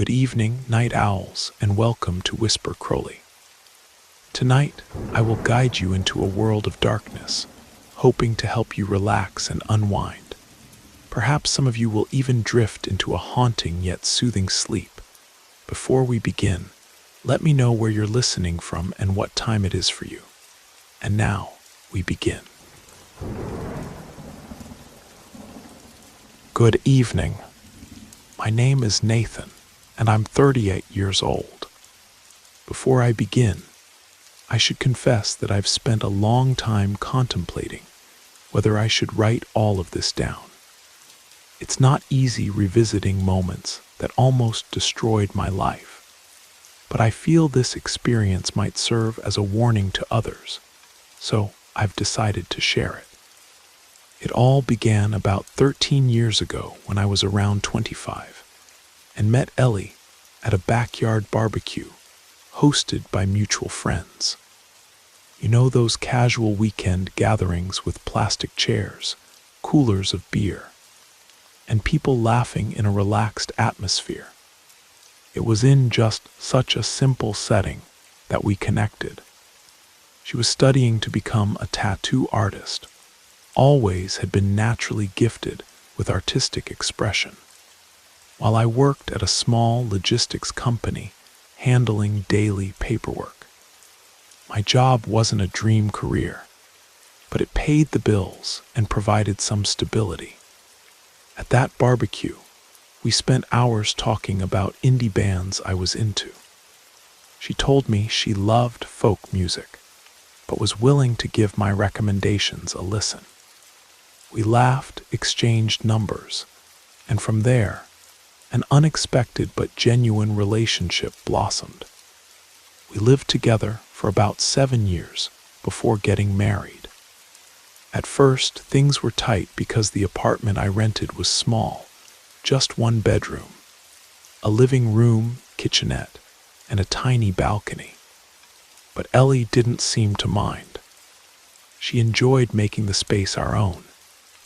Good evening, night owls, and welcome to Whisper Crowley. Tonight, I will guide you into a world of darkness, hoping to help you relax and unwind. Perhaps some of you will even drift into a haunting yet soothing sleep. Before we begin, let me know where you're listening from and what time it is for you. And now, we begin. Good evening. My name is Nathan, and I'm 38 years old. Before I begin, I should confess that I've spent a long time contemplating whether I should write all of this down. It's not easy revisiting moments that almost destroyed my life, but I feel this experience might serve as a warning to others, so I've decided to share it. It all began about 13 years ago when I was around 25 and met Ellie at a backyard barbecue hosted by mutual friends. You know those casual weekend gatherings with plastic chairs, coolers of beer, and people laughing in a relaxed atmosphere. It was in just such a simple setting that we connected. She was studying to become a tattoo artist, always had been naturally gifted with artistic expression, while I worked at a small logistics company handling daily paperwork. My job wasn't a dream career, but it paid the bills and provided some stability. At that barbecue, we spent hours talking about indie bands I was into. She told me she loved folk music, but was willing to give my recommendations a listen. We laughed, exchanged numbers, and from there, an unexpected but genuine relationship blossomed. We lived together for about 7 years before getting married. At first, things were tight because the apartment I rented was small, just one bedroom, a living room, kitchenette, and a tiny balcony. But Ellie didn't seem to mind. She enjoyed making the space our own,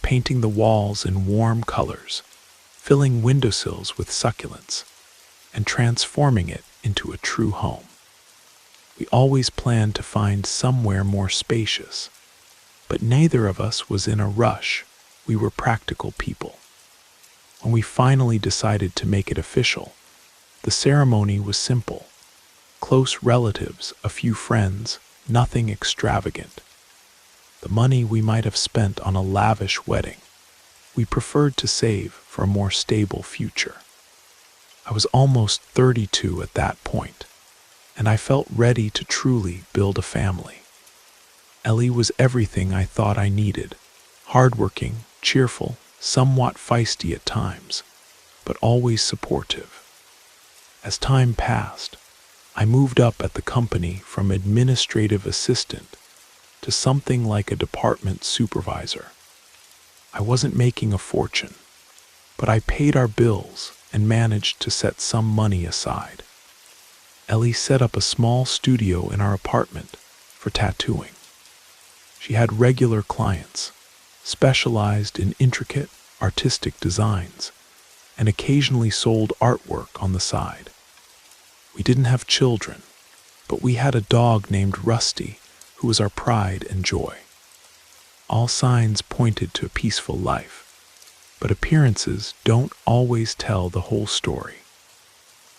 painting the walls in warm colors, filling windowsills with succulents, and transforming it into a true home. We always planned to find somewhere more spacious, but neither of us was in a rush. We were practical people. When we finally decided to make it official, the ceremony was simple. Close relatives, a few friends, nothing extravagant. The money we might have spent on a lavish wedding, we preferred to save for a more stable future. I was almost 32 at that point, and I felt ready to truly build a family. Ellie was everything I thought I needed: hardworking, cheerful, somewhat feisty at times, but always supportive. As time passed, I moved up at the company from administrative assistant to something like a department supervisor. I wasn't making a fortune, but I paid our bills and managed to set some money aside. Ellie set up a small studio in our apartment for tattooing. She had regular clients, specialized in intricate, artistic designs, and occasionally sold artwork on the side. We didn't have children, but we had a dog named Rusty who was our pride and joy. All signs pointed to a peaceful life, but appearances don't always tell the whole story.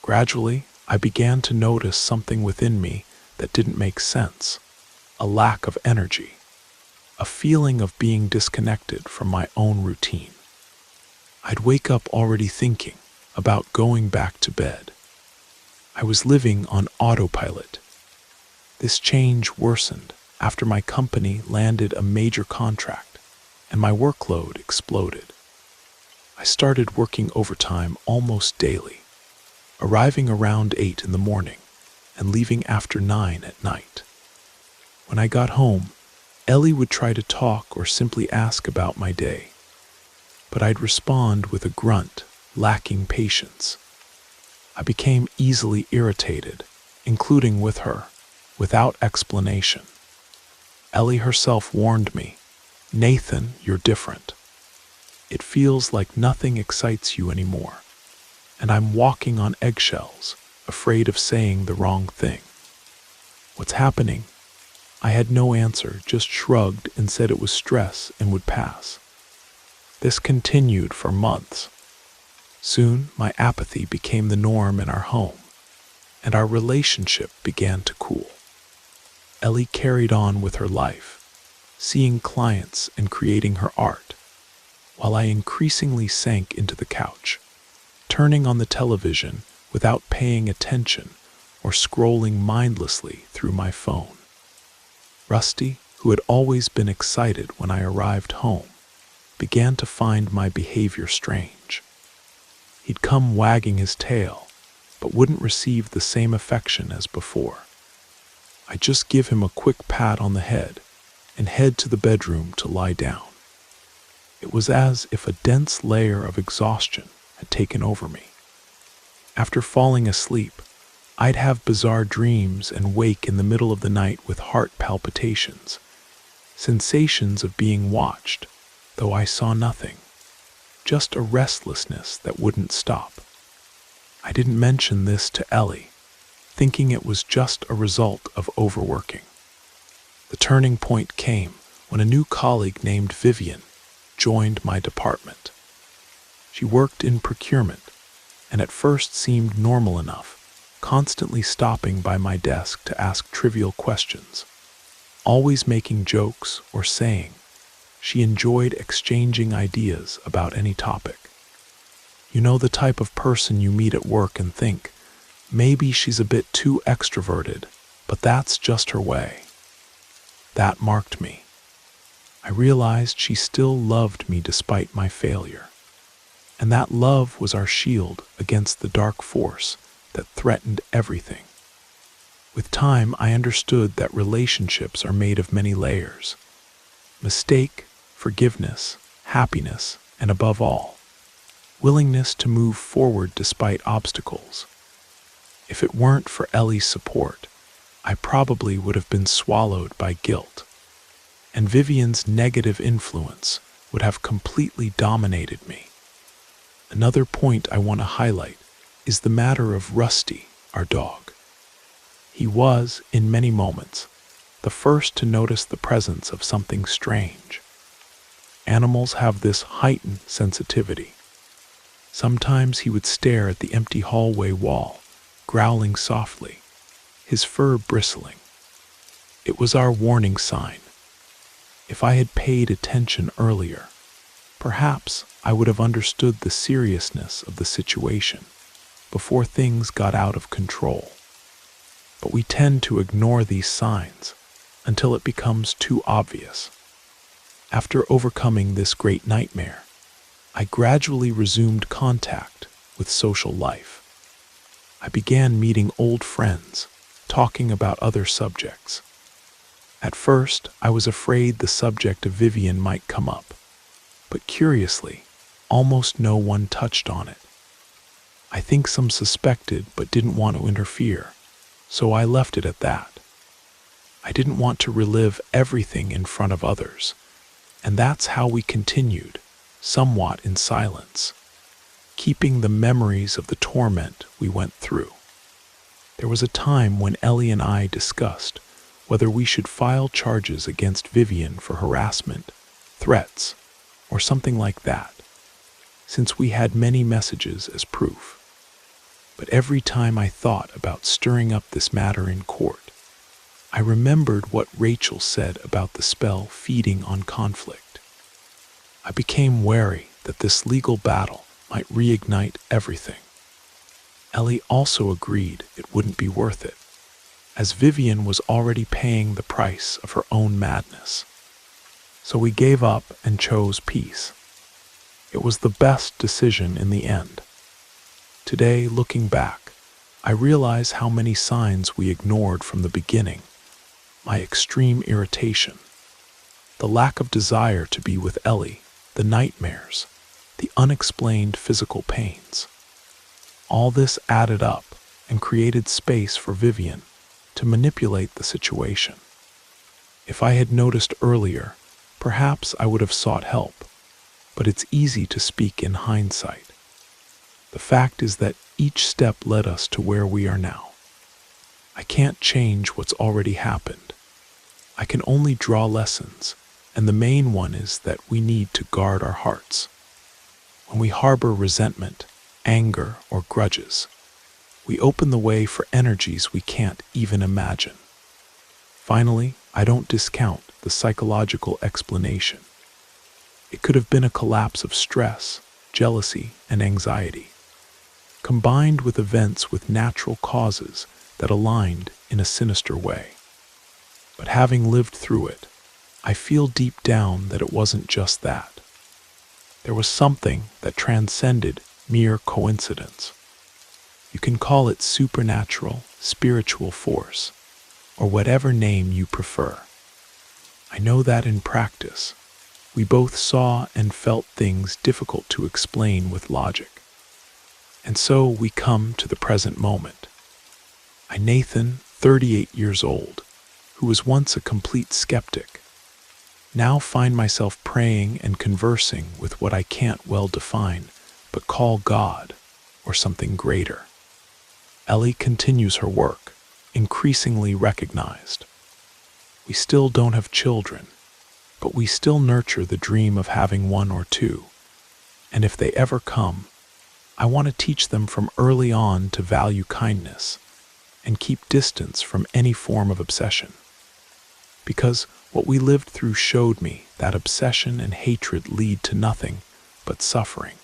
Gradually, I began to notice something within me that didn't make sense: a lack of energy, a feeling of being disconnected from my own routine. I'd wake up already thinking about going back to bed. I was living on autopilot. This change worsened after my company landed a major contract and my workload exploded. I started working overtime almost daily, arriving around 8 in the morning and leaving after 9 at night. When I got home, Ellie would try to talk or simply ask about my day, but I'd respond with a grunt, lacking patience. I became easily irritated, including with her, without explanation. Ellie herself warned me, "Nathan, you're different. It feels like nothing excites you anymore." and I'm walking on eggshells, afraid of saying the wrong thing. What's happening? I had no answer, just shrugged and said it was stress and would pass. This continued for months. Soon, my apathy became the norm in our home, and our relationship began to cool. Ellie carried on with her life, seeing clients and creating her art, while I increasingly sank into the couch, turning on the television without paying attention or scrolling mindlessly through my phone. Rusty, who had always been excited when I arrived home, began to find my behavior strange. He'd come wagging his tail, but wouldn't receive the same affection as before. I'd just give him a quick pat on the head and head to the bedroom to lie down. It was as if a dense layer of exhaustion had taken over me. After falling asleep, I'd have bizarre dreams and wake in the middle of the night with heart palpitations, sensations of being watched, though I saw nothing, just a restlessness that wouldn't stop. I didn't mention this to Ellie, thinking it was just a result of overworking. The turning point came when a new colleague named Vivian joined my department. She worked in procurement, and at first seemed normal enough, constantly stopping by my desk to ask trivial questions, always making jokes or saying she enjoyed exchanging ideas about any topic. You know, the type of person you meet at work and think, maybe she's a bit too extroverted, but that's just her way. That marked me. I realized she still loved me despite my failure, and that love was our shield against the dark force that threatened everything. With time, I understood that relationships are made of many layers: mistake, forgiveness, happiness, and above all, willingness to move forward despite obstacles. If it weren't for Ellie's support, I probably would have been swallowed by guilt, and Vivian's negative influence would have completely dominated me. Another point I want to highlight is the matter of Rusty, our dog. He was, in many moments, the first to notice the presence of something strange. Animals have this heightened sensitivity. Sometimes he would stare at the empty hallway wall, growling softly, his fur bristling. It was our warning sign. If I had paid attention earlier, perhaps I would have understood the seriousness of the situation before things got out of control. But we tend to ignore these signs until it becomes too obvious. After overcoming this great nightmare, I gradually resumed contact with social life. I began meeting old friends, talking about other subjects. At first, I was afraid the subject of Vivian might come up, but curiously, almost no one touched on it. I think some suspected but didn't want to interfere, so I left it at that. I didn't want to relive everything in front of others, and that's how we continued, somewhat in silence, keeping the memories of the torment we went through. There was a time when Ellie and I discussed whether we should file charges against Vivian for harassment, threats, or something like that, since we had many messages as proof. But every time I thought about stirring up this matter in court, I remembered what Rachel said about the spell feeding on conflict. I became wary that this legal battle might reignite everything. Ellie also agreed it wouldn't be worth it, as Vivian was already paying the price of her own madness. So we gave up and chose peace. It was the best decision in the end. Today, looking back, I realize how many signs we ignored from the beginning. My extreme irritation, the lack of desire to be with Ellie, the nightmares, the unexplained physical pains. All this added up and created space for Vivian to manipulate the situation. If I had noticed earlier, perhaps I would have sought help, but it's easy to speak in hindsight. The fact is that each step led us to where we are now. I can't change what's already happened. I can only draw lessons, and the main one is that we need to guard our hearts. When we harbor resentment, anger, or grudges, we open the way for energies we can't even imagine. Finally, I don't discount the psychological explanation. It could have been a collapse of stress, jealousy, and anxiety, combined with events with natural causes that aligned in a sinister way. But having lived through it, I feel deep down that it wasn't just that. There was something that transcended mere coincidence. You can call it supernatural, spiritual force, or whatever name you prefer. I know that in practice, we both saw and felt things difficult to explain with logic. And so we come to the present moment. I, Nathan, 38 years old, who was once a complete skeptic, now find myself praying and conversing with what I can't well define, but call God or something greater. Ellie continues her work, increasingly recognized. We still don't have children, but we still nurture the dream of having one or two. And if they ever come, I want to teach them from early on to value kindness and keep distance from any form of obsession. Because what we lived through showed me that obsession and hatred lead to nothing but suffering.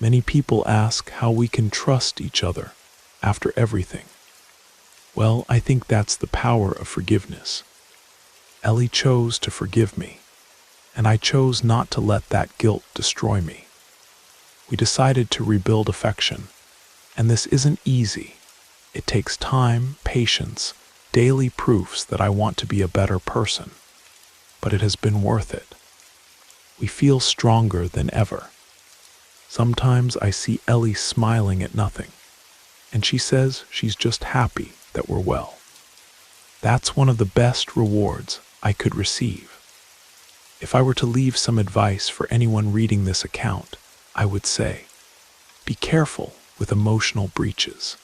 Many people ask how we can trust each other after everything. Well, I think that's the power of forgiveness. Ellie chose to forgive me, and I chose not to let that guilt destroy me. We decided to rebuild affection, and this isn't easy. It takes time, patience, daily proofs that I want to be a better person, but it has been worth it. We feel stronger than ever. Sometimes I see Ellie smiling at nothing, and she says she's just happy that we're well. That's one of the best rewards I could receive. If I were to leave some advice for anyone reading this account, I would say, be careful with emotional breaches.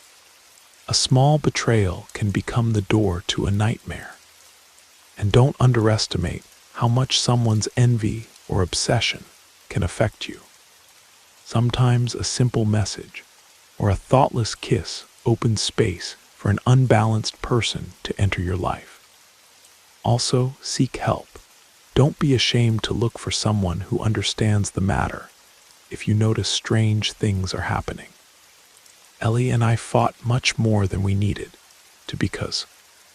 A small betrayal can become the door to a nightmare. And don't underestimate how much someone's envy or obsession can affect you. Sometimes a simple message or a thoughtless kiss opens space for an unbalanced person to enter your life. Also, seek help. Don't be ashamed to look for someone who understands the matter if you notice strange things are happening. Ellie and I fought much more than we needed to because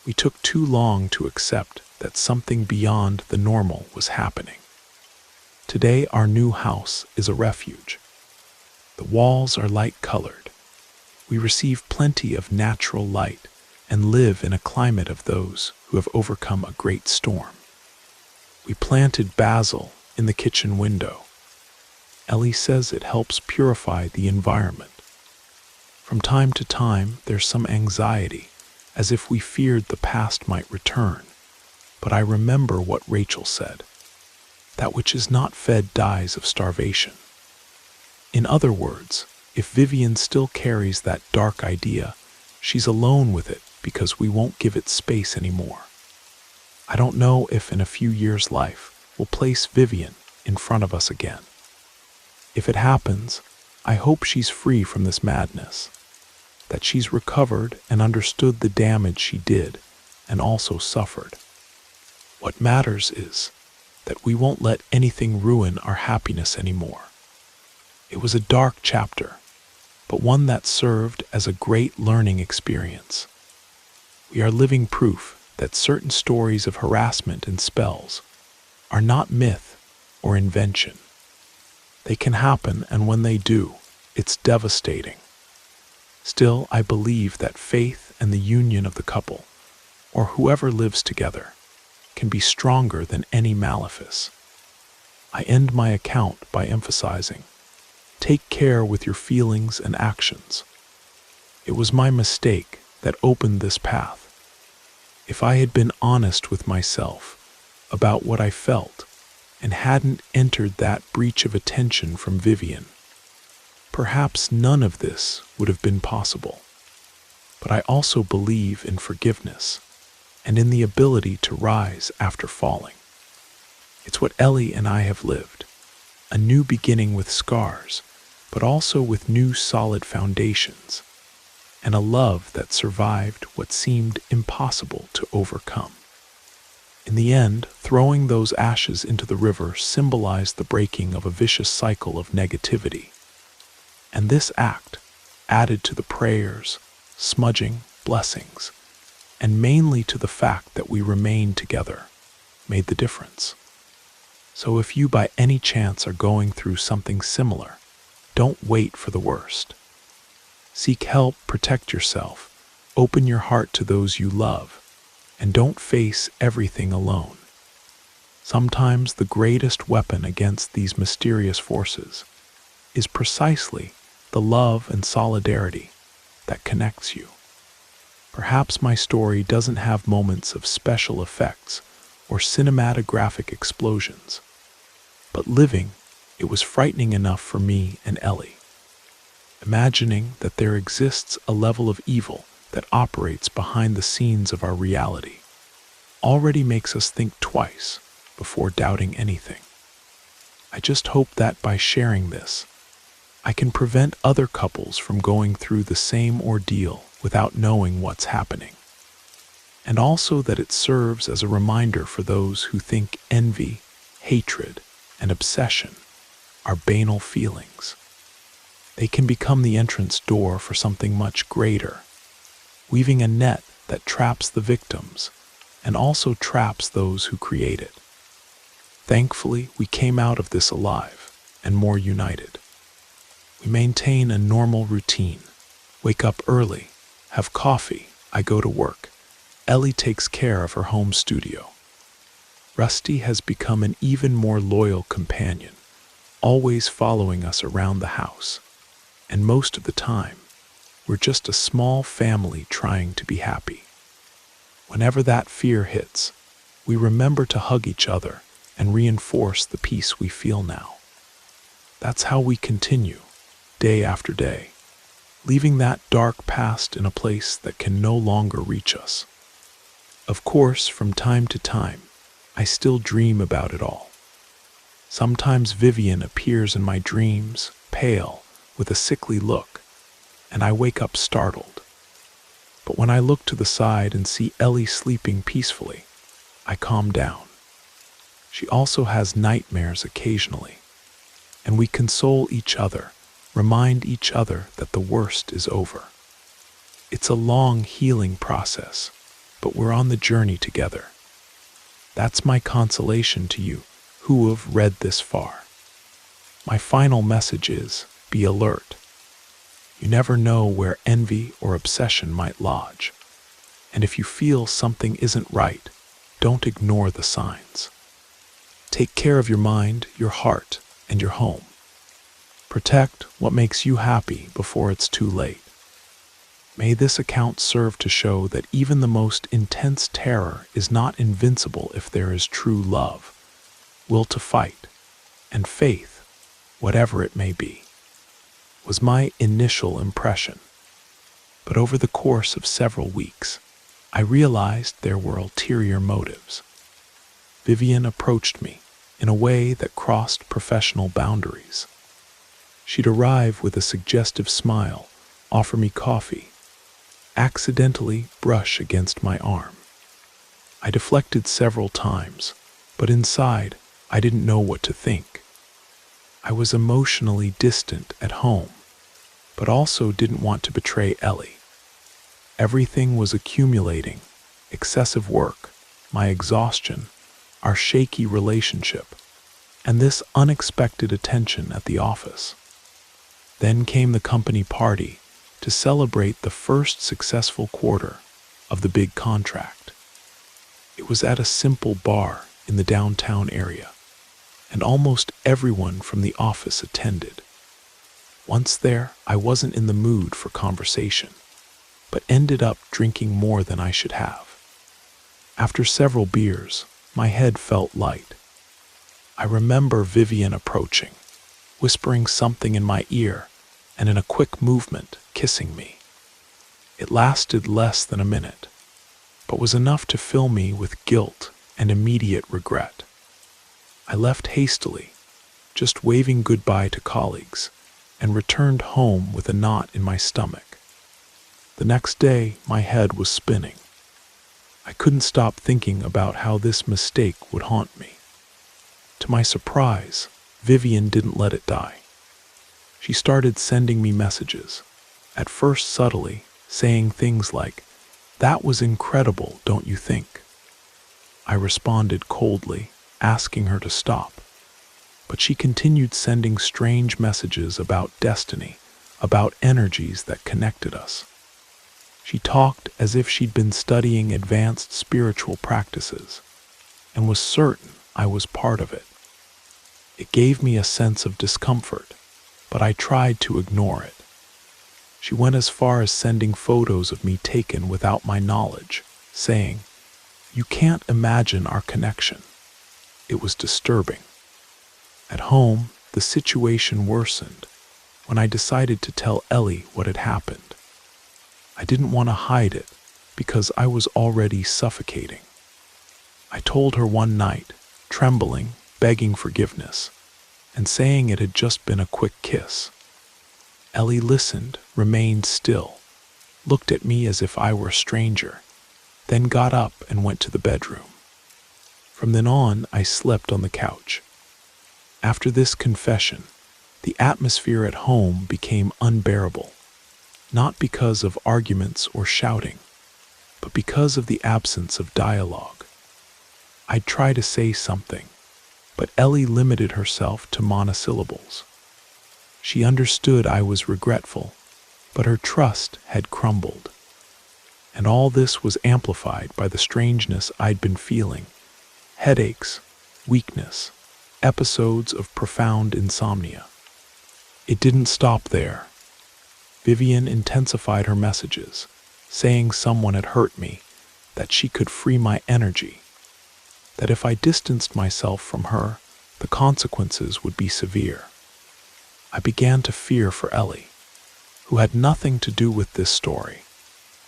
we took too long to accept that something beyond the normal was happening. Today, our new house is a refuge. The walls are light-colored. We receive plenty of natural light and live in a climate of those who have overcome a great storm. We planted basil in the kitchen window. Ellie says it helps purify the environment. From time to time, there's some anxiety, as if we feared the past might return. But I remember what Rachel said, that which is not fed dies of starvation. In other words, if Vivian still carries that dark idea, she's alone with it because we won't give it space anymore. I don't know if in a few years' life we'll place Vivian in front of us again. If it happens, I hope she's free from this madness, that she's recovered and understood the damage she did and also suffered. What matters is that we won't let anything ruin our happiness anymore. It was a dark chapter, but one that served as a great learning experience. We are living proof that certain stories of harassment and spells are not myth or invention. They can happen, and when they do, it's devastating. Still, I believe that faith and the union of the couple, or whoever lives together, can be stronger than any malefice. I end my account by emphasizing, take care with your feelings and actions. It was my mistake that opened this path. If I had been honest with myself about what I felt and hadn't entered that breach of attention from Vivian, perhaps none of this would have been possible. But I also believe in forgiveness and in the ability to rise after falling. It's what Ellie and I have lived, a new beginning with scars, but also with new solid foundations, and a love that survived what seemed impossible to overcome. In the end, throwing those ashes into the river symbolized the breaking of a vicious cycle of negativity. And this act, added to the prayers, smudging, blessings, and mainly to the fact that we remained together, made the difference. So if you by any chance are going through something similar, don't wait for the worst. Seek help, protect yourself, open your heart to those you love, and don't face everything alone. Sometimes the greatest weapon against these mysterious forces is precisely the love and solidarity that connects you. Perhaps my story doesn't have moments of special effects or cinematographic explosions, but living, it was frightening enough for me and Ellie. Imagining that there exists a level of evil that operates behind the scenes of our reality already makes us think twice before doubting anything. I just hope that by sharing this, I can prevent other couples from going through the same ordeal without knowing what's happening. And also that it serves as a reminder for those who think envy, hatred, and obsession are banal feelings. They can become the entrance door for something much greater, weaving a net that traps the victims and also traps those who create it. Thankfully, we came out of this alive and more united. We maintain a normal routine, wake up early, have coffee, I go to work. Ellie takes care of her home studio. Rusty has become an even more loyal companion, always following us around the house. And most of the time, we're just a small family trying to be happy. Whenever that fear hits, we remember to hug each other and reinforce the peace we feel now. That's how we continue, day after day, leaving that dark past in a place that can no longer reach us. Of course, from time to time, I still dream about it all. Sometimes Vivian appears in my dreams, pale, with a sickly look, and I wake up startled. But when I look to the side and see Ellie sleeping peacefully, I calm down. She also has nightmares occasionally, and we console each other, remind each other that the worst is over. It's a long healing process, but we're on the journey together. That's my consolation to you who have read this far. My final message is, be alert. You never know where envy or obsession might lodge. And if you feel something isn't right, don't ignore the signs. Take care of your mind, your heart, and your home. Protect what makes you happy before it's too late. May this account serve to show that even the most intense terror is not invincible if there is true love, will to fight, and faith, whatever it may be. Was my initial impression. But over the course of several weeks, I realized there were ulterior motives. Vivian approached me in a way that crossed professional boundaries. She'd arrive with a suggestive smile, offer me coffee, accidentally brush against my arm. I deflected several times, but inside, I didn't know what to think. I was emotionally distant at home, but also didn't want to betray Ellie. Everything was accumulating, excessive work, my exhaustion, our shaky relationship, and this unexpected attention at the office. Then came the company party to celebrate the first successful quarter of the big contract. It was at a simple bar in the downtown area, and almost everyone from the office attended. Once there, I wasn't in the mood for conversation, but ended up drinking more than I should have. After several beers, my head felt light. I remember Vivian approaching, whispering something in my ear, and in a quick movement, kissing me. It lasted less than a minute, but was enough to fill me with guilt and immediate regret. I left hastily, just waving goodbye to colleagues, and returned home with a knot in my stomach. The next day, my head was spinning. I couldn't stop thinking about how this mistake would haunt me. To my surprise, Vivian didn't let it die. She started sending me messages, at first subtly, saying things like, "That was incredible, don't you think?" I responded coldly, asking her to stop. But she continued sending strange messages about destiny, about energies that connected us. She talked as if she'd been studying advanced spiritual practices, and was certain I was part of it. It gave me a sense of discomfort, but I tried to ignore it. She went as far as sending photos of me taken without my knowledge, saying, "You can't imagine our connection." It was disturbing. At home, the situation worsened when I decided to tell Ellie what had happened. I didn't want to hide it because I was already suffocating. I told her one night, trembling, begging forgiveness, and saying it had just been a quick kiss. Ellie listened, remained still, looked at me as if I were a stranger, then got up and went to the bedroom. From then on, I slept on the couch. After this confession, the atmosphere at home became unbearable, not because of arguments or shouting, but because of the absence of dialogue. I'd try to say something, but Ellie limited herself to monosyllables. She understood I was regretful, but her trust had crumbled. And all this was amplified by the strangeness I'd been feeling: headaches, weakness, episodes of profound insomnia. It didn't stop there. Vivian intensified her messages, saying someone had hurt me, that she could free my energy, that if I distanced myself from her, the consequences would be severe. I began to fear for Ellie, who had nothing to do with this story,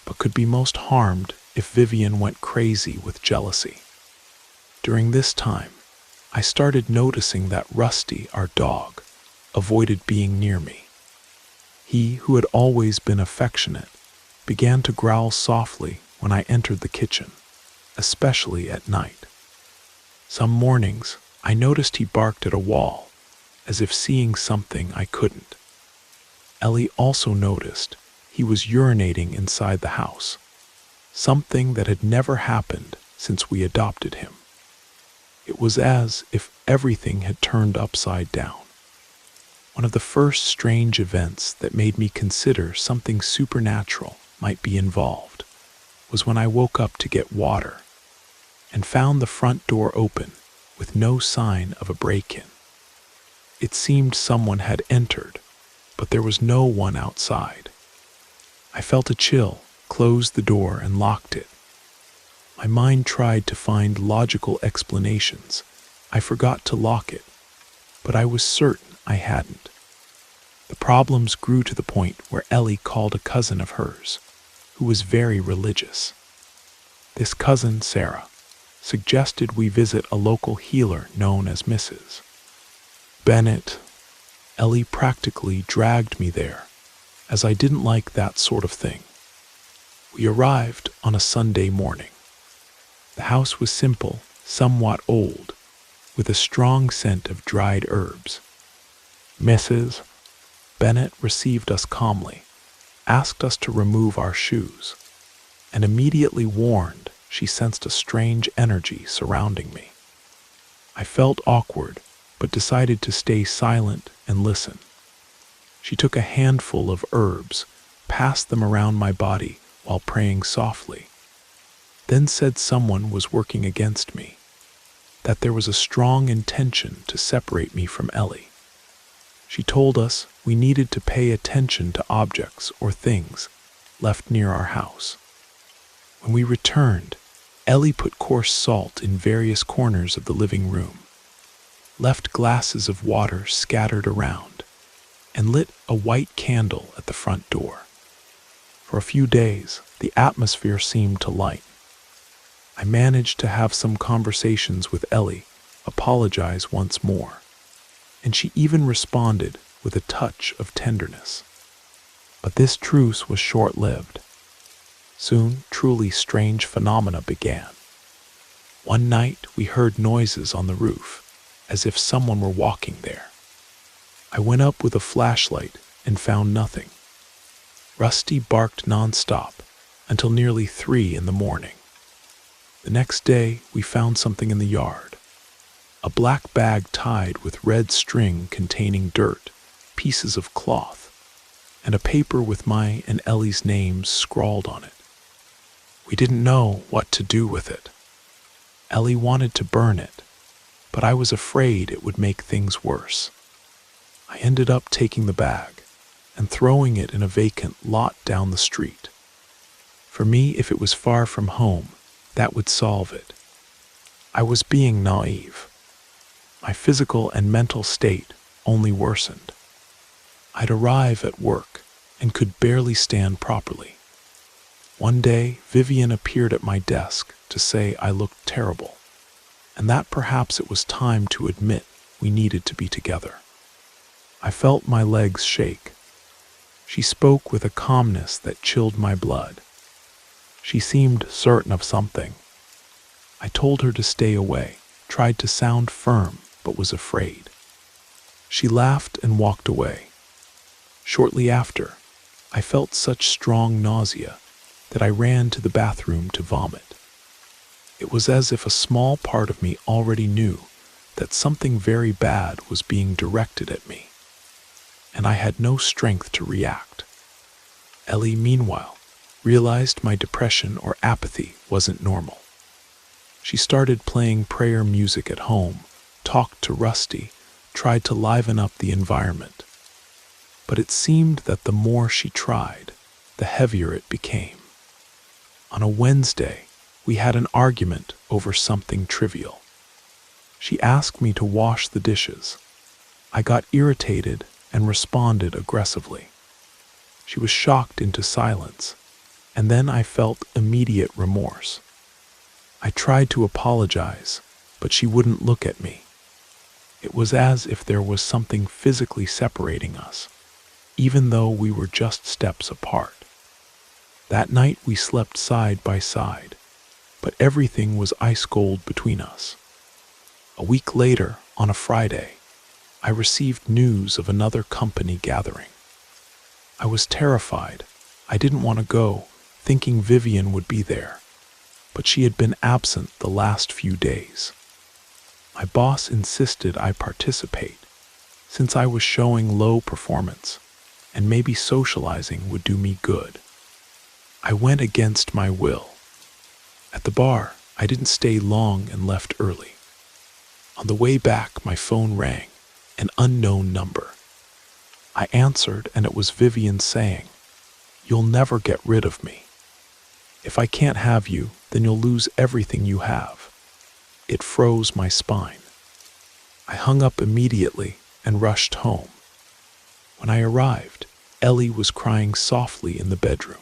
but could be most harmed if Vivian went crazy with jealousy. During this time, I started noticing that Rusty, our dog, avoided being near me. He, who had always been affectionate, began to growl softly when I entered the kitchen, especially at night. Some mornings, I noticed he barked at a wall, as if seeing something I couldn't. Ellie also noticed he was urinating inside the house, something that had never happened since we adopted him. It was as if everything had turned upside down. One of the first strange events that made me consider something supernatural might be involved was when I woke up to get water and found the front door open with no sign of a break-in. It seemed someone had entered, but there was no one outside. I felt a chill, closed the door, and locked it. My mind tried to find logical explanations. I forgot to lock it, but I was certain I hadn't. The problems grew to the point where Ellie called a cousin of hers, who was very religious. This cousin, Sarah, suggested we visit a local healer known as Mrs. Bennett. Ellie practically dragged me there, as I didn't like that sort of thing. We arrived on a Sunday morning. The house was simple, somewhat old, with a strong scent of dried herbs. Mrs. Bennett received us calmly, asked us to remove our shoes, and immediately warned she sensed a strange energy surrounding me. I felt awkward, but decided to stay silent and listen. She took a handful of herbs, passed them around my body while praying softly, then said someone was working against me, that there was a strong intention to separate me from Ellie. She told us we needed to pay attention to objects or things left near our house. When we returned, Ellie put coarse salt in various corners of the living room, left glasses of water scattered around, and lit a white candle at the front door. For a few days, the atmosphere seemed to lighten. I managed to have some conversations with Ellie, apologize once more, and she even responded with a touch of tenderness. But this truce was short-lived. Soon, truly strange phenomena began. One night, we heard noises on the roof, as if someone were walking there. I went up with a flashlight and found nothing. Rusty barked nonstop until nearly 3 in the morning. The next day, we found something in the yard. A black bag tied with red string containing dirt, pieces of cloth, and a paper with my and Ellie's names scrawled on it. We didn't know what to do with it. Ellie wanted to burn it, but I was afraid it would make things worse. I ended up taking the bag and throwing it in a vacant lot down the street. For me, if it was far from home, that would solve it. I was being naive. My physical and mental state only worsened. I'd arrive at work and could barely stand properly. One day, Vivian appeared at my desk to say I looked terrible, and that perhaps it was time to admit we needed to be together. I felt my legs shake. She spoke with a calmness that chilled my blood. She seemed certain of something. I told her to stay away, tried to sound firm, but was afraid. She laughed and walked away. Shortly after, I felt such strong nausea that I ran to the bathroom to vomit. It was as if a small part of me already knew that something very bad was being directed at me, and I had no strength to react. Ellie, meanwhile, realized my depression or apathy wasn't normal. She started playing prayer music at home, talked to Rusty, tried to liven up the environment. But it seemed that the more she tried, the heavier it became. On a Wednesday, we had an argument over something trivial. She asked me to wash the dishes. I got irritated and responded aggressively. She was shocked into silence, and then I felt immediate remorse. I tried to apologize, but she wouldn't look at me. It was as if there was something physically separating us, even though we were just steps apart. That night we slept side by side, but everything was ice cold between us. A week later, on a Friday, I received news of another company gathering. I was terrified. I didn't want to go, thinking Vivian would be there, but she had been absent the last few days. My boss insisted I participate, since I was showing low performance, and maybe socializing would do me good. I went against my will. At the bar, I didn't stay long and left early. On the way back, my phone rang, an unknown number. I answered, and it was Vivian saying, "You'll never get rid of me. If I can't have you, then you'll lose everything you have." It froze my spine. I hung up immediately and rushed home. When I arrived, Ellie was crying softly in the bedroom.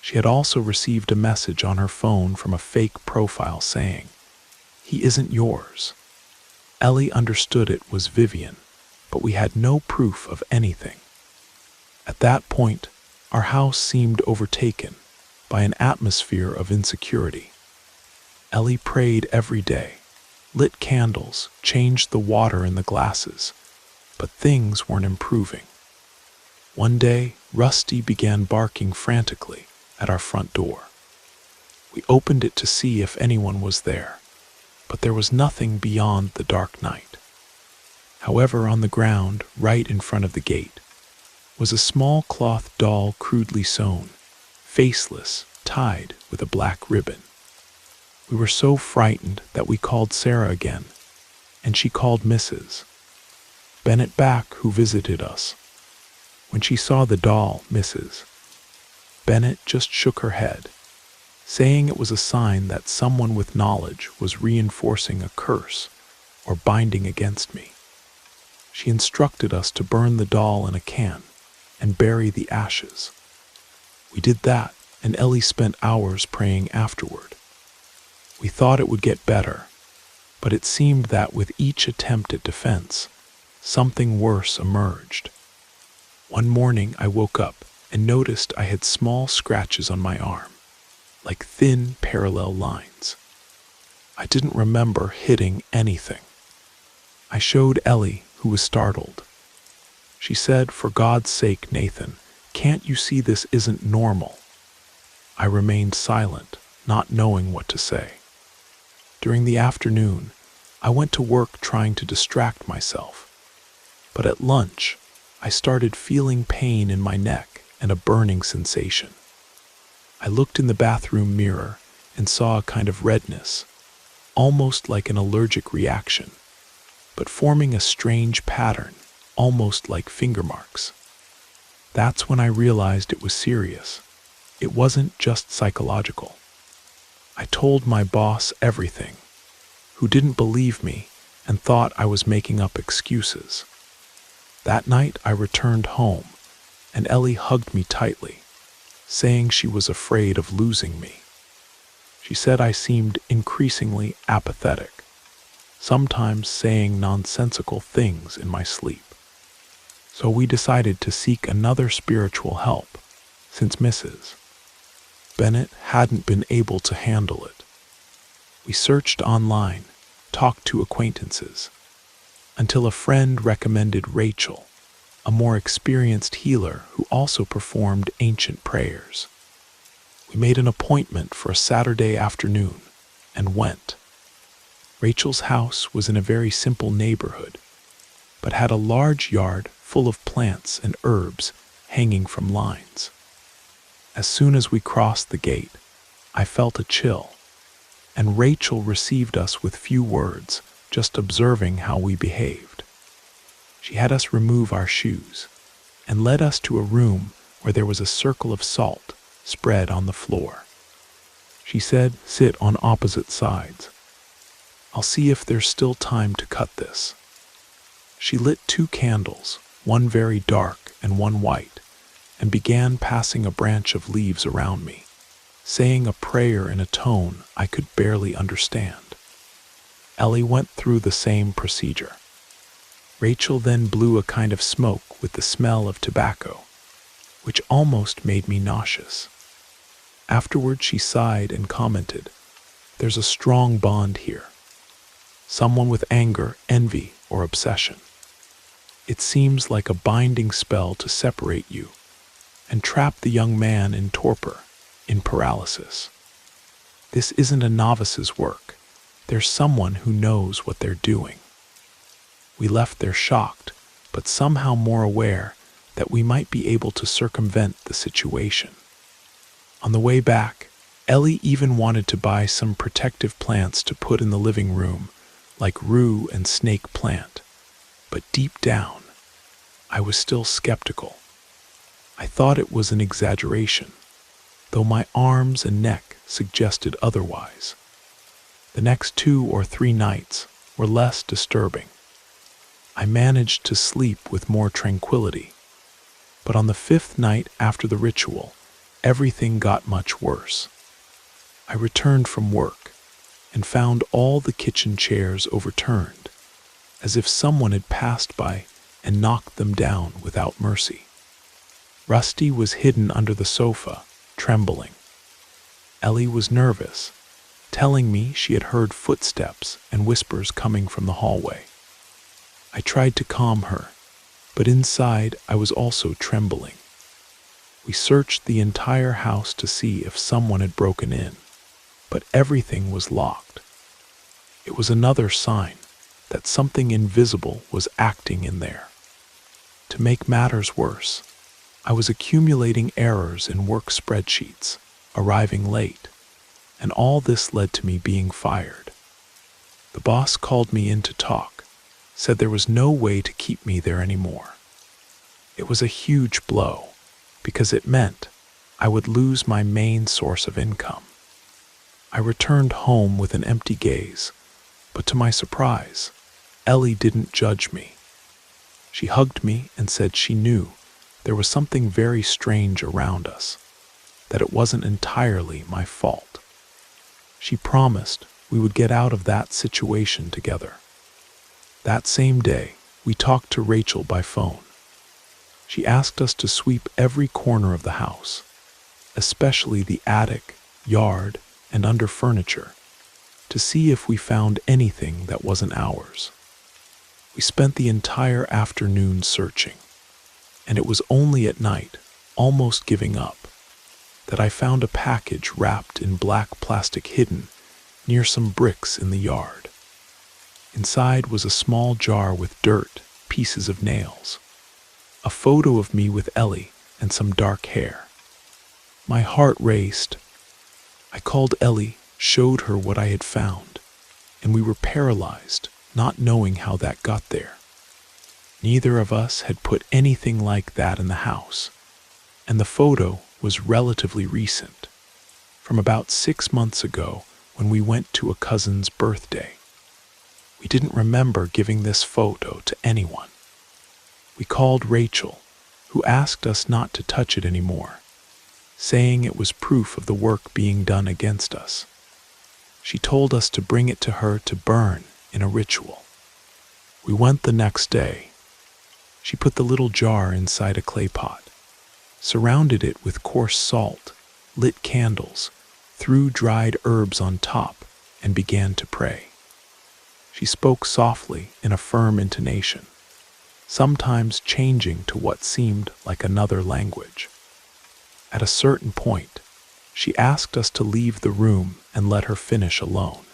She had also received a message on her phone from a fake profile saying, "He isn't yours." Ellie understood it was Vivian, but we had no proof of anything. At that point, our house seemed overtaken by an atmosphere of insecurity. Ellie prayed every day, lit candles, changed the water in the glasses, but things weren't improving. One day, Rusty began barking frantically at our front door. We opened it to see if anyone was there, but there was nothing beyond the dark night. However, on the ground, right in front of the gate, was a small cloth doll crudely sewn, faceless, tied with a black ribbon. We were so frightened that we called Sarah again, and she called Mrs. Bennett back, who visited us. When she saw the doll, Mrs. Bennett just shook her head, saying it was a sign that someone with knowledge was reinforcing a curse or binding against me. She instructed us to burn the doll in a can and bury the ashes. We did that, and Ellie spent hours praying afterward. We thought it would get better, but it seemed that with each attempt at defense, something worse emerged. One morning I woke up and noticed I had small scratches on my arm, like thin parallel lines. I didn't remember hitting anything. I showed Ellie, who was startled. She said, "For God's sake, Nathan, can't you see this isn't normal?" I remained silent, not knowing what to say. During the afternoon, I went to work trying to distract myself. But at lunch, I started feeling pain in my neck and a burning sensation. I looked in the bathroom mirror and saw a kind of redness, almost like an allergic reaction, but forming a strange pattern, almost like finger marks. That's when I realized it was serious. It wasn't just psychological. I told my boss everything, who didn't believe me and thought I was making up excuses. That night I returned home, and Ellie hugged me tightly, saying she was afraid of losing me. She said I seemed increasingly apathetic, sometimes saying nonsensical things in my sleep. So we decided to seek another spiritual help, since Mrs. Bennett hadn't been able to handle it. We searched online, talked to acquaintances, until a friend recommended Rachel, a more experienced healer who also performed ancient prayers. We made an appointment for a Saturday afternoon and went. Rachel's house was in a very simple neighborhood, but had a large yard full of plants and herbs hanging from lines. As soon as we crossed the gate, I felt a chill, and Rachel received us with few words, just observing how we behaved. She had us remove our shoes and led us to a room where there was a circle of salt spread on the floor. She said, "Sit on opposite sides. I'll see if there's still time to cut this." She lit 2 candles, one very dark and one white, and began passing a branch of leaves around me, saying a prayer in a tone I could barely understand. Ellie went through the same procedure. Rachel then blew a kind of smoke with the smell of tobacco, which almost made me nauseous. Afterward she sighed and commented, "There's a strong bond here. Someone with anger, envy, or obsession. It seems like a binding spell to separate you and trap the young man in torpor, in paralysis. This isn't a novice's work. There's someone who knows what they're doing." We left there shocked, but somehow more aware that we might be able to circumvent the situation. On the way back, Ellie even wanted to buy some protective plants to put in the living room, like rue and snake plant. But deep down, I was still skeptical. I thought it was an exaggeration, though my arms and neck suggested otherwise. The next 2 or 3 nights were less disturbing. I managed to sleep with more tranquility, but on the 5th night after the ritual, everything got much worse. I returned from work and found all the kitchen chairs overturned, as if someone had passed by and knocked them down without mercy. Rusty was hidden under the sofa, trembling. Ellie was nervous, telling me she had heard footsteps and whispers coming from the hallway. I tried to calm her, but inside I was also trembling. We searched the entire house to see if someone had broken in, but everything was locked. It was another sign that something invisible was acting in there. To make matters worse, I was accumulating errors in work spreadsheets, arriving late, and all this led to me being fired. The boss called me in to talk, said there was no way to keep me there anymore. It was a huge blow, because it meant I would lose my main source of income. I returned home with an empty gaze, but to my surprise, Ellie didn't judge me. She hugged me and said she knew there was something very strange around us, that it wasn't entirely my fault. She promised we would get out of that situation together. That same day, we talked to Rachel by phone. She asked us to sweep every corner of the house, especially the attic, yard, and under furniture, to see if we found anything that wasn't ours. We spent the entire afternoon searching, and it was only at night, almost giving up, that I found a package wrapped in black plastic hidden near some bricks in the yard. Inside was a small jar with dirt, pieces of nails, a photo of me with Ellie and some dark hair. My heart raced. I called Ellie, showed her what I had found, and we were paralyzed, not knowing how that got there. Neither of us had put anything like that in the house, and the photo was relatively recent, from about 6 months ago when we went to a cousin's birthday. We didn't remember giving this photo to anyone. We called Rachel, who asked us not to touch it anymore, saying it was proof of the work being done against us. She told us to bring it to her to burn in a ritual. We went the next day. She put the little jar inside a clay pot, surrounded it with coarse salt, lit candles, threw dried herbs on top, and began to pray. She spoke softly in a firm intonation, sometimes changing to what seemed like another language. At a certain point, she asked us to leave the room and let her finish alone.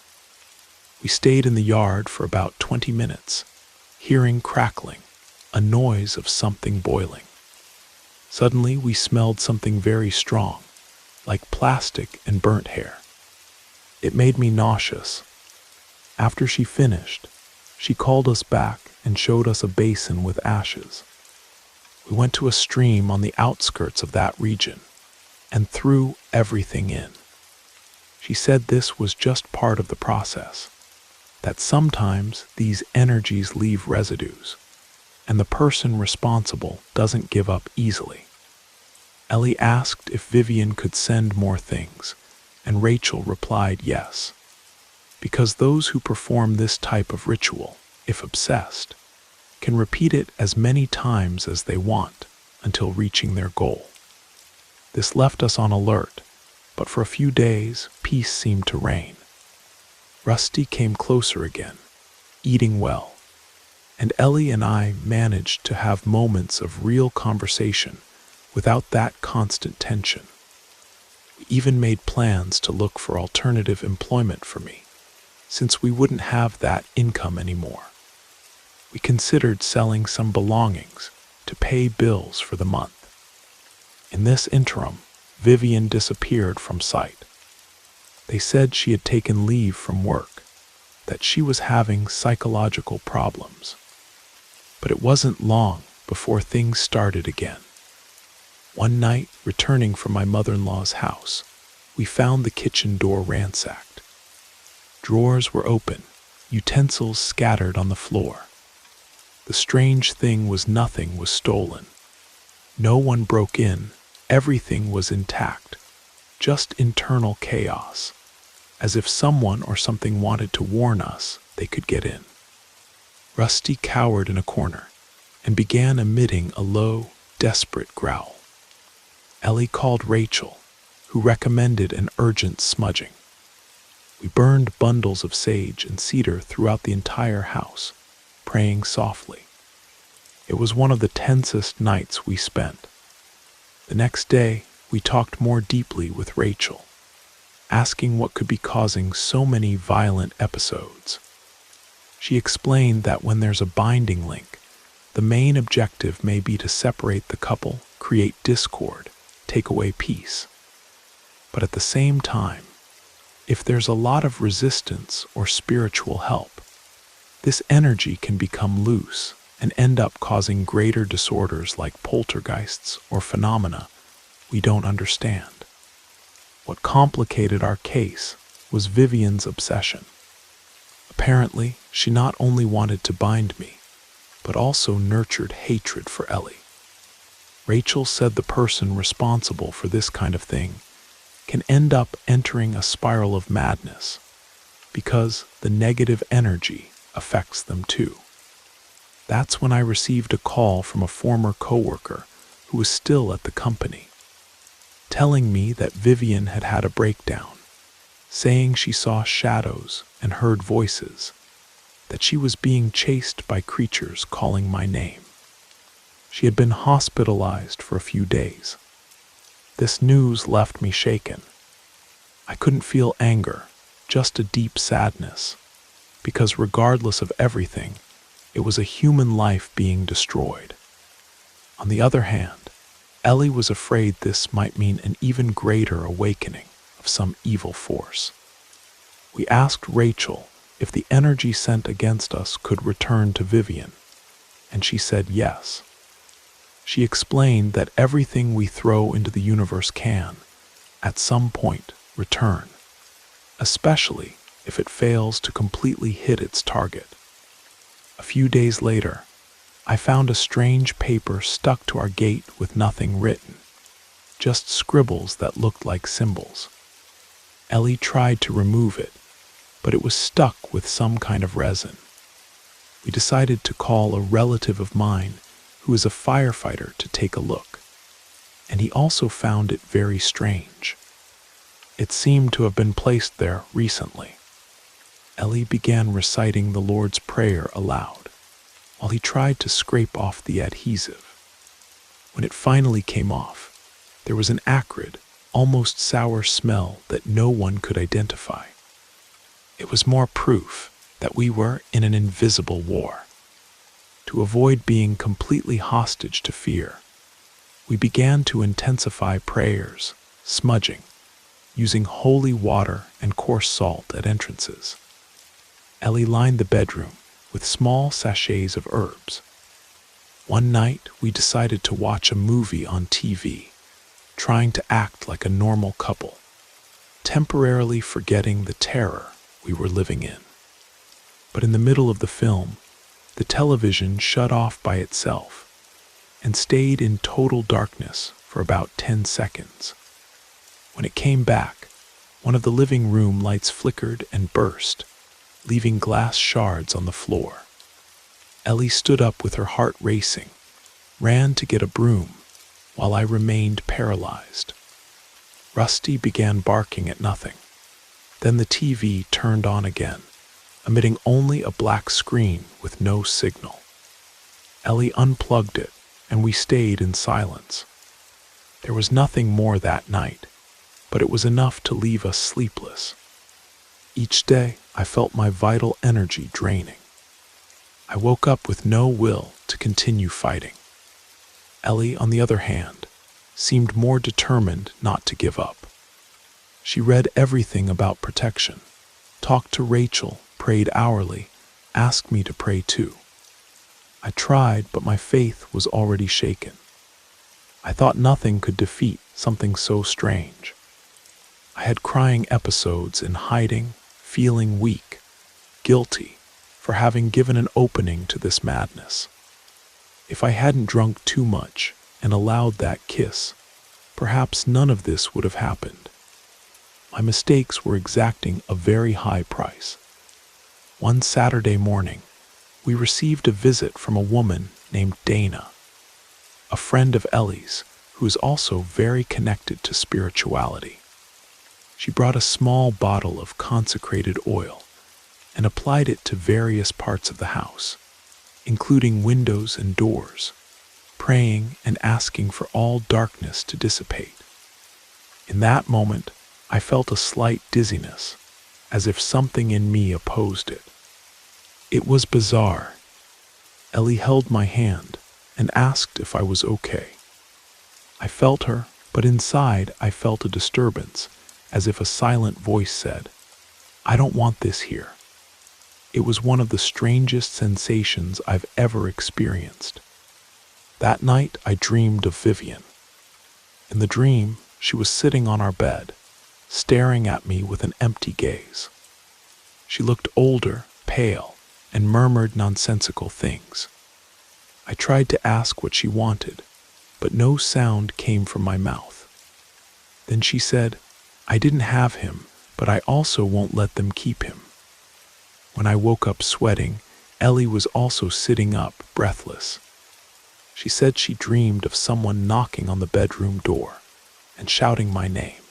We stayed in the yard for about 20 minutes, hearing crackling, a noise of something boiling. Suddenly, we smelled something very strong, like plastic and burnt hair. It made me nauseous. After she finished, she called us back and showed us a basin with ashes. We went to a stream on the outskirts of that region and threw everything in. She said this was just part of the process, that sometimes these energies leave residues, and the person responsible doesn't give up easily. Ellie asked if Vivian could send more things, and Rachel replied yes, because those who perform this type of ritual, if obsessed, can repeat it as many times as they want until reaching their goal. This left us on alert, but for a few days, peace seemed to reign. Rusty came closer again, eating well, and Ellie and I managed to have moments of real conversation without that constant tension. We even made plans to look for alternative employment for me, since we wouldn't have that income anymore. We considered selling some belongings to pay bills for the month. In this interim, Vivian disappeared from sight. They said she had taken leave from work, that she was having psychological problems. But it wasn't long before things started again. One night, returning from my mother-in-law's house, we found the kitchen door ransacked. Drawers were open, utensils scattered on the floor. The strange thing was nothing was stolen. No one broke in, everything was intact, just internal chaos, as if someone or something wanted to warn us they could get in. Rusty cowered in a corner and began emitting a low, desperate growl. Ellie called Rachel, who recommended an urgent smudging. We burned bundles of sage and cedar throughout the entire house, praying softly. It was one of the tensest nights we spent. The next day, we talked more deeply with Rachel, asking what could be causing so many violent episodes. She explained that when there's a binding link, the main objective may be to separate the couple, create discord, take away peace. But at the same time, if there's a lot of resistance or spiritual help, this energy can become loose and end up causing greater disorders like poltergeists or phenomena we don't understand. What complicated our case was Vivian's obsession. Apparently, she not only wanted to bind me, but also nurtured hatred for Ellie. Rachel said the person responsible for this kind of thing can end up entering a spiral of madness because the negative energy affects them too. That's when I received a call from a former coworker who was still at the company, telling me that Vivian had had a breakdown, saying she saw shadows and heard voices, that she was being chased by creatures calling my name. She had been hospitalized for a few days. This news left me shaken. I couldn't feel anger, just a deep sadness, because regardless of everything, it was a human life being destroyed. On the other hand, Ellie was afraid this might mean an even greater awakening of some evil force. We asked Rachel if the energy sent against us could return to Vivian, and she said yes. She explained that everything we throw into the universe can, at some point, return, especially if it fails to completely hit its target. A few days later, I found a strange paper stuck to our gate with nothing written, just scribbles that looked like symbols. Ellie tried to remove it, but it was stuck with some kind of resin. We decided to call a relative of mine who is a firefighter to take a look, and he also found it very strange. It seemed to have been placed there recently. Ellie began reciting the Lord's Prayer aloud, while he tried to scrape off the adhesive. When it finally came off, there was an acrid, almost sour smell that no one could identify. It was more proof that we were in an invisible war. To avoid being completely hostage to fear, we began to intensify prayers, smudging, using holy water and coarse salt at entrances. Ellie lined the bedroom with small sachets of herbs. One night, we decided to watch a movie on TV, trying to act like a normal couple, temporarily forgetting the terror we were living in. But in the middle of the film, the television shut off by itself and stayed in total darkness for about 10 seconds. When it came back, one of the living room lights flickered and burst, leaving glass shards on the floor. Ellie stood up with her heart racing, ran to get a broom, while I remained paralyzed. Rusty began barking at nothing. Then the TV turned on again, emitting only a black screen with no signal. Ellie unplugged it, and we stayed in silence. There was nothing more that night, but it was enough to leave us sleepless. Each day, I felt my vital energy draining. I woke up with no will to continue fighting. Ellie, on the other hand, seemed more determined not to give up. She read everything about protection, talked to Rachel, prayed hourly, asked me to pray too. I tried, but my faith was already shaken. I thought nothing could defeat something so strange. I had crying episodes in hiding, feeling weak, guilty for having given an opening to this madness. If I hadn't drunk too much and allowed that kiss, perhaps none of this would have happened. My mistakes were exacting a very high price. One Saturday morning, we received a visit from a woman named Dana, a friend of Ellie's who is also very connected to spirituality. She brought a small bottle of consecrated oil and applied it to various parts of the house, including windows and doors, praying and asking for all darkness to dissipate. In that moment, I felt a slight dizziness, as if something in me opposed it. It was bizarre. Ellie held my hand and asked if I was okay. I felt her, but inside I felt a disturbance, as if a silent voice said, "I don't want this here." It was one of the strangest sensations I've ever experienced. That night I dreamed of Vivian. In the dream, she was sitting on our bed, staring at me with an empty gaze. She looked older, pale, and murmured nonsensical things. I tried to ask what she wanted, but no sound came from my mouth. Then she said, "I didn't have him, but I also won't let them keep him." When I woke up sweating, Ellie was also sitting up, breathless. She said she dreamed of someone knocking on the bedroom door and shouting my name.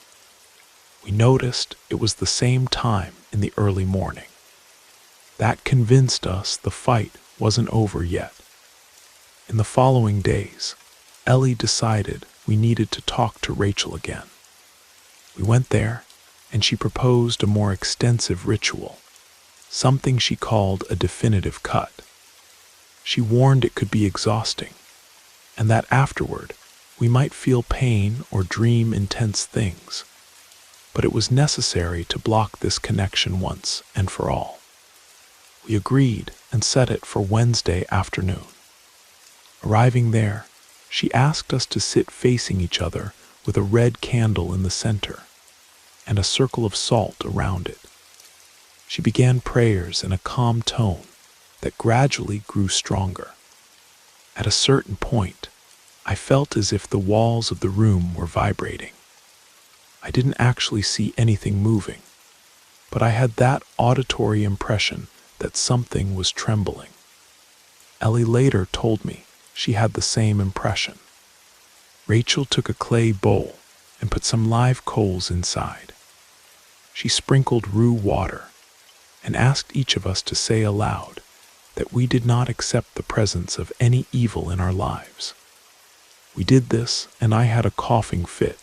We noticed it was the same time in the early morning. That convinced us the fight wasn't over yet. In the following days, Ellie decided we needed to talk to Rachel again. We went there, and she proposed a more extensive ritual, something she called a definitive cut. She warned it could be exhausting, and that afterward we might feel pain or dream intense things. But it was necessary to block this connection once and for all. We agreed and set it for Wednesday afternoon. Arriving there, she asked us to sit facing each other with a red candle in the center and a circle of salt around it. She began prayers in a calm tone that gradually grew stronger. At a certain point, I felt as if the walls of the room were vibrating. I didn't actually see anything moving, but I had that auditory impression that something was trembling. Ellie later told me she had the same impression. Rachel took a clay bowl and put some live coals inside. She sprinkled rue water and asked each of us to say aloud that we did not accept the presence of any evil in our lives. We did this, and I had a coughing fit.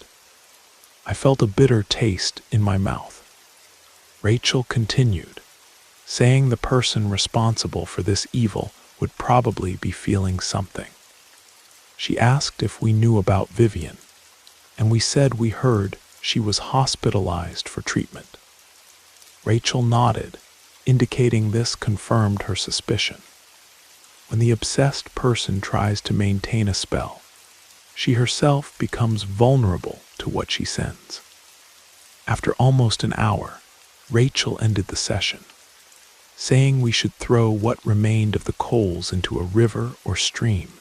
I felt a bitter taste in my mouth. Rachel continued, saying the person responsible for this evil would probably be feeling something. She asked if we knew about Vivian, and we said we heard she was hospitalized for treatment. Rachel nodded, indicating this confirmed her suspicion. When the obsessed person tries to maintain a spell, she herself becomes vulnerable to what she sends. After almost an hour, Rachel ended the session, saying we should throw what remained of the coals into a river or stream,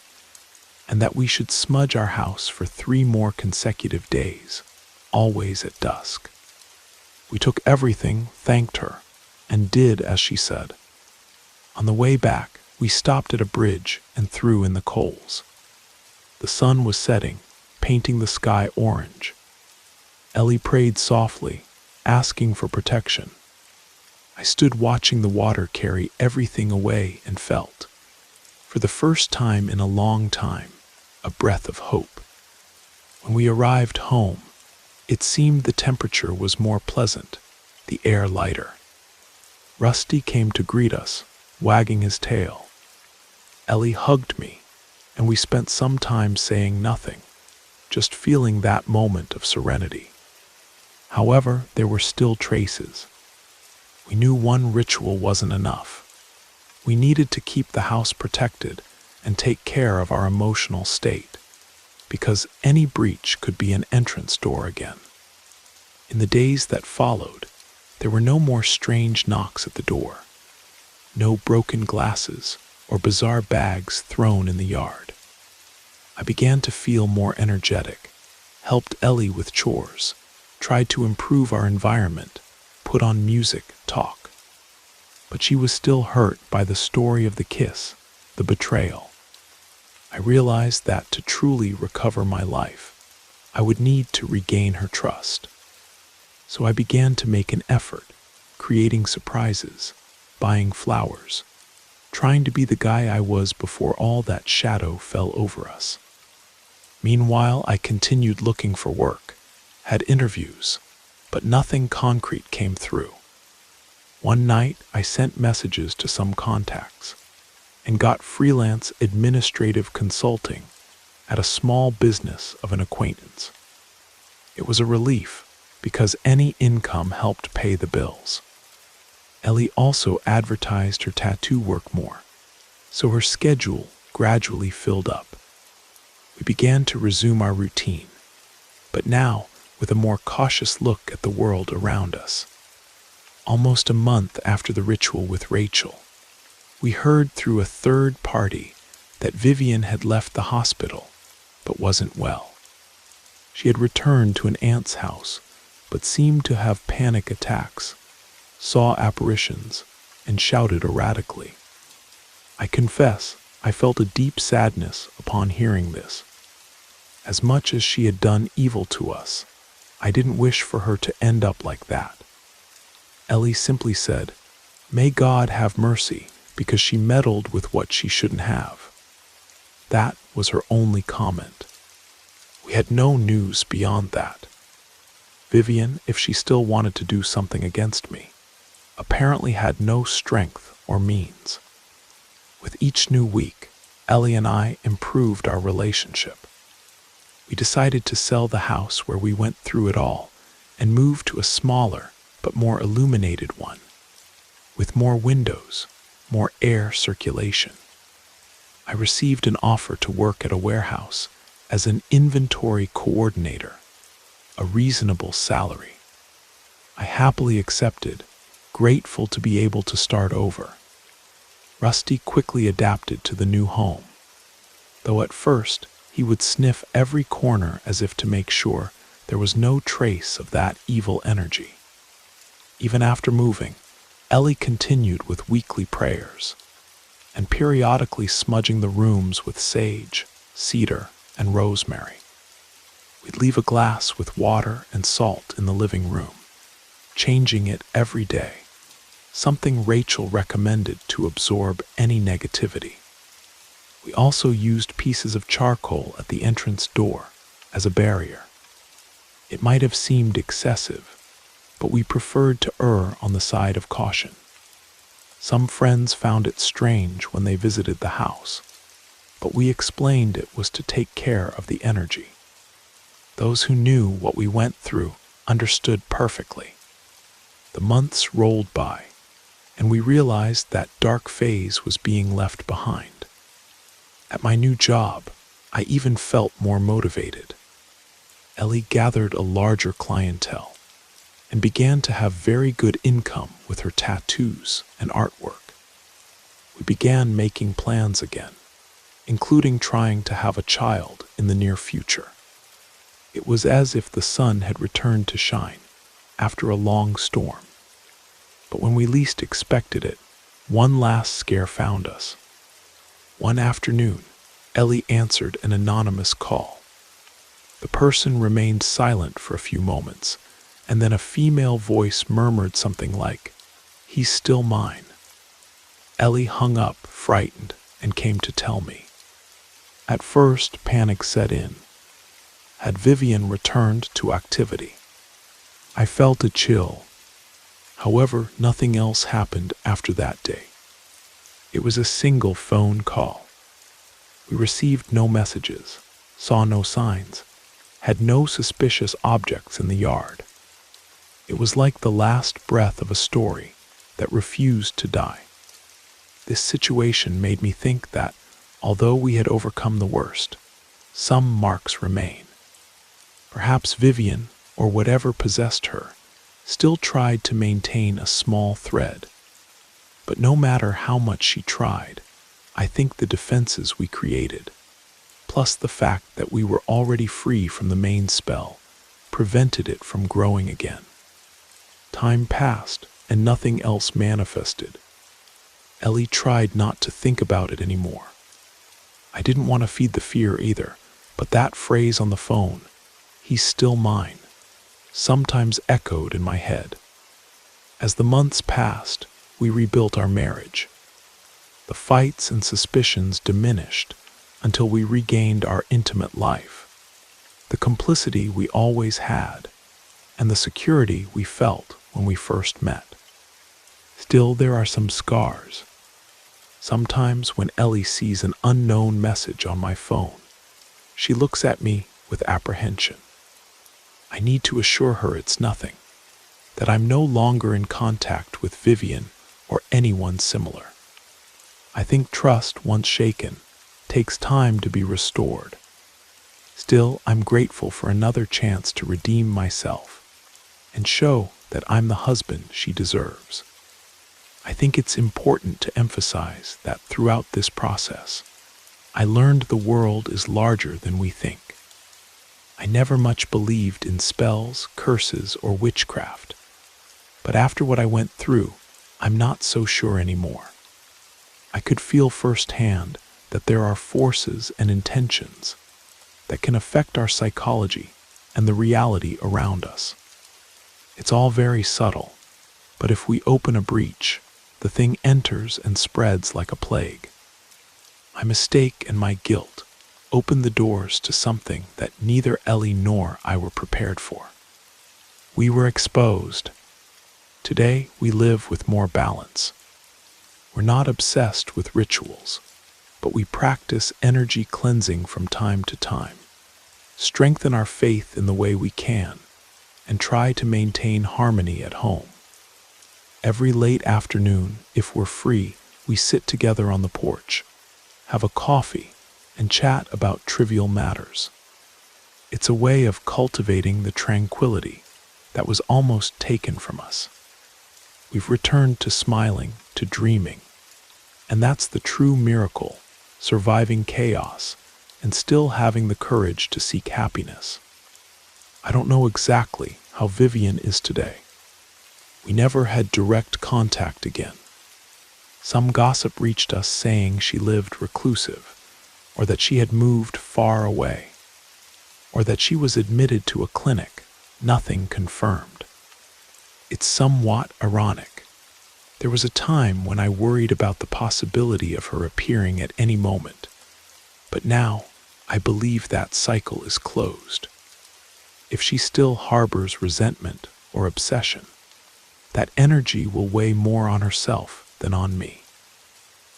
and that we should smudge our house for 3 more consecutive days, always at dusk. We took everything, thanked her, and did as she said. On the way back, we stopped at a bridge and threw in the coals. The sun was setting, painting the sky orange. Ellie prayed softly, asking for protection. I stood watching the water carry everything away and felt, for the first time in a long time, a breath of hope. When we arrived home, it seemed the temperature was more pleasant, the air lighter. Rusty came to greet us, wagging his tail. Ellie hugged me, and we spent some time saying nothing, just feeling that moment of serenity. However, there were still traces. We knew one ritual wasn't enough. We needed to keep the house protected and take care of our emotional state, because any breach could be an entrance door again. In the days that followed, there were no more strange knocks at the door, no broken glasses or bizarre bags thrown in the yard. I began to feel more energetic, helped Ellie with chores, tried to improve our environment, put on music, talk. But she was still hurt by the story of the kiss, the betrayal. I realized that to truly recover my life, I would need to regain her trust. So I began to make an effort, creating surprises, buying flowers, trying to be the guy I was before all that shadow fell over us. Meanwhile, I continued looking for work, had interviews, but nothing concrete came through. One night, I sent messages to some contacts and got freelance administrative consulting at a small business of an acquaintance. It was a relief because any income helped pay the bills. Ellie also advertised her tattoo work more, so her schedule gradually filled up. We began to resume our routine, but now with a more cautious look at the world around us. Almost a month after the ritual with Rachel, we heard through a third party that Vivian had left the hospital, but wasn't well. She had returned to an aunt's house, but seemed to have panic attacks, saw apparitions, and shouted erratically. I confess, I felt a deep sadness upon hearing this. As much as she had done evil to us, I didn't wish for her to end up like that. Ellie simply said, "May God have mercy," because she meddled with what she shouldn't have. That was her only comment. We had no news beyond that. Vivian, if she still wanted to do something against me, apparently had no strength or means. With each new week, Ellie and I improved our relationship. We decided to sell the house where we went through it all and move to a smaller but more illuminated one, with more windows, more air circulation. I received an offer to work at a warehouse as an inventory coordinator, a reasonable salary. I happily accepted, grateful to be able to start over. Rusty quickly adapted to the new home, though at first he would sniff every corner as if to make sure there was no trace of that evil energy. Even after moving, Ellie continued with weekly prayers, and periodically smudging the rooms with sage, cedar, and rosemary. We'd leave a glass with water and salt in the living room, changing it every day, something Rachel recommended to absorb any negativity. We also used pieces of charcoal at the entrance door as a barrier. It might have seemed excessive, but we preferred to err on the side of caution. Some friends found it strange when they visited the house, but we explained it was to take care of the energy. Those who knew what we went through understood perfectly. The months rolled by, and we realized that dark phase was being left behind. At my new job, I even felt more motivated. Ellie gathered a larger clientele and began to have very good income with her tattoos and artwork. We began making plans again, including trying to have a child in the near future. It was as if the sun had returned to shine after a long storm. But when we least expected it, one last scare found us. One afternoon, Ellie answered an anonymous call. The person remained silent for a few moments, and then a female voice murmured something like, "He's still mine." Ellie hung up, frightened, and came to tell me. At first, panic set in. Had Vivian returned to activity? I felt a chill. However, nothing else happened after that day. It was a single phone call. We received no messages, saw no signs, had no suspicious objects in the yard. It was like the last breath of a story that refused to die. This situation made me think that, although we had overcome the worst, some marks remain. Perhaps Vivian, or whatever possessed her, still tried to maintain a small thread. But no matter how much she tried, I think the defenses we created, plus the fact that we were already free from the main spell, prevented it from growing again. Time passed, and nothing else manifested. Ellie tried not to think about it anymore. I didn't want to feed the fear either, but that phrase on the phone, "He's still mine," sometimes echoed in my head. As the months passed, we rebuilt our marriage. The fights and suspicions diminished until we regained our intimate life, the complicity we always had, and the security we felt when we first met. Still, there are some scars. Sometimes when Ellie sees an unknown message on my phone, she looks at me with apprehension. I need to assure her it's nothing, that I'm no longer in contact with Vivian or anyone similar. I think trust, once shaken, takes time to be restored. Still, I'm grateful for another chance to redeem myself and show that I'm the husband she deserves. I think it's important to emphasize that throughout this process, I learned the world is larger than we think. I never much believed in spells, curses, or witchcraft. But after what I went through, I'm not so sure anymore. I could feel firsthand that there are forces and intentions that can affect our psychology and the reality around us. It's all very subtle, but if we open a breach, the thing enters and spreads like a plague. My mistake and my guilt opened the doors to something that neither Ellie nor I were prepared for. We were exposed. Today, we live with more balance. We're not obsessed with rituals, but we practice energy cleansing from time to time, strengthen our faith in the way we can, and try to maintain harmony at home. Every late afternoon, if we're free, we sit together on the porch, have a coffee, and chat about trivial matters. It's a way of cultivating the tranquility that was almost taken from us. We've returned to smiling, to dreaming, and that's the true miracle, surviving chaos and still having the courage to seek happiness. I don't know exactly how Vivian is today. We never had direct contact again. Some gossip reached us saying she lived reclusive, or that she had moved far away, or that she was admitted to a clinic, nothing confirmed. It's somewhat ironic. There was a time when I worried about the possibility of her appearing at any moment, but now I believe that cycle is closed. If she still harbors resentment or obsession, that energy will weigh more on herself than on me.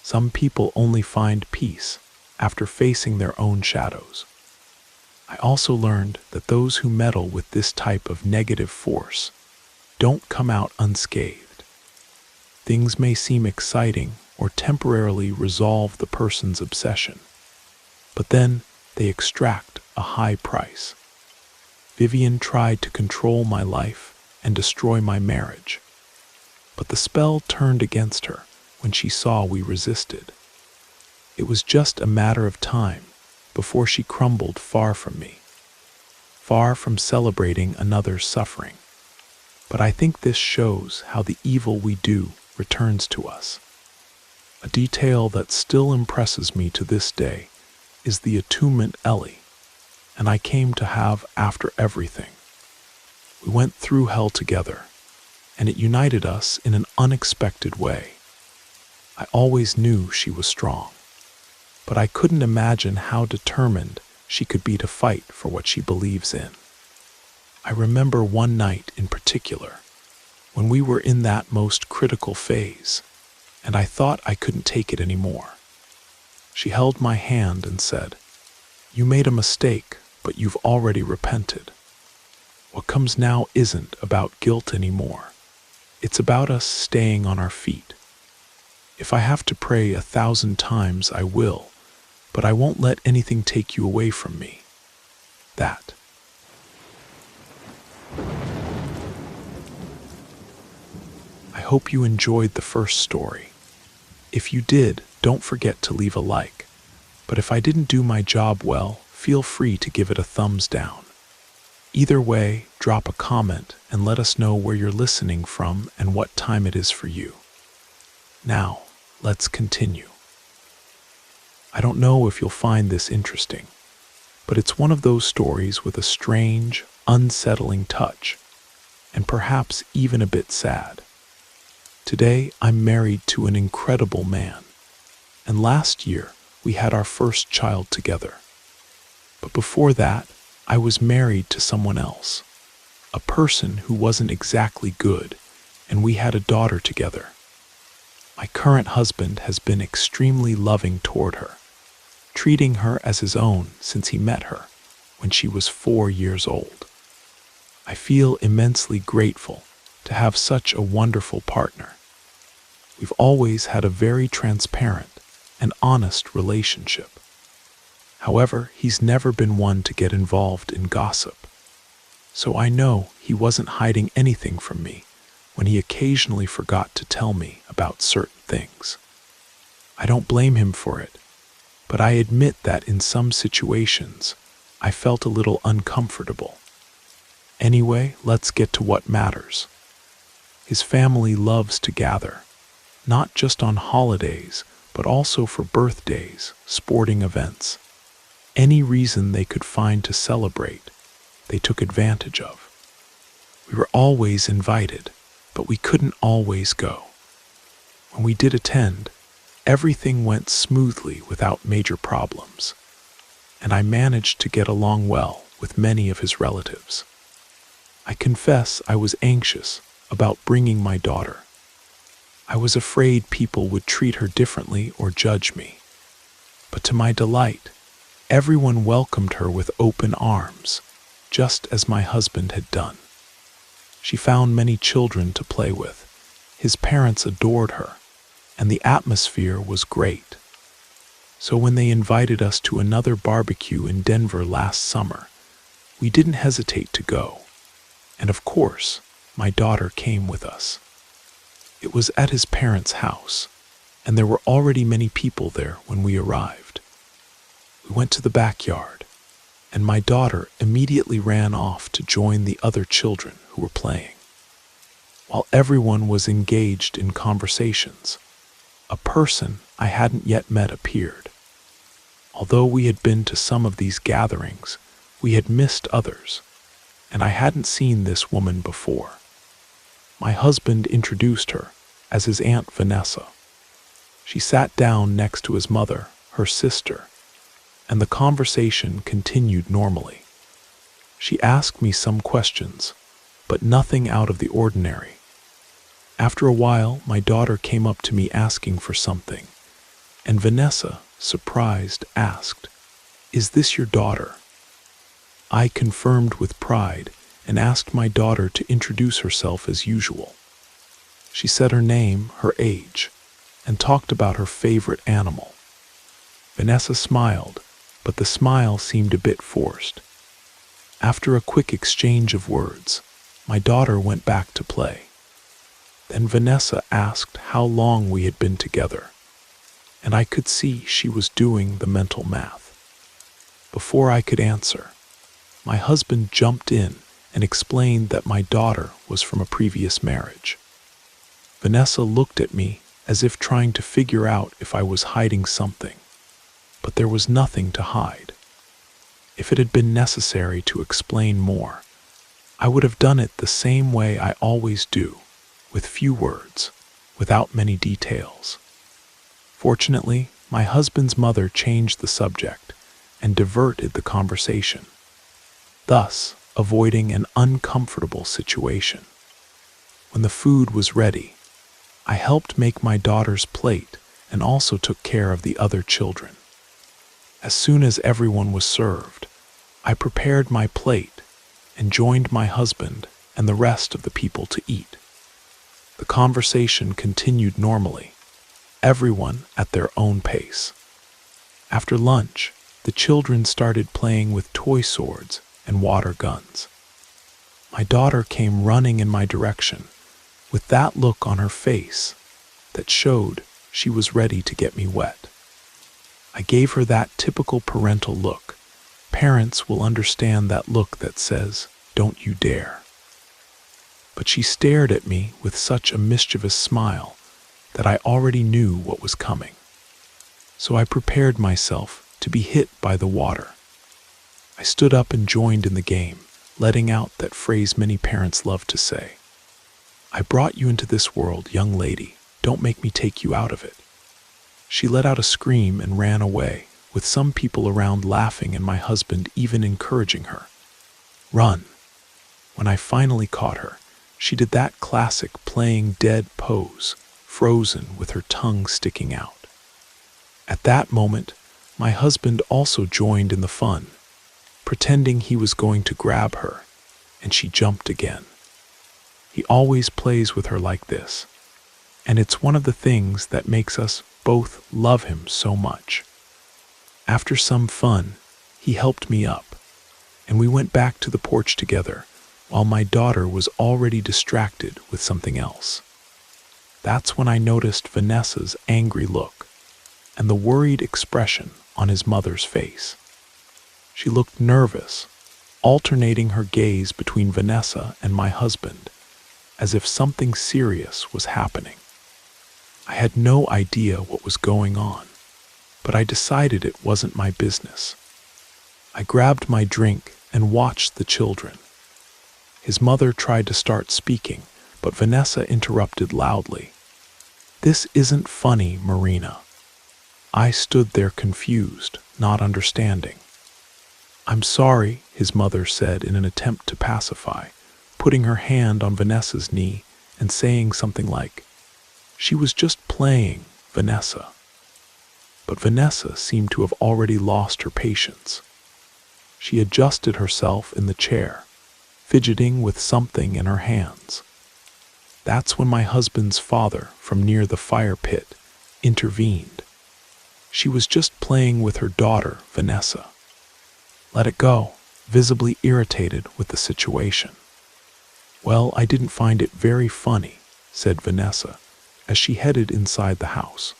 Some people only find peace after facing their own shadows. I also learned that those who meddle with this type of negative force don't come out unscathed. Things may seem exciting or temporarily resolve the person's obsession, but then they extract a high price. Vivian tried to control my life and destroy my marriage, but the spell turned against her when she saw we resisted. It was just a matter of time before she crumbled far from me, far from celebrating another's suffering. But I think this shows how the evil we do returns to us. A detail that still impresses me to this day is the attunement Ellie and I came to have after everything. We went through hell together, and it united us in an unexpected way. I always knew she was strong, but I couldn't imagine how determined she could be to fight for what she believes in. I remember one night in particular, when we were in that most critical phase, and I thought I couldn't take it anymore. She held my hand and said, "You made a mistake, but you've already repented. What comes now isn't about guilt anymore. It's about us staying on our feet. If I have to pray 1,000 times, I will, but I won't let anything take you away from me." That. I hope you enjoyed the first story. If you did, don't forget to leave a like. But if I didn't do my job well, feel free to give it a thumbs down. Either way, drop a comment and let us know where you're listening from and what time it is for you. Now, let's continue. I don't know if you'll find this interesting, but it's one of those stories with a strange, unsettling touch, and perhaps even a bit sad. Today, I'm married to an incredible man, and last year we had our first child together. But before that, I was married to someone else, a person who wasn't exactly good, and we had a daughter together. My current husband has been extremely loving toward her, treating her as his own since he met her when she was 4 years old. I feel immensely grateful to have such a wonderful partner. We've always had a very transparent and honest relationship. However, he's never been one to get involved in gossip. So I know he wasn't hiding anything from me when he occasionally forgot to tell me about certain things. I don't blame him for it. but I admit that in some situations, I felt a little uncomfortable. Anyway, let's get to what matters. His family loves to gather, not just on holidays, but also for birthdays, sporting events. Any reason they could find to celebrate, they took advantage of. We were always invited, but we couldn't always go. When we did attend, everything went smoothly without major problems, and I managed to get along well with many of his relatives. I confess I was anxious about bringing my daughter. I was afraid people would treat her differently or judge me. But to my delight, everyone welcomed her with open arms, just as my husband had done. She found many children to play with. His parents adored her, and the atmosphere was great. So when they invited us to another barbecue in Denver last summer, we didn't hesitate to go. And of course, my daughter came with us. It was at his parents' house, and there were already many people there when we arrived. We went to the backyard, and my daughter immediately ran off to join the other children who were playing. While everyone was engaged in conversations, a person I hadn't yet met appeared. Although we had been to some of these gatherings, we had missed others, and I hadn't seen this woman before. My husband introduced her as his Aunt Vanessa. She sat down next to his mother, her sister, and the conversation continued normally. She asked me some questions, but nothing out of the ordinary. After a while, my daughter came up to me asking for something, and Vanessa, surprised, asked, "Is this your daughter?" I confirmed with pride and asked my daughter to introduce herself as usual. She said her name, her age, and talked about her favorite animal. Vanessa smiled, but the smile seemed a bit forced. After a quick exchange of words, my daughter went back to play. Then Vanessa asked how long we had been together, and I could see she was doing the mental math. Before I could answer, my husband jumped in and explained that my daughter was from a previous marriage. Vanessa looked at me as if trying to figure out if I was hiding something, but there was nothing to hide. If it had been necessary to explain more, I would have done it the same way I always do, with few words, without many details. Fortunately, my husband's mother changed the subject and diverted the conversation, thus avoiding an uncomfortable situation. When the food was ready, I helped make my daughter's plate and also took care of the other children. As soon as everyone was served, I prepared my plate and joined my husband and the rest of the people to eat. The conversation continued normally, everyone at their own pace. After lunch, the children started playing with toy swords and water guns. My daughter came running in my direction with that look on her face that showed she was ready to get me wet. I gave her that typical parental look. Parents will understand that look that says, "Don't you dare." But she stared at me with such a mischievous smile that I already knew what was coming. So I prepared myself to be hit by the water. I stood up and joined in the game, letting out that phrase many parents love to say, "I brought you into this world, young lady. Don't make me take you out of it." She let out a scream and ran away, with some people around laughing and my husband even encouraging her. "Run." When I finally caught her, she did that classic playing dead pose, frozen with her tongue sticking out. At that moment, my husband also joined in the fun, pretending he was going to grab her, and she jumped again. He always plays with her like this, and it's one of the things that makes us both love him so much. After some fun, he helped me up, and we went back to the porch together, while my daughter was already distracted with something else. That's when I noticed Vanessa's angry look and the worried expression on his mother's face. She looked nervous, alternating her gaze between Vanessa and my husband, as if something serious was happening. I had no idea what was going on, but I decided it wasn't my business. I grabbed my drink and watched the children. His mother tried to start speaking, but Vanessa interrupted loudly. "This isn't funny, Marina." I stood there confused, not understanding. "I'm sorry," his mother said in an attempt to pacify, putting her hand on Vanessa's knee and saying something like, "She was just playing, Vanessa." But Vanessa seemed to have already lost her patience. She adjusted herself in the chair, fidgeting with something in her hands. That's when my husband's father, from near the fire pit, intervened. "She was just playing with her daughter, Vanessa. Let it go," visibly irritated with the situation. "Well, I didn't find it very funny," said Vanessa, as she headed inside the house.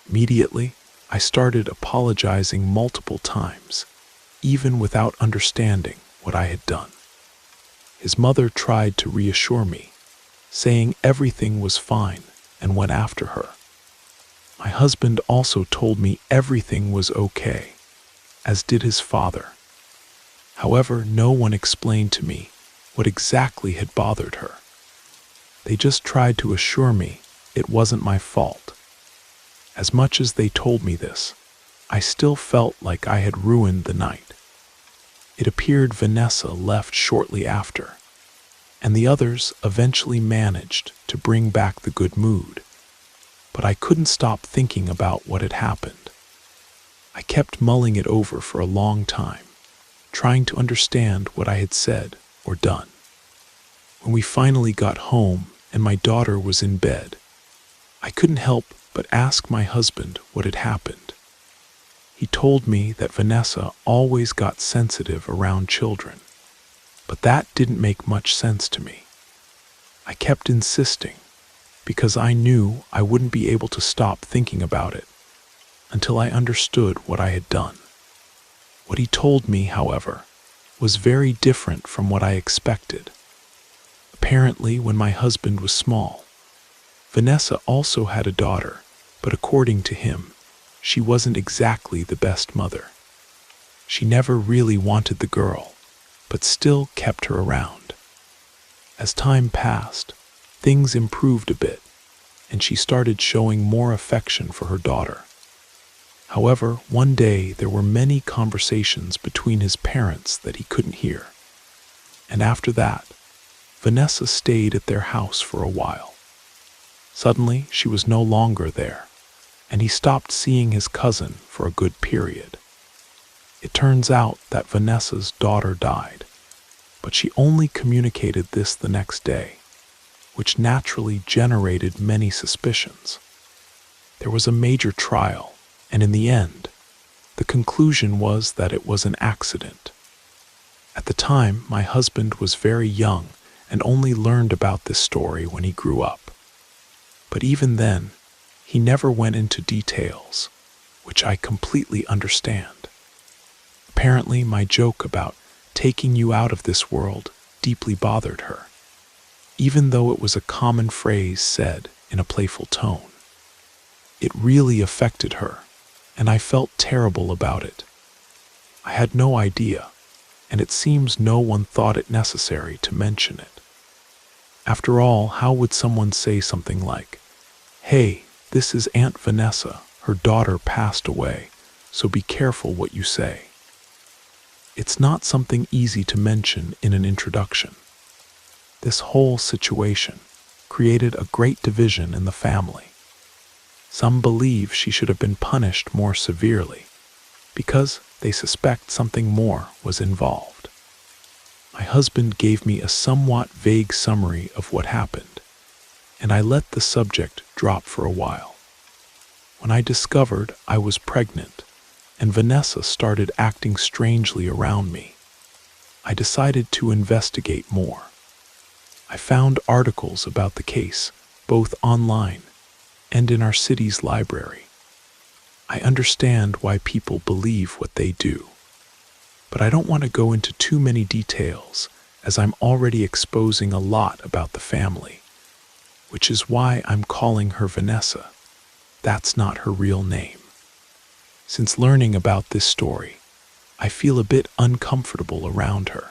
Immediately, I started apologizing multiple times, even without understanding what I had done. His mother tried to reassure me, saying everything was fine, and went after her. My husband also told me everything was okay, as did his father. However, no one explained to me what exactly had bothered her. They just tried to assure me it wasn't my fault. As much as they told me this, I still felt like I had ruined the night. It appeared Vanessa left shortly after, and the others eventually managed to bring back the good mood. But I couldn't stop thinking about what had happened. I kept mulling it over for a long time, trying to understand what I had said or done. When we finally got home and my daughter was in bed, I couldn't help but ask my husband what had happened. He told me that Vanessa always got sensitive around children, but that didn't make much sense to me. I kept insisting, because I knew I wouldn't be able to stop thinking about it until I understood what I had done. What he told me, however, was very different from what I expected. Apparently, when my husband was small, Vanessa also had a daughter, but according to him, she wasn't exactly the best mother. She never really wanted the girl, but still kept her around. As time passed, things improved a bit, and she started showing more affection for her daughter. However, one day there were many conversations between his parents that he couldn't hear. And after that, Vanessa stayed at their house for a while. Suddenly, she was no longer there, and he stopped seeing his cousin for a good period. It turns out that Vanessa's daughter died, but she only communicated this the next day, which naturally generated many suspicions. There was a major trial, and in the end, the conclusion was that it was an accident. At the time, my husband was very young and only learned about this story when he grew up. But even then, he never went into details, which I completely understand. Apparently, my joke about taking you out of this world deeply bothered her, even though it was a common phrase said in a playful tone. It really affected her, and I felt terrible about it. I had no idea, and it seems no one thought it necessary to mention it. After all, how would someone say something like, "Hey, this is Aunt Vanessa, her daughter passed away, so be careful what you say"? It's not something easy to mention in an introduction. This whole situation created a great division in the family. Some believe she should have been punished more severely, because they suspect something more was involved. My husband gave me a somewhat vague summary of what happened, and I let the subject drop for a while. When I discovered I was pregnant and Vanessa started acting strangely around me, I decided to investigate more. I found articles about the case, both online and in our city's library. I understand why people believe what they do, but I don't want to go into too many details as I'm already exposing a lot about the family, which is why I'm calling her Vanessa. That's not her real name. Since learning about this story, I feel a bit uncomfortable around her.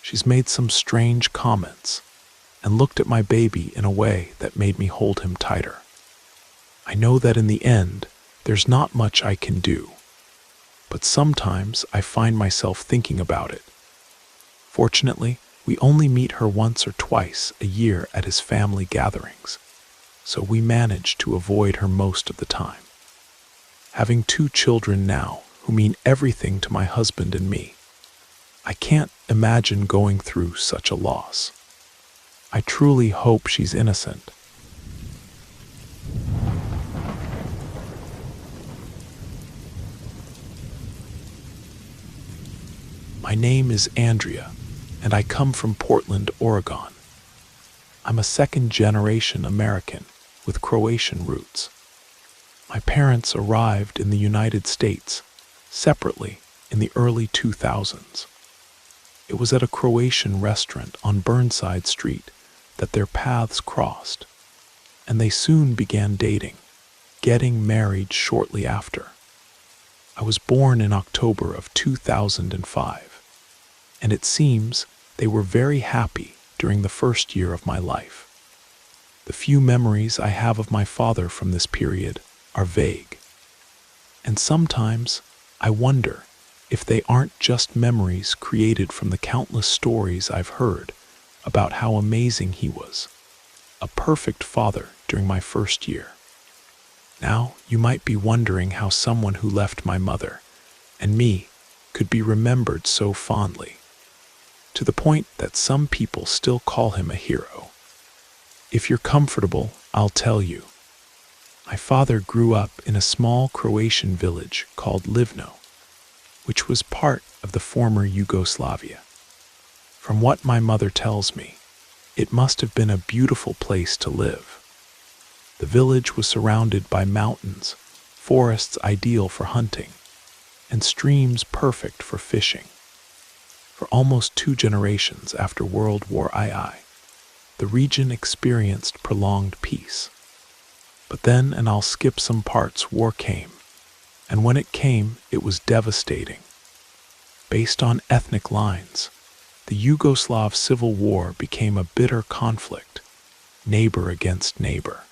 She's made some strange comments and looked at my baby in a way that made me hold him tighter. I know that in the end, there's not much I can do, but sometimes I find myself thinking about it. Fortunately, we only meet her once or twice a year at his family gatherings, so we manage to avoid her most of the time. Having 2 children now who mean everything to my husband and me, I can't imagine going through such a loss. I truly hope she's innocent. My name is Andrea, and I come from Portland, Oregon. I'm a second-generation American with Croatian roots. My parents arrived in the United States separately in the early 2000s. It was at a Croatian restaurant on Burnside Street that their paths crossed, and they soon began dating, getting married shortly after. I was born in October of 2005, and it seems they were very happy during the first year of my life. The few memories I have of my father from this period are vague, and sometimes I wonder if they aren't just memories created from the countless stories I've heard about how amazing he was, a perfect father during my first year. Now, you might be wondering how someone who left my mother and me could be remembered so fondly, to the point that some people still call him a hero. If you're comfortable, I'll tell you. My father grew up in a small Croatian village called Livno, which was part of the former Yugoslavia. From what my mother tells me, it must have been a beautiful place to live. The village was surrounded by mountains, forests ideal for hunting, and streams perfect for fishing. For almost 2 generations after World War II, the region experienced prolonged peace. But then, and I'll skip some parts, war came, and when it came, it was devastating. Based on ethnic lines, the Yugoslav Civil War became a bitter conflict, neighbor against neighbor.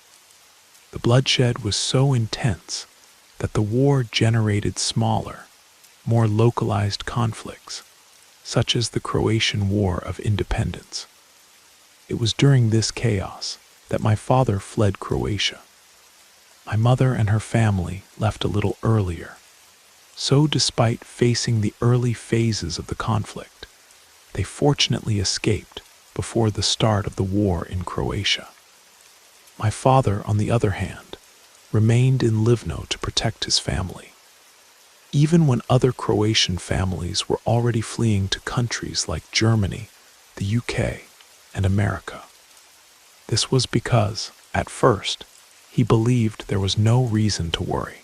The bloodshed was so intense that the war generated smaller, more localized conflicts, such as the Croatian War of Independence. It was during this chaos that my father fled Croatia. My mother and her family left a little earlier, so despite facing the early phases of the conflict, they fortunately escaped before the start of the war in Croatia. My father, on the other hand, remained in Livno to protect his family, even when other Croatian families were already fleeing to countries like Germany, the UK, and America. This was because, at first, he believed there was no reason to worry.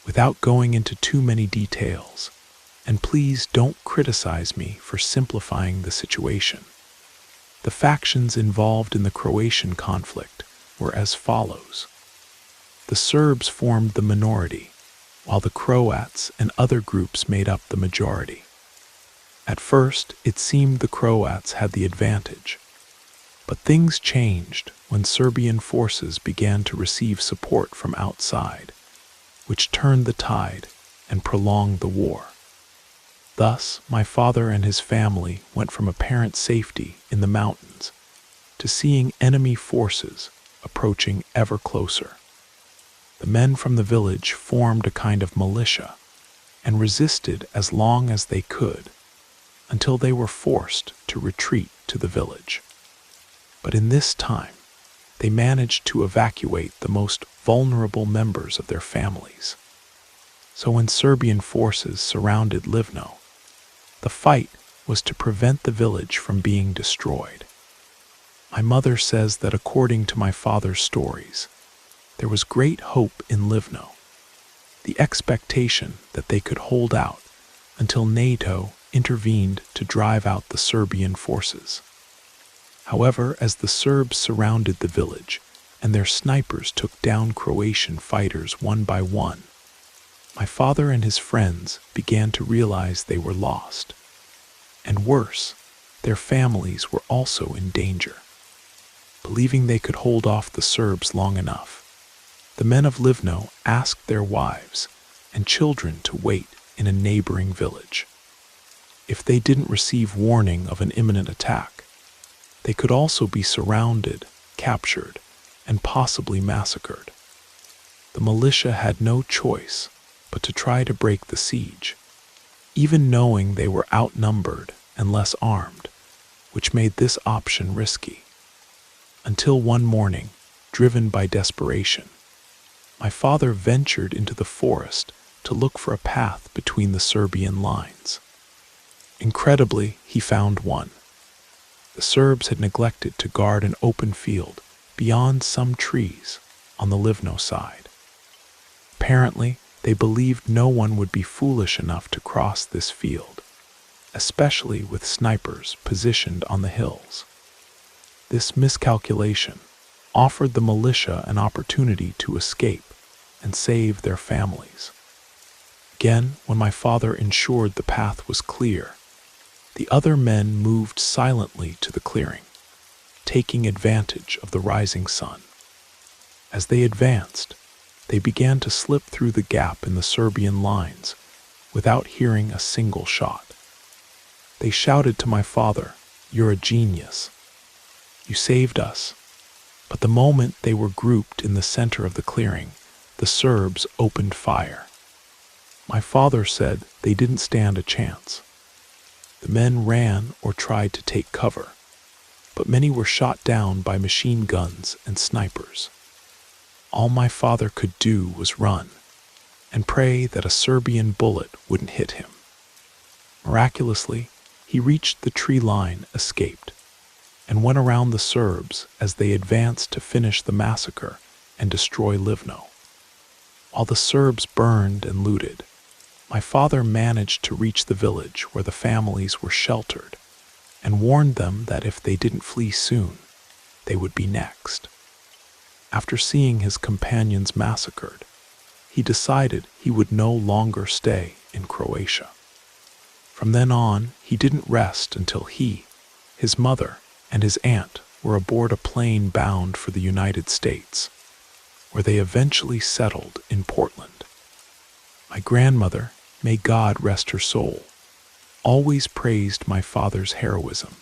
Without going into too many details, and please don't criticize me for simplifying the situation, the factions involved in the Croatian conflict were as follows. The Serbs formed the minority, while the Croats and other groups made up the majority. At first, it seemed the Croats had the advantage, but things changed when Serbian forces began to receive support from outside, which turned the tide and prolonged the war. Thus, my father and his family went from apparent safety in the mountains to seeing enemy forces approaching ever closer. The men from the village formed a kind of militia and resisted as long as they could until they were forced to retreat to the village. But in this time, they managed to evacuate the most vulnerable members of their families. So when Serbian forces surrounded Livno, the fight was to prevent the village from being destroyed. My mother says that according to my father's stories, there was great hope in Livno, the expectation that they could hold out until NATO intervened to drive out the Serbian forces. However, as the Serbs surrounded the village and their snipers took down Croatian fighters one by one, my father and his friends began to realize they were lost. And worse, their families were also in danger. Believing they could hold off the Serbs long enough, the men of Livno asked their wives and children to wait in a neighboring village. If they didn't receive warning of an imminent attack, they could also be surrounded, captured, and possibly massacred. The militia had no choice but to try to break the siege, even knowing they were outnumbered and less armed, which made this option risky. Until one morning, driven by desperation, my father ventured into the forest to look for a path between the Serbian lines. Incredibly, he found one. The Serbs had neglected to guard an open field beyond some trees on the Livno side. Apparently, they believed no one would be foolish enough to cross this field, especially with snipers positioned on the hills. This miscalculation offered the militia an opportunity to escape and save their families. Again, when my father ensured the path was clear, the other men moved silently to the clearing, taking advantage of the rising sun. As they advanced, they began to slip through the gap in the Serbian lines without hearing a single shot. They shouted to my father, "You're a genius. You saved us." But the moment they were grouped in the center of the clearing, the Serbs opened fire. My father said they didn't stand a chance. The men ran or tried to take cover, but many were shot down by machine guns and snipers. All my father could do was run and pray that a Serbian bullet wouldn't hit him. Miraculously, he reached the tree line, escaped, and went around the Serbs as they advanced to finish the massacre and destroy Livno. While the Serbs burned and looted, my father managed to reach the village where the families were sheltered and warned them that if they didn't flee soon, they would be next. After seeing his companions massacred, he decided he would no longer stay in Croatia. From then on, he didn't rest until he, his mother, and his aunt were aboard a plane bound for the United States, where they eventually settled in Portland. My grandmother, may God rest her soul, always praised my father's heroism,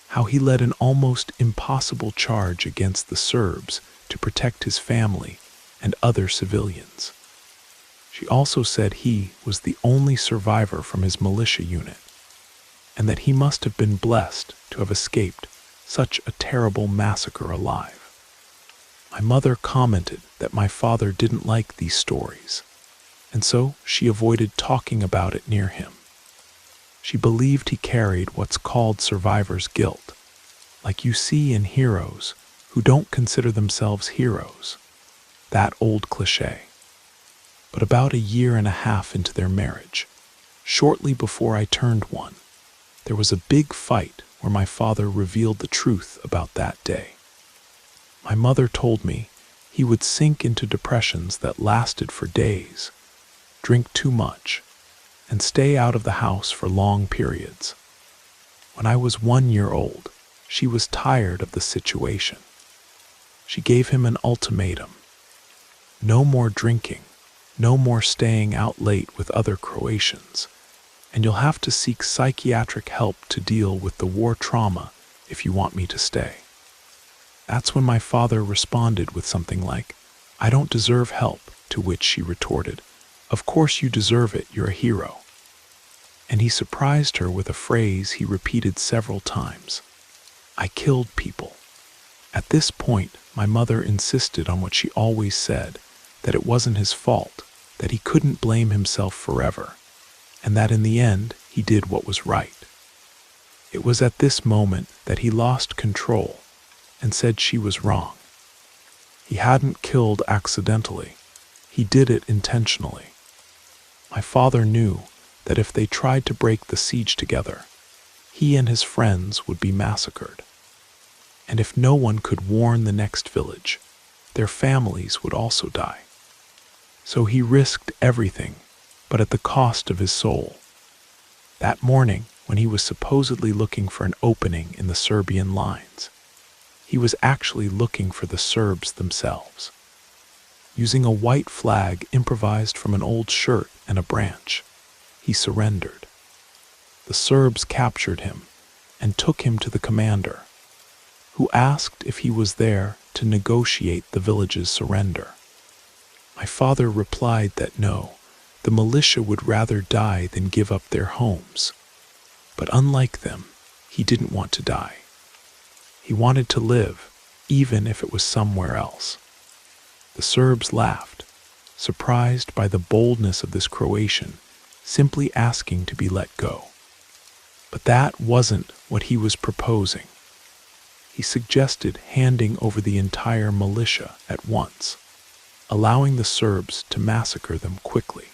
how he led an almost impossible charge against the Serbs to protect his family and other civilians. She also said he was the only survivor from his militia unit, and that he must have been blessed to have escaped such a terrible massacre alive. My mother commented that my father didn't like these stories, and so she avoided talking about it near him. She believed he carried what's called survivor's guilt, like you see in heroes who don't consider themselves heroes, that old cliché. But about a year and a half into their marriage, shortly before I turned one, there was a big fight where my father revealed the truth about that day. My mother told me he would sink into depressions that lasted for days, drink too much, and stay out of the house for long periods. When I was 1 year old, she was tired of the situation. She gave him an ultimatum: no more drinking, no more staying out late with other Croatians, and you'll have to seek psychiatric help to deal with the war trauma if you want me to stay. That's when my father responded with something like, "I don't deserve help," to which she retorted, "Of course you deserve it, you're a hero." And he surprised her with a phrase he repeated several times: "I killed people." At this point, my mother insisted on what she always said, that it wasn't his fault, that he couldn't blame himself forever, and that in the end, he did what was right. It was at this moment that he lost control and said she was wrong. He hadn't killed accidentally. He did it intentionally. My father knew that if they tried to break the siege together, he and his friends would be massacred. And if no one could warn the next village, their families would also die. So he risked everything, but at the cost of his soul. That morning, when he was supposedly looking for an opening in the Serbian lines, he was actually looking for the Serbs themselves. Using a white flag improvised from an old shirt and a branch, he surrendered. The Serbs captured him and took him to the commander, who asked if he was there to negotiate the village's surrender. My father replied that no, the militia would rather die than give up their homes. But unlike them, he didn't want to die. He wanted to live, even if it was somewhere else. The Serbs laughed, surprised by the boldness of this Croatian, simply asking to be let go. But that wasn't what he was proposing. He suggested handing over the entire militia at once, allowing the Serbs to massacre them quickly.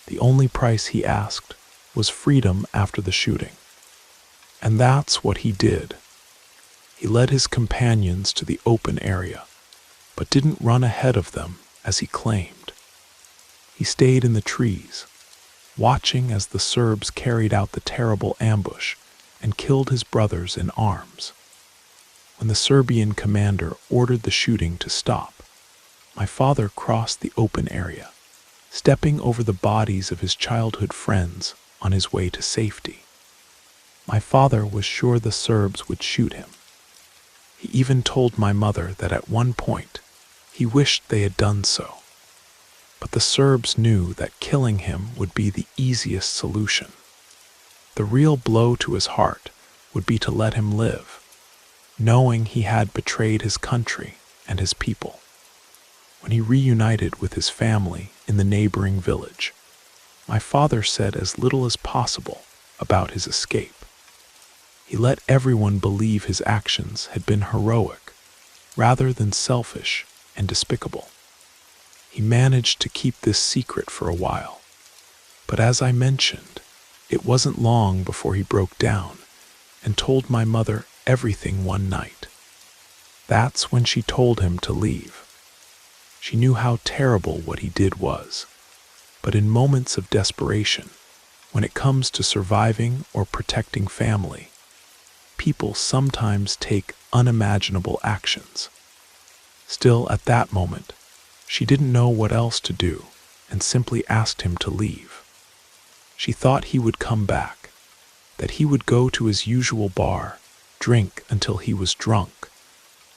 The only price he asked was freedom after the shooting. And that's what he did. He led his companions to the open area, but didn't run ahead of them as he claimed. He stayed in the trees, watching as the Serbs carried out the terrible ambush and killed his brothers in arms. When the Serbian commander ordered the shooting to stop, my father crossed the open area, stepping over the bodies of his childhood friends on his way to safety. My father was sure the Serbs would shoot him. He even told my mother that at one point he wished they had done so. But the Serbs knew that killing him would be the easiest solution. The real blow to his heart would be to let him live, knowing he had betrayed his country and his people. When he reunited with his family in the neighboring village, my father said as little as possible about his escape. He let everyone believe his actions had been heroic, rather than selfish and despicable. He managed to keep this secret for a while, but as I mentioned, it wasn't long before he broke down and told my mother everything one night. That's when she told him to leave. She knew how terrible what he did was, but in moments of desperation, when it comes to surviving or protecting family, people sometimes take unimaginable actions. Still, at that moment, she didn't know what else to do and simply asked him to leave. She thought he would come back, that he would go to his usual bar, drink until he was drunk,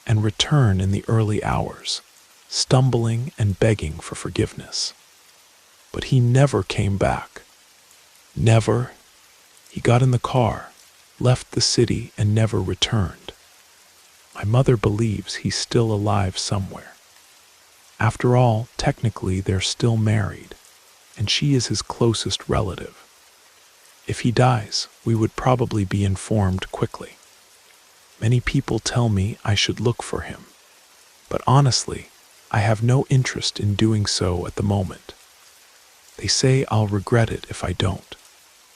and return in the early hours, stumbling and begging for forgiveness. But he never came back. Never. He got in the car, left the city, and never returned. My mother believes he's still alive somewhere. After all, technically they're still married, and she is his closest relative. If he dies, we would probably be informed quickly. Many people tell me I should look for him, but honestly, I have no interest in doing so at the moment. They say I'll regret it if I don't,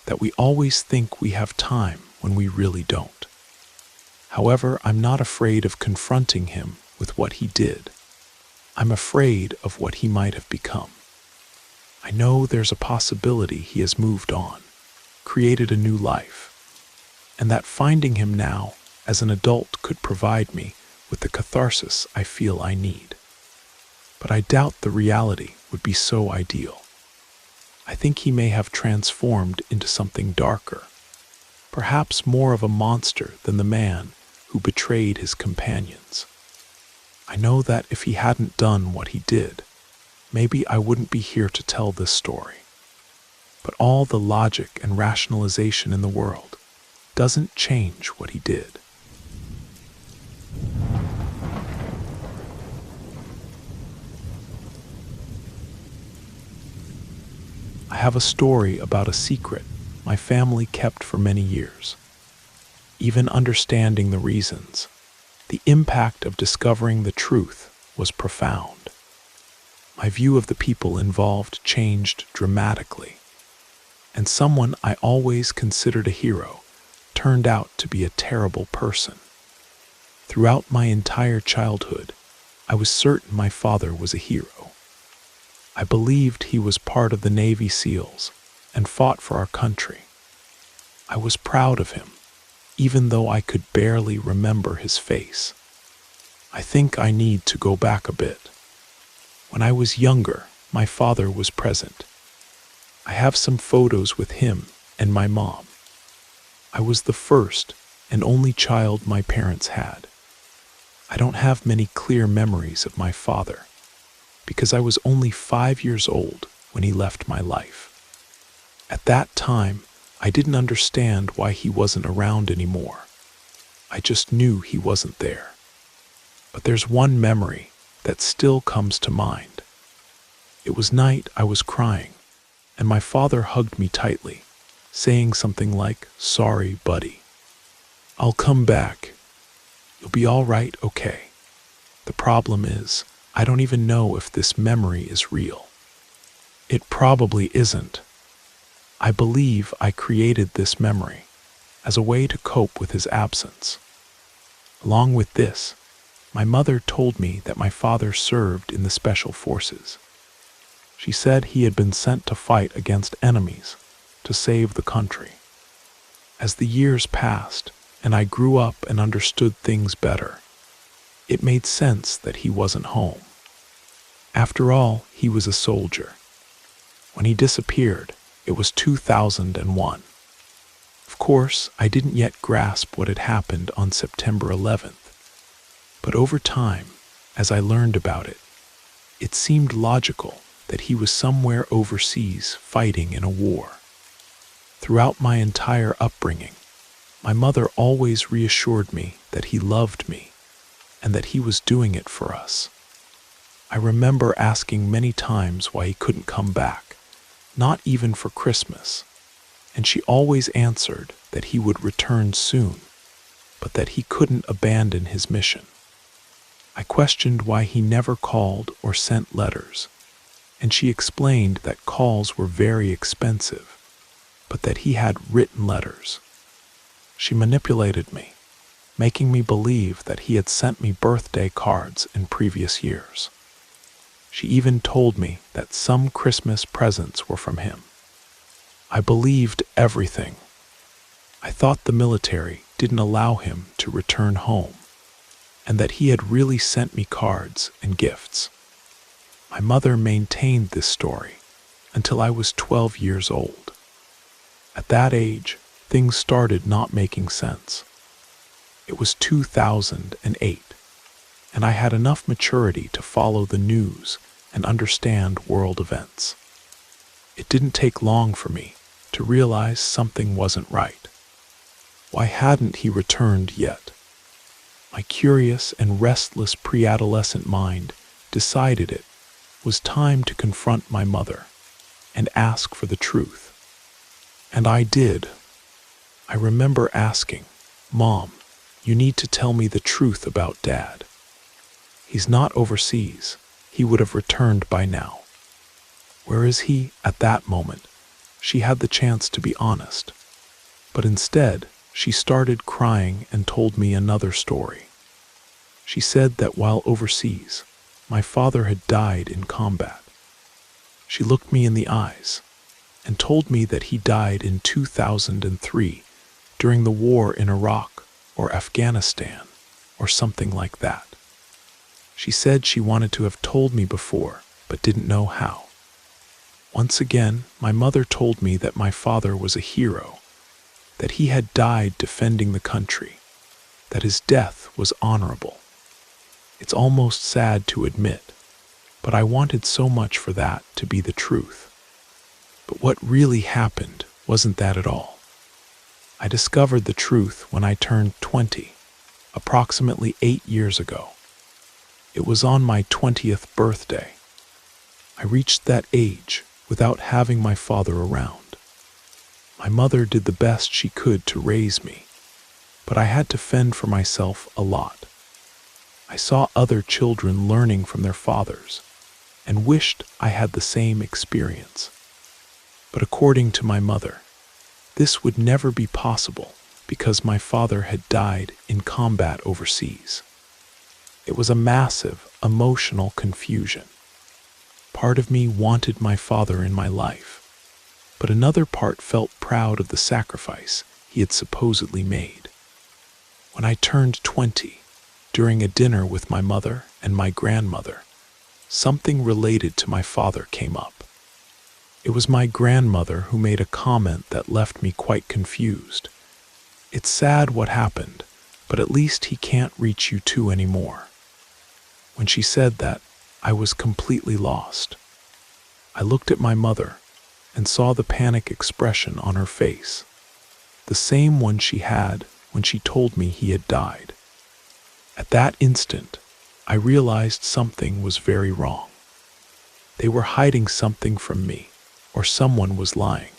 that we always think we have time when we really don't. However, I'm not afraid of confronting him with what he did. I'm afraid of what he might have become. I know there's a possibility he has moved on, created a new life, and that finding him now as an adult could provide me with the catharsis I feel I need. But I doubt the reality would be so ideal. I think he may have transformed into something darker, perhaps more of a monster than the man who betrayed his companions. I know that if he hadn't done what he did, maybe I wouldn't be here to tell this story. But all the logic and rationalization in the world doesn't change what he did. I have a story about a secret my family kept for many years. Even understanding the reasons, the impact of discovering the truth was profound. My view of the people involved changed dramatically, and someone I always considered a hero turned out to be a terrible person. Throughout my entire childhood, I was certain my father was a hero. I believed he was part of the Navy SEALs and fought for our country. I was proud of him, even though I could barely remember his face. I think I need to go back a bit. When I was younger, my father was present. I have some photos with him and my mom. I was the first and only child my parents had. I don't have many clear memories of my father because I was only 5 years old when he left my life. At that time, I didn't understand why he wasn't around anymore. I just knew he wasn't there. But there's one memory that still comes to mind. It was night I was crying, and my father hugged me tightly, saying something like, "Sorry, buddy. I'll come back. You'll be all right, okay?" The problem is, I don't even know if this memory is real. It probably isn't. I believe I created this memory as a way to cope with his absence. Along with this, my mother told me that my father served in the special forces. She said he had been sent to fight against enemies to save the country. As the years passed and I grew up and understood things better, it made sense that he wasn't home. After all, he was a soldier. When he disappeared, it was 2001. Of course, I didn't yet grasp what had happened on September 11th. But over time, as I learned about it, it seemed logical that he was somewhere overseas fighting in a war. Throughout my entire upbringing, my mother always reassured me that he loved me and that he was doing it for us. I remember asking many times why he couldn't come back, not even for Christmas, and she always answered that he would return soon, but that he couldn't abandon his mission. I questioned why he never called or sent letters, and she explained that calls were very expensive, but that he had written letters. She manipulated me, making me believe that he had sent me birthday cards in previous years. She even told me that some Christmas presents were from him. I believed everything. I thought the military didn't allow him to return home, and that he had really sent me cards and gifts. My mother maintained this story until I was 12 years old. At that age, things started not making sense. It was 2008, and I had enough maturity to follow the news and understand world events. It didn't take long for me to realize something wasn't right. Why hadn't he returned yet? My curious and restless pre-adolescent mind decided it was time to confront my mother and ask for the truth. And I did. I remember asking, "Mom, you need to tell me the truth about Dad. He's not overseas. He would have returned by now." Where is he at that moment? She had the chance to be honest. But instead, she started crying and told me another story. She said that while overseas, my father had died in combat. She looked me in the eyes and told me that he died in 2003 during the war in Iraq or Afghanistan or something like that. She said she wanted to have told me before, but didn't know how. Once again, my mother told me that my father was a hero, that he had died defending the country, that his death was honorable. It's almost sad to admit, but I wanted so much for that to be the truth. But what really happened wasn't that at all. I discovered the truth when I turned 20, approximately 8 years ago. It was on my 20th birthday. I reached that age without having my father around. My mother did the best she could to raise me, but I had to fend for myself a lot. I saw other children learning from their fathers, and wished I had the same experience. But according to my mother, this would never be possible because my father had died in combat overseas. It was a massive emotional confusion. Part of me wanted my father in my life, but another part felt proud of the sacrifice he had supposedly made. When I turned 20, during a dinner with my mother and my grandmother, something related to my father came up. It was my grandmother who made a comment that left me quite confused. "It's sad what happened, but at least he can't reach you two anymore." When she said that, I was completely lost. I looked at my mother and saw the panic expression on her face, the same one she had when she told me he had died. At that instant, I realized something was very wrong. They were hiding something from me, or someone was lying.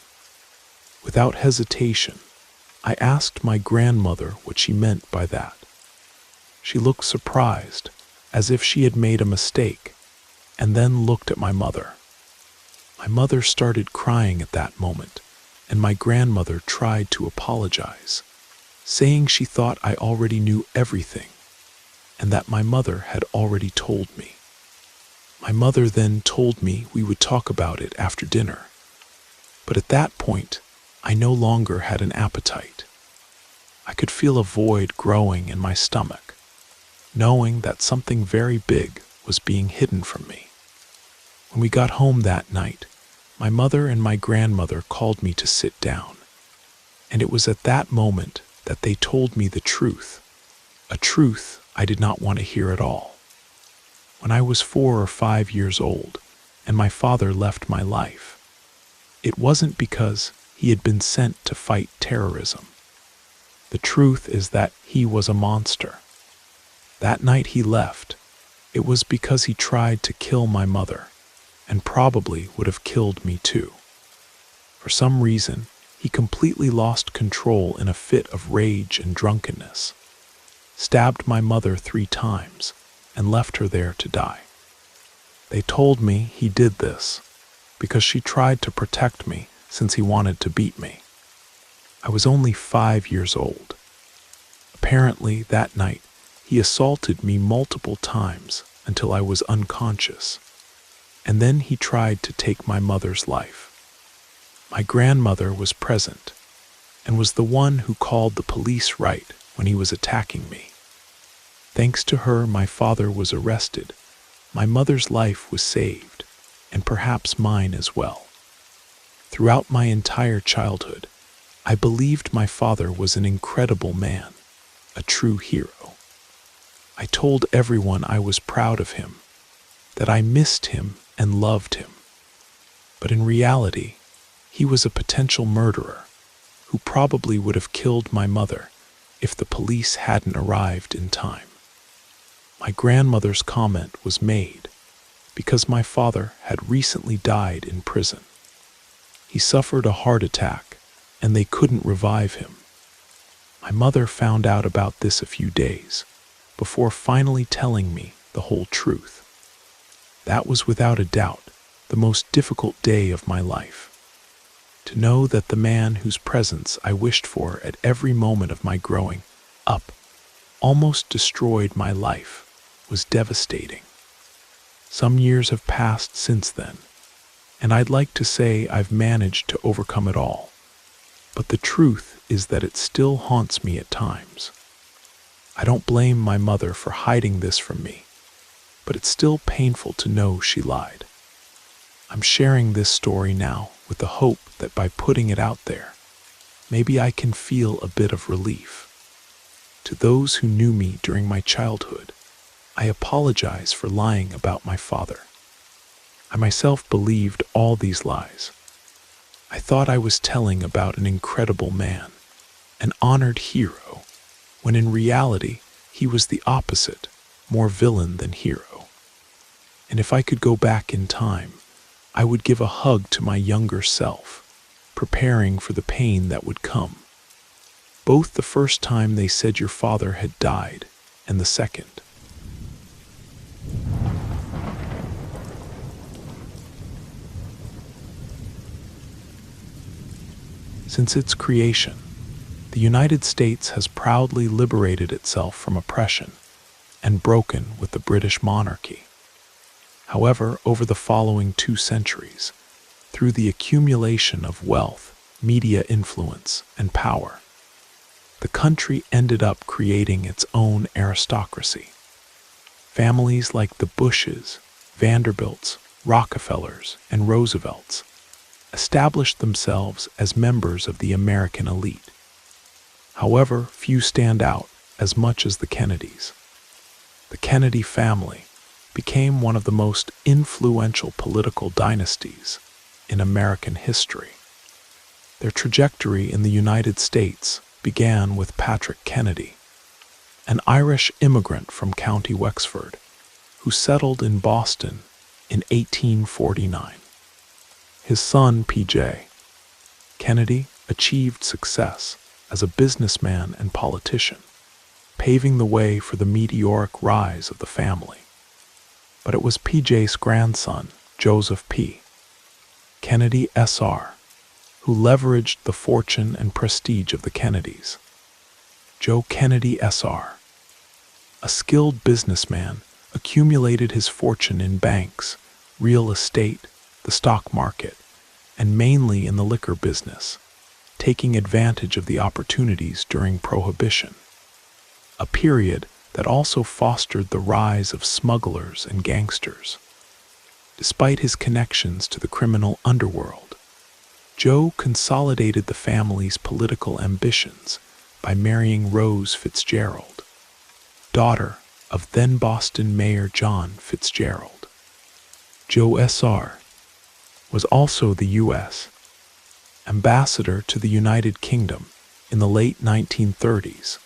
Without hesitation, I asked my grandmother what she meant by that. She looked surprised, as if she had made a mistake, and then looked at my mother. My mother started crying at that moment, and my grandmother tried to apologize, saying she thought I already knew everything, and that my mother had already told me. My mother then told me we would talk about it after dinner, but at that point, I no longer had an appetite. I could feel a void growing in my stomach, knowing that something very big was being hidden from me. When we got home that night, my mother and my grandmother called me to sit down, and it was at that moment that they told me the truth, a truth I did not want to hear at all. When I was 4 or 5 years old and my father left my life, it wasn't because he had been sent to fight terrorism. The truth is that he was a monster. That night he left, it was because he tried to kill my mother, and probably would have killed me too. For some reason, he completely lost control in a fit of rage and drunkenness, stabbed my mother 3 times, and left her there to die. They told me he did this because she tried to protect me since he wanted to beat me. I was only 5 years old. Apparently, that night, he assaulted me multiple times until I was unconscious, and then he tried to take my mother's life. My grandmother was present and was the one who called the police right when he was attacking me. Thanks to her, my father was arrested, my mother's life was saved, and perhaps mine as well. Throughout my entire childhood, I believed my father was an incredible man, a true hero. I told everyone I was proud of him, that I missed him and loved him. But in reality, he was a potential murderer who probably would have killed my mother if the police hadn't arrived in time. My grandmother's comment was made because my father had recently died in prison. He suffered a heart attack and they couldn't revive him. My mother found out about this a few days before finally telling me the whole truth. That was without a doubt the most difficult day of my life. To know that the man whose presence I wished for at every moment of my growing up almost destroyed my life was devastating. Some years have passed since then, and I'd like to say I've managed to overcome it all, but the truth is that it still haunts me at times. I don't blame my mother for hiding this from me, but it's still painful to know she lied. I'm sharing this story now with the hope that by putting it out there, maybe I can feel a bit of relief. To those who knew me during my childhood, I apologize for lying about my father. I myself believed all these lies. I thought I was telling about an incredible man, an honored hero, when in reality, he was the opposite, more villain than hero. And if I could go back in time, I would give a hug to my younger self, preparing for the pain that would come. Both the first time they said your father had died, and the second. Since its creation, the United States has proudly liberated itself from oppression and broken with the British monarchy. However, over the following 2 centuries, through the accumulation of wealth, media influence, and power, the country ended up creating its own aristocracy. Families like the Bushes, Vanderbilts, Rockefellers, and Roosevelts established themselves as members of the American elite. However, few stand out as much as the Kennedys. The Kennedy family became one of the most influential political dynasties in American history. Their trajectory in the United States began with Patrick Kennedy, an Irish immigrant from County Wexford, who settled in Boston in 1849. His son, P.J. Kennedy, achieved success as a businessman and politician, paving the way for the meteoric rise of the family. But it was P.J.'s grandson, Joseph P. Kennedy, Sr., who leveraged the fortune and prestige of the Kennedys. Joe Kennedy, Sr., a skilled businessman, accumulated his fortune in banks, real estate, the stock market, and mainly in the liquor business, taking advantage of the opportunities during Prohibition, a period that also fostered the rise of smugglers and gangsters. Despite his connections to the criminal underworld, Joe consolidated the family's political ambitions by marrying Rose Fitzgerald, daughter of then Boston Mayor John Fitzgerald. Joe Sr. was also the U.S. ambassador to the United Kingdom in the late 1930s,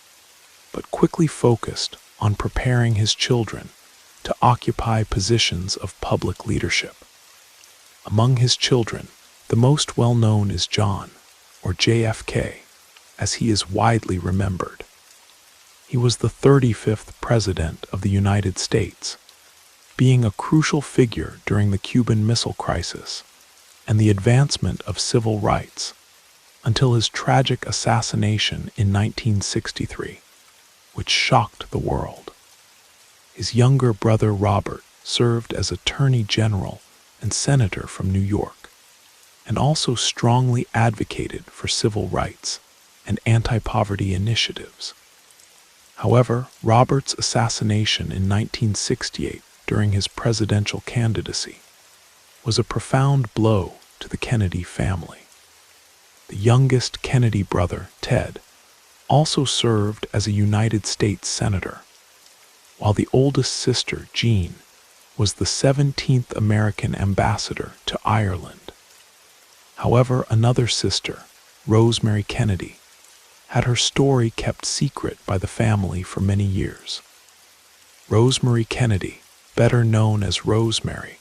but quickly focused on preparing his children to occupy positions of public leadership. Among his children, the most well-known is John, or JFK, as he is widely remembered. He was the 35th President of the United States, being a crucial figure during the Cuban Missile Crisis and the advancement of civil rights, until his tragic assassination in 1963, which shocked the world. His younger brother Robert served as Attorney General and Senator from New York, and also strongly advocated for civil rights and anti-poverty initiatives. However, Robert's assassination in 1968 during his presidential candidacy was a profound blow to the Kennedy family. The youngest Kennedy brother, Ted, also served as a United States Senator, while the oldest sister, Jean, was the 17th American ambassador to Ireland. However, another sister, Rosemary Kennedy, had her story kept secret by the family for many years. Rosemary Kennedy, better known as Rosemary,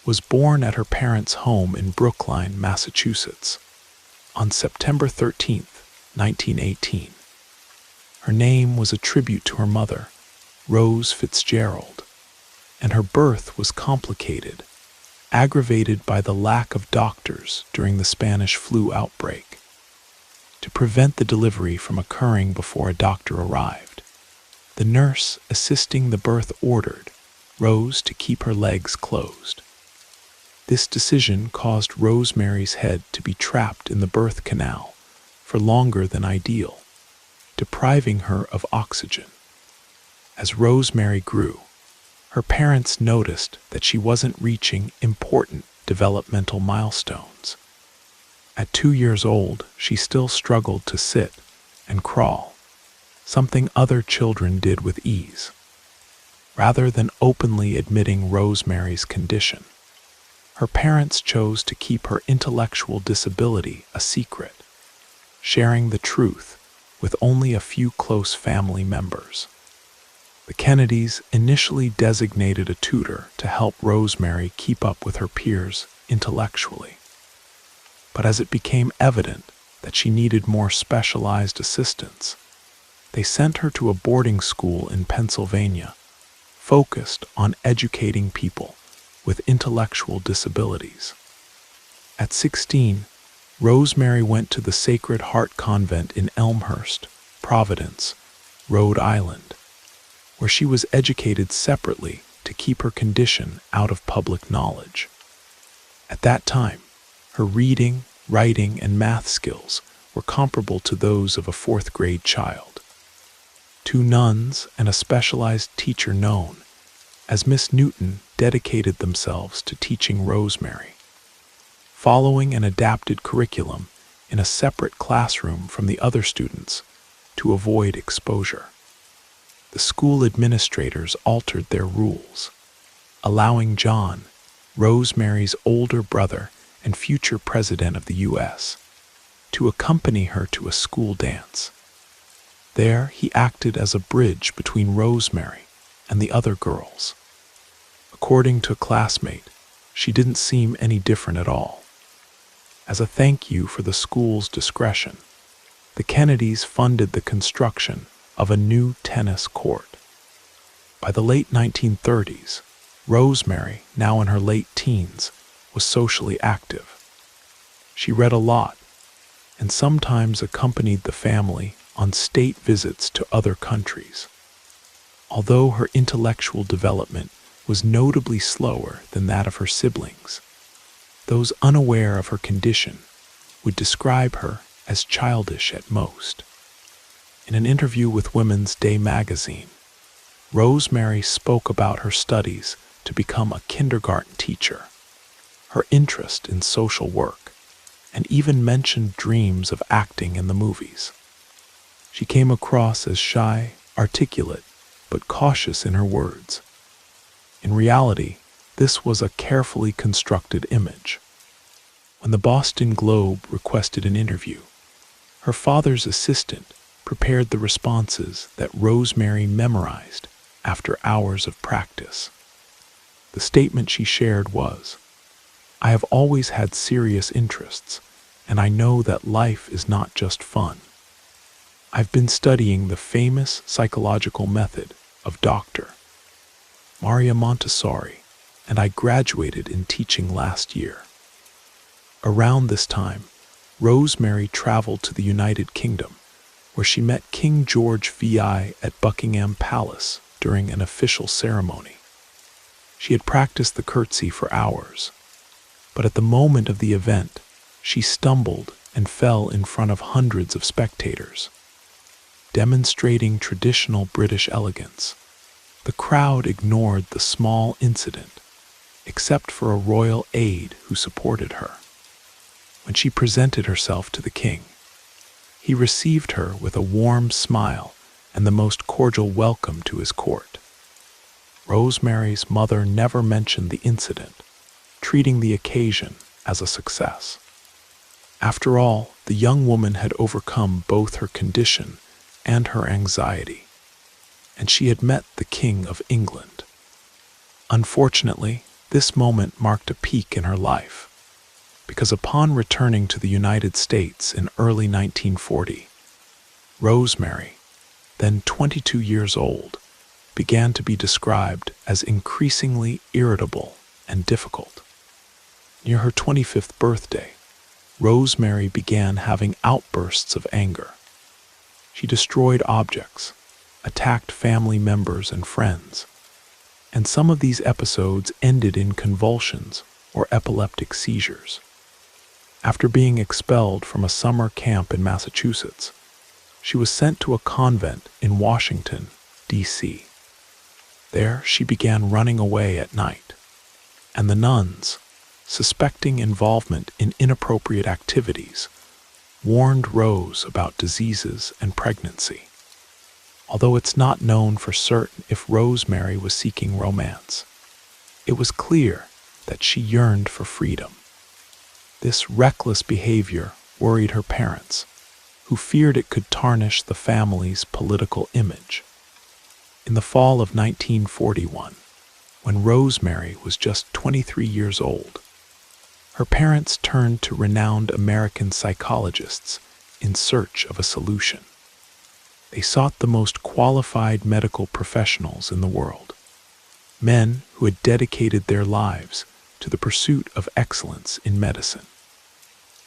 was born at her parents' home in Brookline, Massachusetts, on September 13, 1918. Her name was a tribute to her mother, Rose Fitzgerald, and her birth was complicated, aggravated by the lack of doctors during the Spanish flu outbreak. To prevent the delivery from occurring before a doctor arrived, the nurse assisting the birth ordered Rose to keep her legs closed. This decision caused Rosemary's head to be trapped in the birth canal for longer than ideal, depriving her of oxygen. As Rosemary grew, her parents noticed that she wasn't reaching important developmental milestones. At 2 years old, she still struggled to sit and crawl, something other children did with ease. Rather than openly admitting Rosemary's condition, her parents chose to keep her intellectual disability a secret, sharing the truth with only a few close family members. The Kennedys initially designated a tutor to help Rosemary keep up with her peers intellectually. But as it became evident that she needed more specialized assistance, they sent her to a boarding school in Pennsylvania, focused on educating people with intellectual disabilities. At 16, Rosemary went to the Sacred Heart Convent in Elmhurst, Providence, Rhode Island, where she was educated separately to keep her condition out of public knowledge. At that time, her reading, writing, and math skills were comparable to those of a fourth-grade child. Two nuns and a specialized teacher known as Miss Newton dedicated themselves to teaching Rosemary, following an adapted curriculum in a separate classroom from the other students to avoid exposure. The school administrators altered their rules, allowing John, Rosemary's older brother and future president of the U.S., to accompany her to a school dance. There, he acted as a bridge between Rosemary and the other girls. According to a classmate, she didn't seem any different at all. As a thank you for the school's discretion, the Kennedys funded the construction of a new tennis court. By the late 1930s, Rosemary, now in her late teens, was socially active. She read a lot and sometimes accompanied the family on state visits to other countries. Although her intellectual development was notably slower than that of her siblings, those unaware of her condition would describe her as childish at most. In an interview with Women's Day magazine, Rosemary spoke about her studies to become a kindergarten teacher, her interest in social work, and even mentioned dreams of acting in the movies. She came across as shy, articulate, but cautious in her words. In reality, this was a carefully constructed image. When the Boston Globe requested an interview, her father's assistant prepared the responses that Rosemary memorized after hours of practice. The statement she shared was, "I have always had serious interests, and I know that life is not just fun. I've been studying the famous psychological method of Dr. Maria Montessori, and I graduated in teaching last year." Around this time, Rosemary traveled to the United Kingdom, where she met King George VI at Buckingham Palace during an official ceremony. She had practiced the curtsy for hours, but at the moment of the event, she stumbled and fell in front of hundreds of spectators. Demonstrating traditional British elegance, the crowd ignored the small incident, except for a royal aide who supported her. When she presented herself to the king, he received her with a warm smile and the most cordial welcome to his court. Rosemary's mother never mentioned the incident, treating the occasion as a success. After all, the young woman had overcome both her condition and her anxiety, and she had met the King of England. Unfortunately, this moment marked a peak in her life, because upon returning to the United States in early 1940, Rosemary, then 22 years old, began to be described as increasingly irritable and difficult. Near her 25th birthday, Rosemary began having outbursts of anger. She destroyed objects, attacked family members and friends, and some of these episodes ended in convulsions or epileptic seizures. After being expelled from a summer camp in Massachusetts, she was sent to a convent in Washington, D.C. There she began running away at night, and the nuns, suspecting involvement in inappropriate activities, warned Rose about diseases and pregnancy. Although it's not known for certain if Rosemary was seeking romance, it was clear that she yearned for freedom. This reckless behavior worried her parents, who feared it could tarnish the family's political image. In the fall of 1941, when Rosemary was just 23 years old, her parents turned to renowned American psychologists in search of a solution. They sought the most qualified medical professionals in the world, men who had dedicated their lives to the pursuit of excellence in medicine.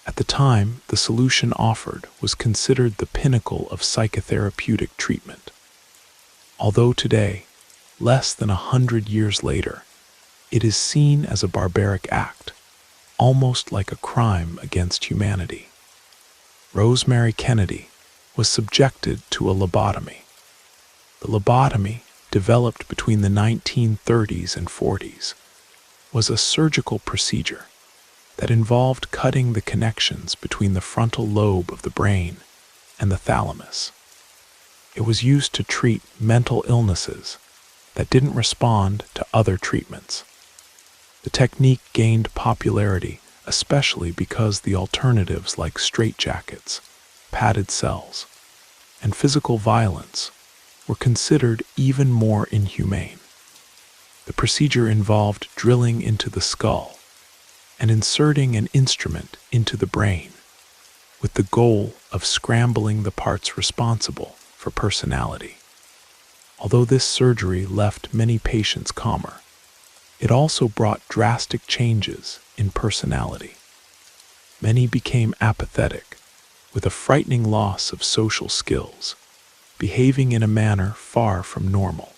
At the time, the solution offered was considered the pinnacle of psychotherapeutic treatment. Although today, less than 100 years later, it is seen as a barbaric act, almost like a crime against humanity. Rosemary Kennedy was subjected to a lobotomy. The lobotomy, developed between the 1930s and 40s, was a surgical procedure that involved cutting the connections between the frontal lobe of the brain and the thalamus. It was used to treat mental illnesses that didn't respond to other treatments. The technique gained popularity especially because the alternatives like straitjackets, padded cells, and physical violence were considered even more inhumane. The procedure involved drilling into the skull and inserting an instrument into the brain, with the goal of scrambling the parts responsible for personality. Although this surgery left many patients calmer, it also brought drastic changes in personality. Many became apathetic, with a frightening loss of social skills, behaving in a manner far from normal.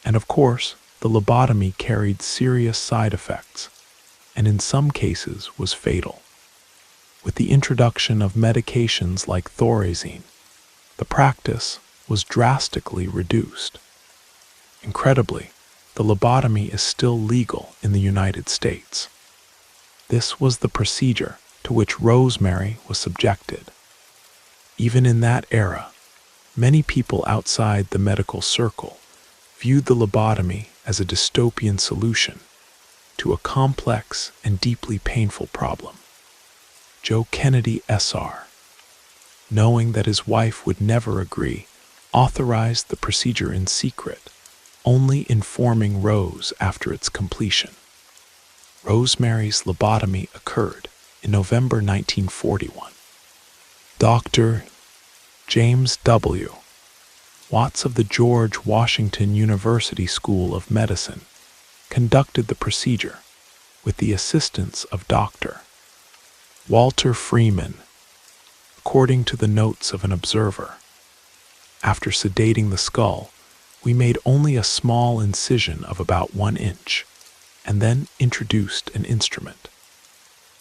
And of course, the lobotomy carried serious side effects, and in some cases was fatal. With the introduction of medications like thorazine, the practice was drastically reduced. Incredibly, the lobotomy is still legal in the United States. This was the procedure to which Rosemary was subjected. Even in that era, many people outside the medical circle viewed the lobotomy as a dystopian solution to a complex and deeply painful problem. Joe Kennedy SR, knowing that his wife would never agree, authorized the procedure in secret, only informing Rose after its completion. Rosemary's lobotomy occurred in November 1941. Dr. James W. Watts of the George Washington University School of Medicine conducted the procedure with the assistance of Dr. Walter Freeman, according to the notes of an observer. After sedating the skull, we made only a small incision of about 1 inch, and then introduced an instrument.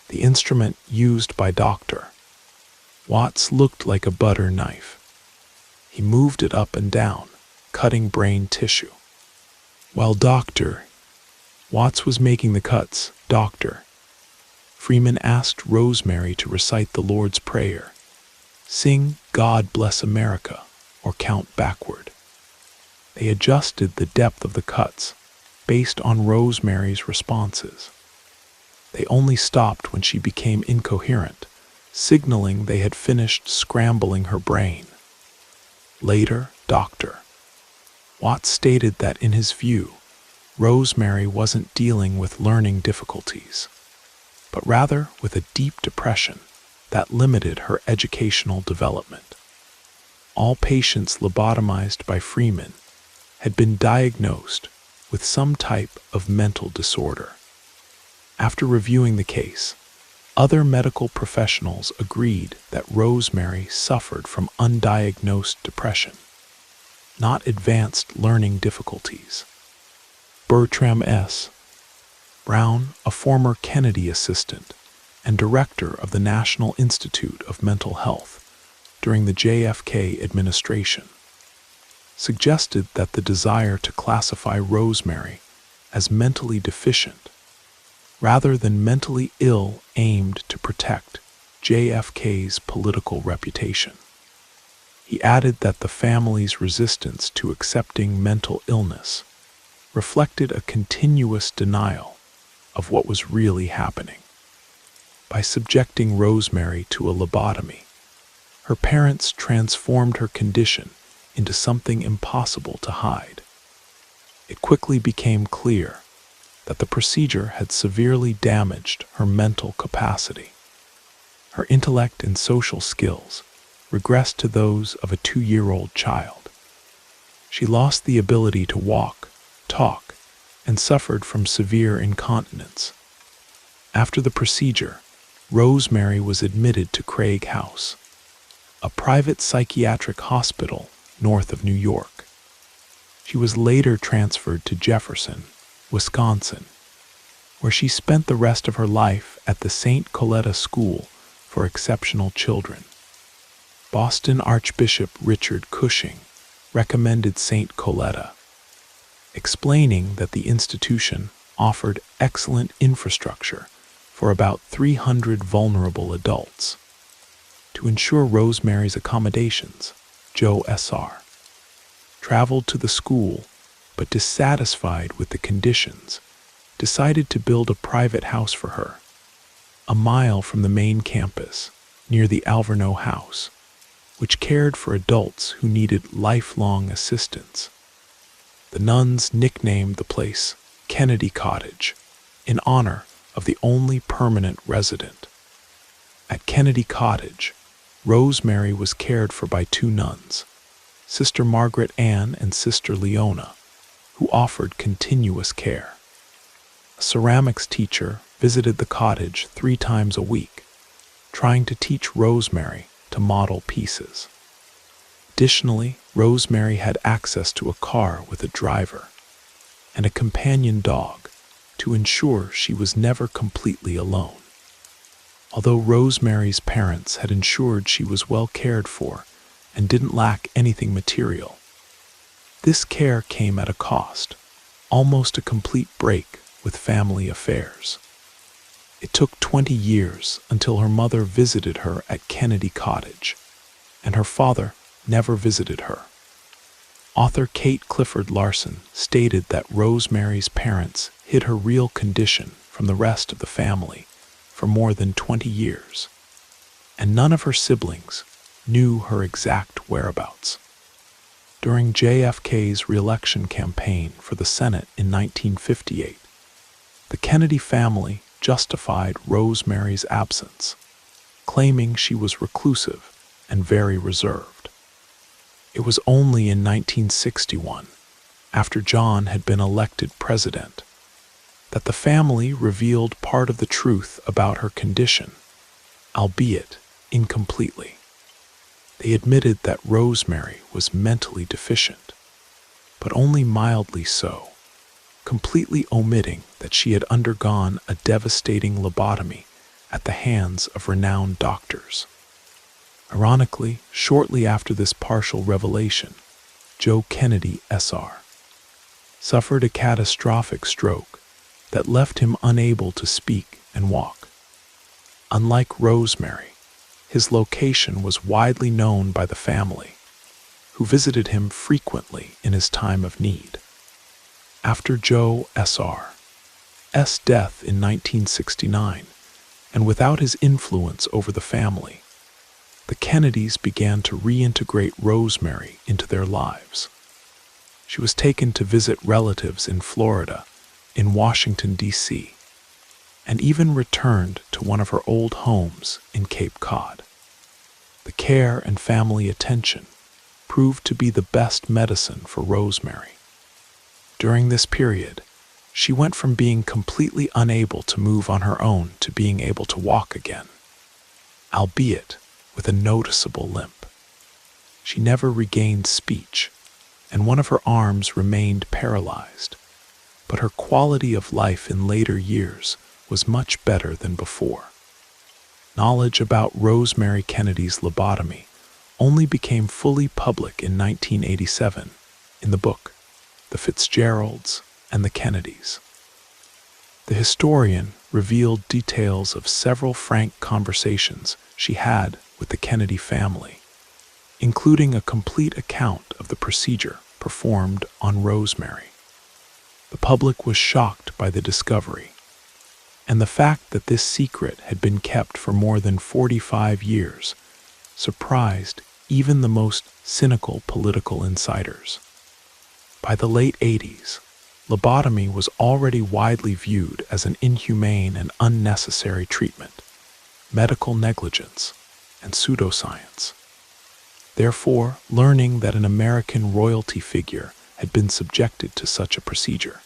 The instrument used by Dr. Watts looked like a butter knife. He moved it up and down, cutting brain tissue. While Dr. Watts was making the cuts, Dr. Freeman asked Rosemary to recite the Lord's Prayer, sing God Bless America, or count backward. They adjusted the depth of the cuts based on Rosemary's responses. They only stopped when she became incoherent, signaling they had finished scrambling her brain. Later, Dr. Watts stated that in his view, Rosemary wasn't dealing with learning difficulties, but rather with a deep depression that limited her educational development. All patients lobotomized by Freeman had been diagnosed with some type of mental disorder. After reviewing the case, other medical professionals agreed that Rosemary suffered from undiagnosed depression, not advanced learning difficulties. Bertram S. Brown, a former Kennedy assistant and director of the National Institute of Mental Health during the JFK administration, suggested that the desire to classify Rosemary as mentally deficient rather than mentally ill aimed to protect JFK's political reputation. He added that the family's resistance to accepting mental illness reflected a continuous denial of what was really happening. By subjecting Rosemary to a lobotomy, her parents transformed her condition into something impossible to hide. It quickly became clear that the procedure had severely damaged her mental capacity. Her intellect and social skills regressed to those of a 2-year-old child. She lost the ability to walk, talk, and suffered from severe incontinence. After the procedure, Rosemary was admitted to Craig House, a private psychiatric hospital north of New York. She was later transferred to Jefferson, Wisconsin, where she spent the rest of her life at the St. Coletta School for Exceptional Children. Boston Archbishop Richard Cushing recommended St. Coletta, explaining that the institution offered excellent infrastructure for about 300 vulnerable adults. To ensure Rosemary's accommodations, Joe S.R. traveled to the school, but dissatisfied with the conditions, decided to build a private house for her, a mile from the main campus, near the Alverno House, which cared for adults who needed lifelong assistance. The nuns nicknamed the place Kennedy Cottage, in honor of the only permanent resident. At Kennedy Cottage, Rosemary was cared for by two nuns, Sister Margaret Ann and Sister Leona, who offered continuous care. A ceramics teacher visited the cottage 3 times a week, trying to teach Rosemary to model pieces. Additionally, Rosemary had access to a car with a driver and a companion dog to ensure she was never completely alone. Although Rosemary's parents had ensured she was well cared for and didn't lack anything material, this care came at a cost, almost a complete break with family affairs. It took 20 years until her mother visited her at Kennedy Cottage, and her father never visited her. Author Kate Clifford Larson stated that Rosemary's parents hid her real condition from the rest of the family for more than 20 years, and none of her siblings knew her exact whereabouts. During JFK's re-election campaign for the Senate in 1958, the Kennedy family justified Rosemary's absence, claiming she was reclusive and very reserved. It was only in 1961, after John had been elected president, that the family revealed part of the truth about her condition, albeit incompletely. They admitted that Rosemary was mentally deficient, but only mildly so, completely omitting that she had undergone a devastating lobotomy at the hands of renowned doctors. Ironically, shortly after this partial revelation, Joe Kennedy, S.R., suffered a catastrophic stroke that left him unable to speak and walk. Unlike Rosemary, his location was widely known by the family, who visited him frequently in his time of need. After Joe S.R.'s death in 1969, and without his influence over the family, the Kennedys began to reintegrate Rosemary into their lives. She was taken to visit relatives in Florida, in Washington, D.C., and even returned to one of her old homes in Cape Cod. The care and family attention proved to be the best medicine for Rosemary. During this period, she went from being completely unable to move on her own to being able to walk again, albeit with a noticeable limp. She never regained speech, and one of her arms remained paralyzed, but her quality of life in later years was much better than before. Knowledge about Rosemary Kennedy's lobotomy only became fully public in 1987 in the book The Fitzgeralds and the Kennedys. The historian revealed details of several frank conversations she had with the Kennedy family, including a complete account of the procedure performed on Rosemary. The public was shocked by the discovery, and the fact that this secret had been kept for more than 45 years surprised even the most cynical political insiders. By the late 80s, lobotomy was already widely viewed as an inhumane and unnecessary treatment, medical negligence, and pseudoscience. Therefore, learning that an American royalty figure had been subjected to such a procedure,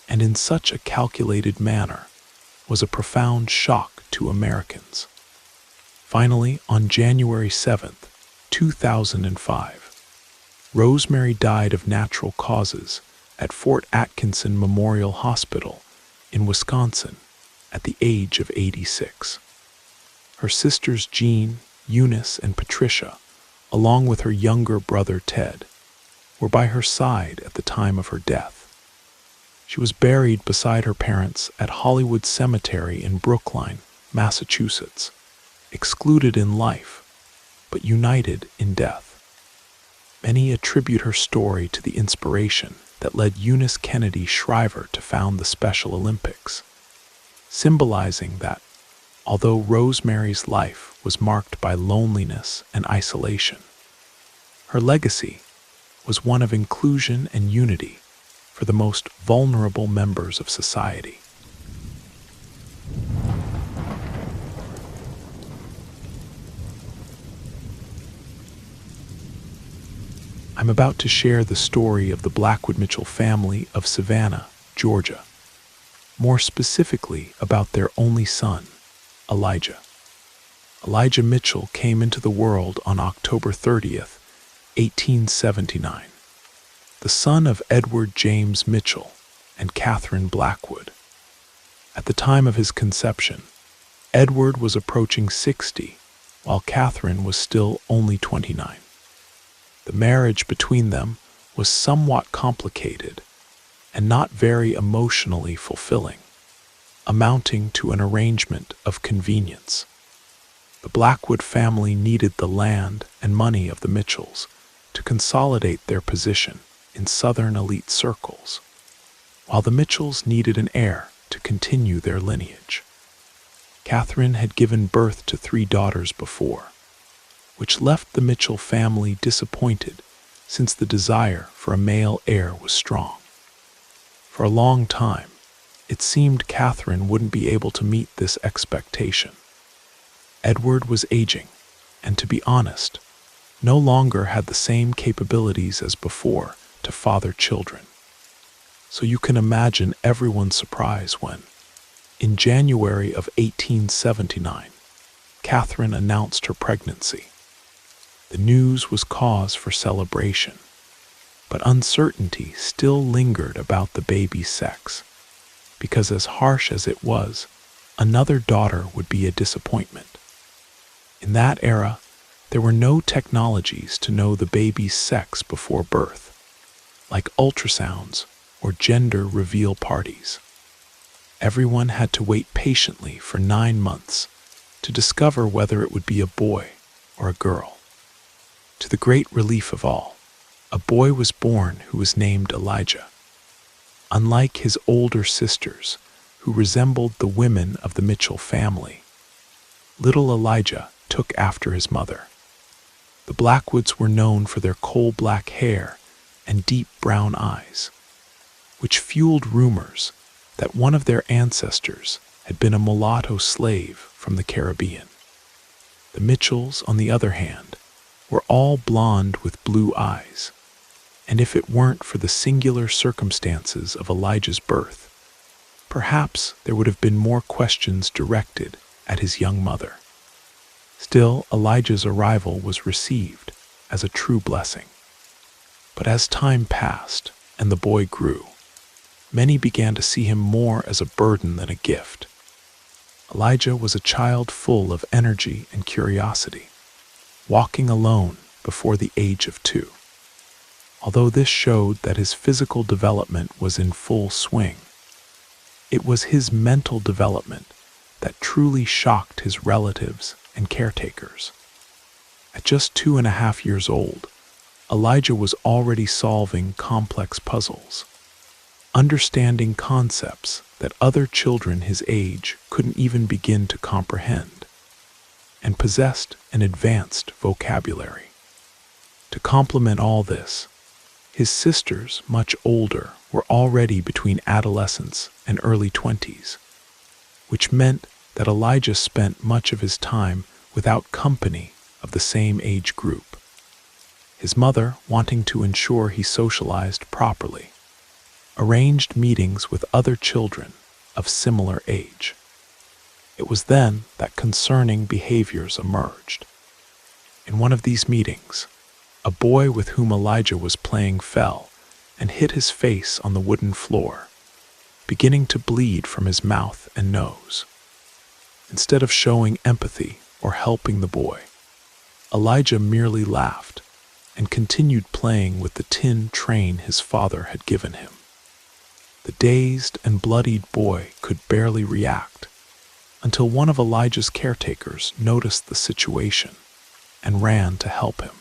and in such a calculated manner, was a profound shock to Americans. Finally, on January 7th, 2005, Rosemary died of natural causes at Fort Atkinson Memorial Hospital in Wisconsin at the age of 86. Her sisters Jean, Eunice, and Patricia, along with her younger brother Ted, were by her side at the time of her death. She was buried beside her parents at Hollywood Cemetery in Brookline, Massachusetts, excluded in life, but united in death. Many attribute her story to the inspiration that led Eunice Kennedy Shriver to found the Special Olympics, symbolizing that, although Rosemary's life was marked by loneliness and isolation, her legacy was one of inclusion and unity for the most vulnerable members of society. I'm about to share the story of the Blackwood Mitchell family of Savannah, Georgia, more specifically about their only son, Elijah. Elijah Mitchell came into the world on October 30th, 1879, the son of Edward James Mitchell and Catherine Blackwood. At the time of his conception, Edward was approaching 60, while Catherine was still only 29. The marriage between them was somewhat complicated and not very emotionally fulfilling, amounting to an arrangement of convenience. The Blackwood family needed the land and money of the Mitchells to consolidate their position in Southern elite circles, while the Mitchells needed an heir to continue their lineage. Catherine had given birth to 3 daughters before, which left the Mitchell family disappointed since the desire for a male heir was strong. For a long time, it seemed Catherine wouldn't be able to meet this expectation. Edward was aging, and to be honest, no longer had the same capabilities as before to father children. So you can imagine everyone's surprise when, in January of 1879, Catherine announced her pregnancy. The news was cause for celebration, but uncertainty still lingered about the baby's sex, because as harsh as it was, another daughter would be a disappointment. In that era, there were no technologies to know the baby's sex before birth, like ultrasounds or gender reveal parties. Everyone had to wait patiently for 9 months to discover whether it would be a boy or a girl. To the great relief of all, a boy was born who was named Elijah. Unlike his older sisters, who resembled the women of the Mitchell family, little Elijah took after his mother. The Blackwoods were known for their coal-black hair and deep brown eyes, which fueled rumors that one of their ancestors had been a mulatto slave from the Caribbean. The Mitchells, on the other hand, were all blonde with blue eyes, and if it weren't for the singular circumstances of Elijah's birth, perhaps there would have been more questions directed at his young mother. Still, Elijah's arrival was received as a true blessing. But as time passed and the boy grew, many began to see him more as a burden than a gift. Elijah was a child full of energy and curiosity, walking alone before the age of 2. Although this showed that his physical development was in full swing, it was his mental development that truly shocked his relatives and caretakers. At just 2.5 years old, Elijah was already solving complex puzzles, understanding concepts that other children his age couldn't even begin to comprehend, and possessed an advanced vocabulary. To complement all this, his sisters, much older, were already between adolescence and early 20s, which meant that Elijah spent much of his time without company of the same age group. His mother, wanting to ensure he socialized properly, arranged meetings with other children of similar age. It was then that concerning behaviors emerged. In one of these meetings, a boy with whom Elijah was playing fell and hit his face on the wooden floor, beginning to bleed from his mouth and nose. Instead of showing empathy or helping the boy, Elijah merely laughed and continued playing with the tin train his father had given him. The dazed and bloodied boy could barely react until one of Elijah's caretakers noticed the situation and ran to help him.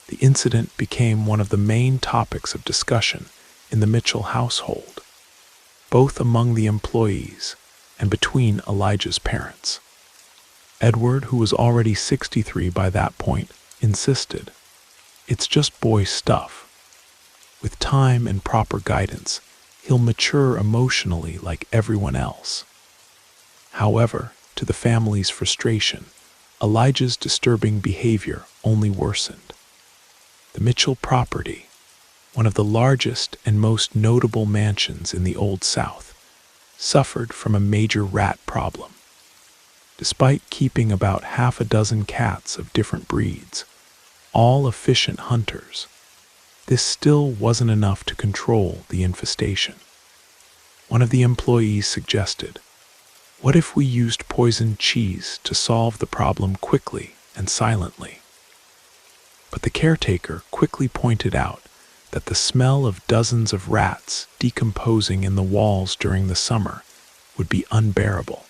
The incident became one of the main topics of discussion in the Mitchell household, both among the employees and between Elijah's parents. Edward, who was already 63 by that point, insisted, "It's just boy stuff. With time and proper guidance, he'll mature emotionally like everyone else." However, to the family's frustration, Elijah's disturbing behavior only worsened. The Mitchell property, one of the largest and most notable mansions in the Old South, suffered from a major rat problem. Despite keeping about half a dozen cats of different breeds, all efficient hunters, this still wasn't enough to control the infestation. One of the employees suggested, "What if we used poisoned cheese to solve the problem quickly and silently?" But the caretaker quickly pointed out that the smell of dozens of rats decomposing in the walls during the summer would be unbearable.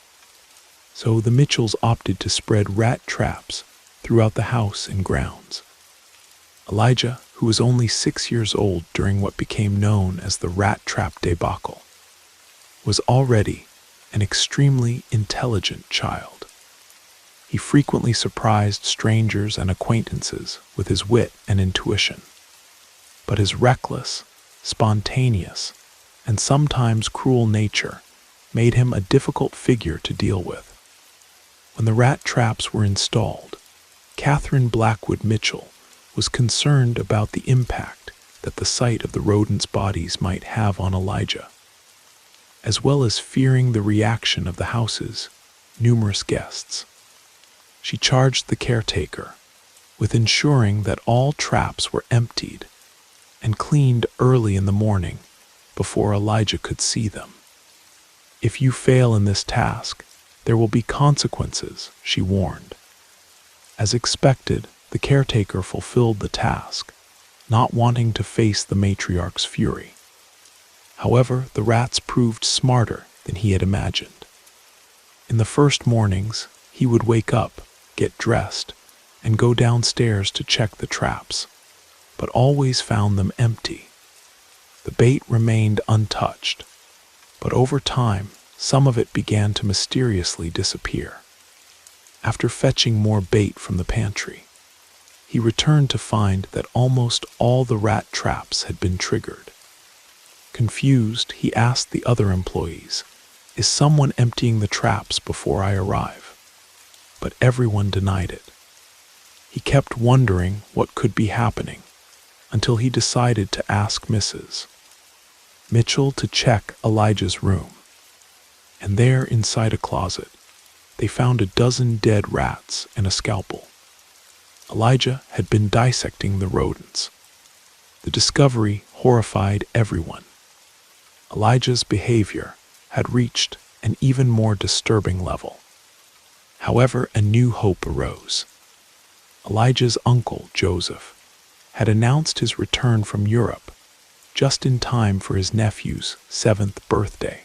So the Mitchells opted to spread rat traps throughout the house and grounds. Elijah, who was only 6 years old during what became known as the rat trap debacle, was already an extremely intelligent child. He frequently surprised strangers and acquaintances with his wit and intuition. But his reckless, spontaneous, and sometimes cruel nature made him a difficult figure to deal with. When the rat traps were installed, Catherine Blackwood Mitchell was concerned about the impact that the sight of the rodents' bodies might have on Elijah, as well as fearing the reaction of the house's numerous guests. She charged the caretaker with ensuring that all traps were emptied and cleaned early in the morning before Elijah could see them. "If you fail in this task, there will be consequences," she warned. As expected, the caretaker fulfilled the task, not wanting to face the matriarch's fury. However, the rats proved smarter than he had imagined. In the first mornings, he would wake up, get dressed, and go downstairs to check the traps, but always found them empty. The bait remained untouched, but over time, some of it began to mysteriously disappear. After fetching more bait from the pantry, he returned to find that almost all the rat traps had been triggered. Confused, he asked the other employees, "Is someone emptying the traps before I arrive?" But everyone denied it. He kept wondering what could be happening until he decided to ask Mrs. Mitchell to check Elijah's room. And there, inside a closet, they found a dozen dead rats and a scalpel. Elijah had been dissecting the rodents. The discovery horrified everyone. Elijah's behavior had reached an even more disturbing level. However, a new hope arose. Elijah's uncle, Joseph, had announced his return from Europe just in time for his nephew's 7th birthday.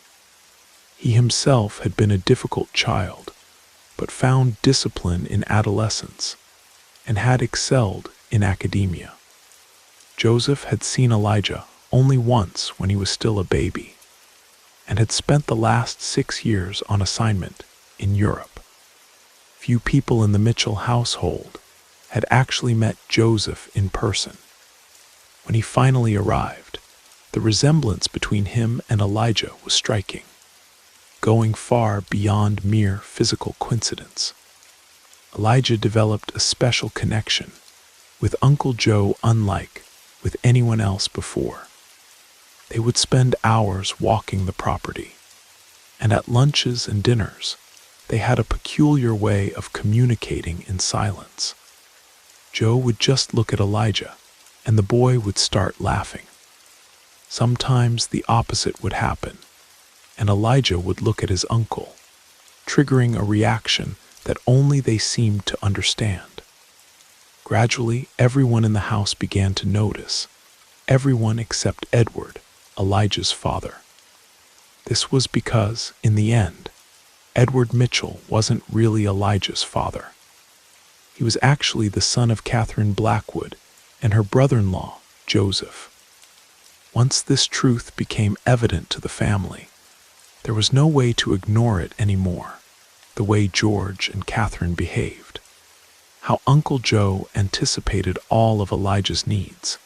He himself had been a difficult child, but found discipline in adolescence and had excelled in academia. Joseph had seen Elijah only once when he was still a baby, and had spent the last 6 years on assignment in Europe. Few people in the Mitchell household had actually met Joseph in person. When he finally arrived, the resemblance between him and Elijah was striking, going far beyond mere physical coincidence. Elijah developed a special connection with Uncle Joe unlike with anyone else before. They would spend hours walking the property, and at lunches and dinners, they had a peculiar way of communicating in silence. Joe would just look at Elijah, and the boy would start laughing. Sometimes the opposite would happen, and Elijah would look at his uncle, triggering a reaction that only they seemed to understand. Gradually, everyone in the house began to notice, everyone except Edward, Elijah's father. This was because, in the end, Edward Mitchell wasn't really Elijah's father. He was actually the son of Catherine Blackwood and her brother-in-law, Joseph. Once this truth became evident to the family, there was no way to ignore it anymore, the way George and Catherine behaved, how Uncle Joe anticipated all of Elijah's needs,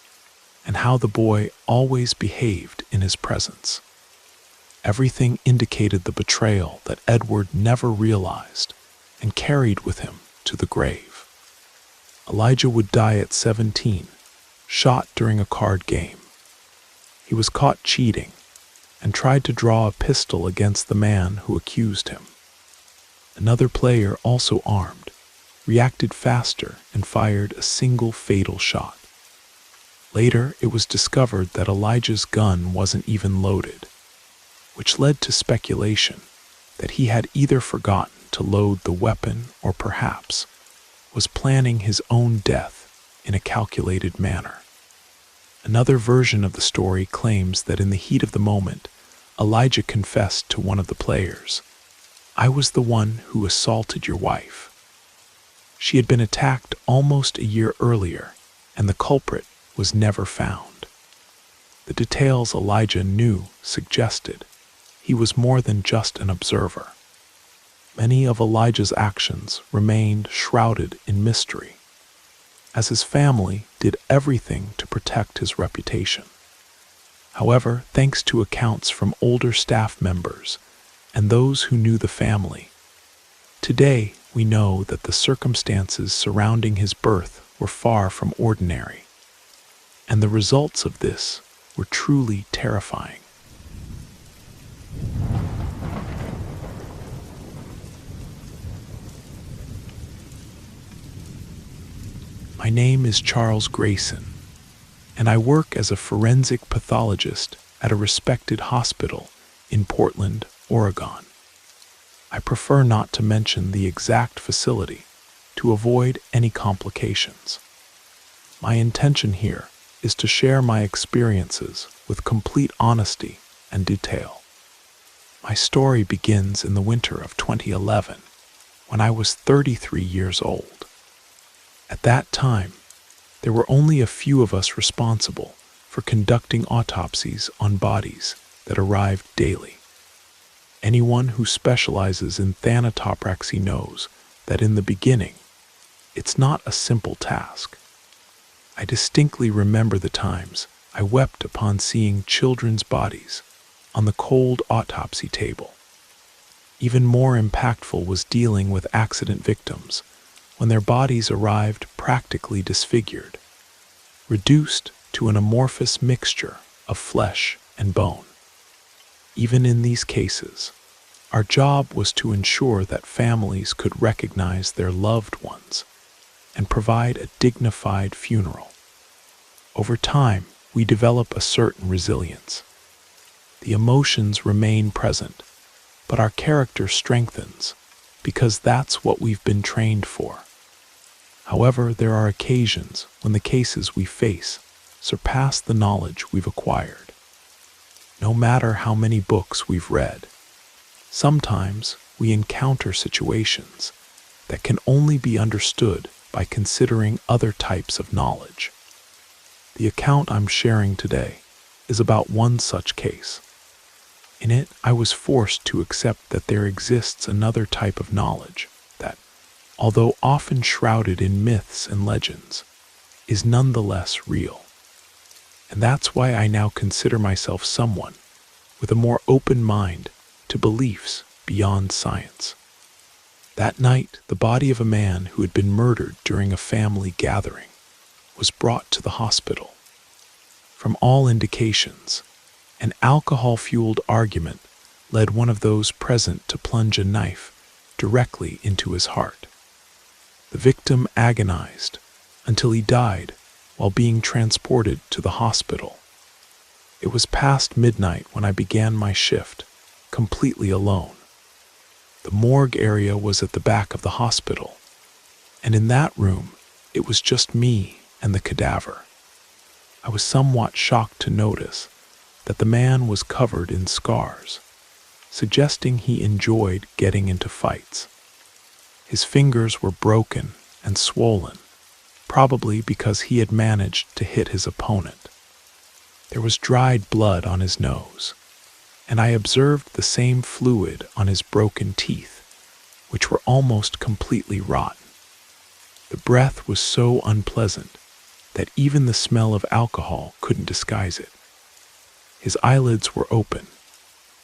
and how the boy always behaved in his presence. Everything indicated the betrayal that Edward never realized and carried with him to the grave. Elijah would die at 17, shot during a card game. He was caught cheating and tried to draw a pistol against the man who accused him. Another player, also armed, reacted faster and fired a single fatal shot. Later, it was discovered that Elijah's gun wasn't even loaded, which led to speculation that he had either forgotten to load the weapon or perhaps was planning his own death in a calculated manner. Another version of the story claims that in the heat of the moment, Elijah confessed to one of the players, "I was the one who assaulted your wife." She had been attacked almost a year earlier, and the culprit was never found. The details Elijah knew suggested he was more than just an observer. Many of Elijah's actions remained shrouded in mystery, as his family did everything to protect his reputation. However, thanks to accounts from older staff members and those who knew the family, today we know that the circumstances surrounding his birth were far from ordinary, and the results of this were truly terrifying. My name is Charles Grayson, and I work as a forensic pathologist at a respected hospital in Portland, Oregon. I prefer not to mention the exact facility to avoid any complications. My intention here is to share my experiences with complete honesty and detail. My story begins in the winter of 2011, when I was 33 years old. At that time, there were only a few of us responsible for conducting autopsies on bodies that arrived daily. Anyone who specializes in thanatopraxy knows that in the beginning, it's not a simple task. I distinctly remember the times I wept upon seeing children's bodies on the cold autopsy table. Even more impactful was dealing with accident victims when their bodies arrived practically disfigured, reduced to an amorphous mixture of flesh and bone. Even in these cases, our job was to ensure that families could recognize their loved ones and provide a dignified funeral. Over time, we develop a certain resilience. The emotions remain present, but our character strengthens because that's what we've been trained for. However, there are occasions when the cases we face surpass the knowledge we've acquired. No matter how many books we've read, sometimes we encounter situations that can only be understood by considering other types of knowledge. The account I'm sharing today is about one such case. In it, I was forced to accept that there exists another type of knowledge that, although often shrouded in myths and legends, is nonetheless real. And that's why I now consider myself someone with a more open mind to beliefs beyond science. That night, the body of a man who had been murdered during a family gathering was brought to the hospital. From all indications, an alcohol-fueled argument led one of those present to plunge a knife directly into his heart. The victim agonized until he died while being transported to the hospital. It was past midnight when I began my shift, completely alone. The morgue area was at the back of the hospital, and in that room, it was just me and the cadaver. I was somewhat shocked to notice that the man was covered in scars, suggesting he enjoyed getting into fights. His fingers were broken and swollen, probably because he had managed to hit his opponent. There was dried blood on his nose, and I observed the same fluid on his broken teeth, which were almost completely rotten. The breath was so unpleasant that even the smell of alcohol couldn't disguise it. His eyelids were open,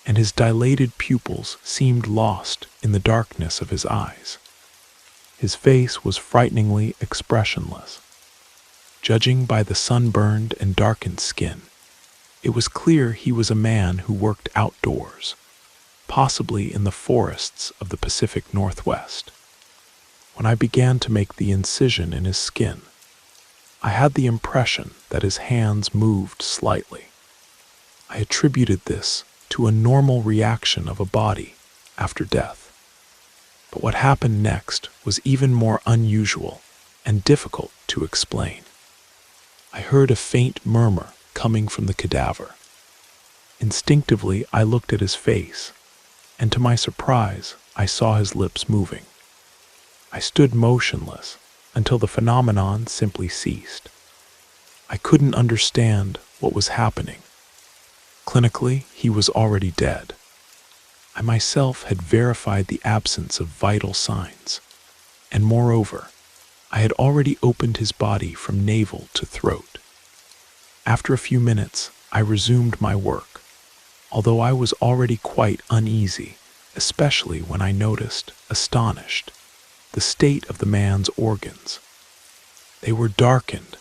and his dilated pupils seemed lost in the darkness of his eyes. His face was frighteningly expressionless. Judging by the sunburned and darkened skin, it was clear he was a man who worked outdoors, possibly in the forests of the Pacific Northwest. When I began to make the incision in his skin, I had the impression that his hands moved slightly. I attributed this to a normal reaction of a body after death. But what happened next was even more unusual and difficult to explain. I heard a faint murmur coming from the cadaver. Instinctively, I looked at his face, and to my surprise, I saw his lips moving. I stood motionless until the phenomenon simply ceased. I couldn't understand what was happening. Clinically, he was already dead. I myself had verified the absence of vital signs, and moreover, I had already opened his body from navel to throat. After a few minutes, I resumed my work, although I was already quite uneasy, especially when I noticed, astonished, the state of the man's organs. They were darkened,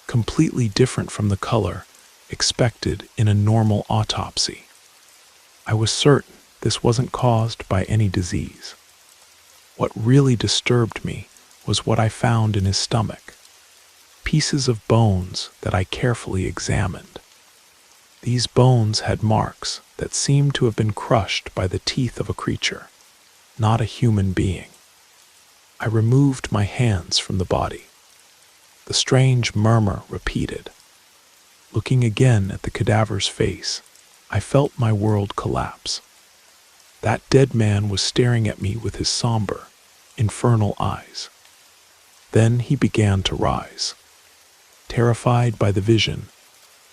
completely different from the color expected in a normal autopsy. I was certain this wasn't caused by any disease. What really disturbed me was what I found in his stomach. Pieces of bones that I carefully examined. These bones had marks that seemed to have been crushed by the teeth of a creature, not a human being. I removed my hands from the body. The strange murmur repeated. Looking again at the cadaver's face, I felt my world collapse. That dead man was staring at me with his somber, infernal eyes. Then he began to rise. Terrified by the vision,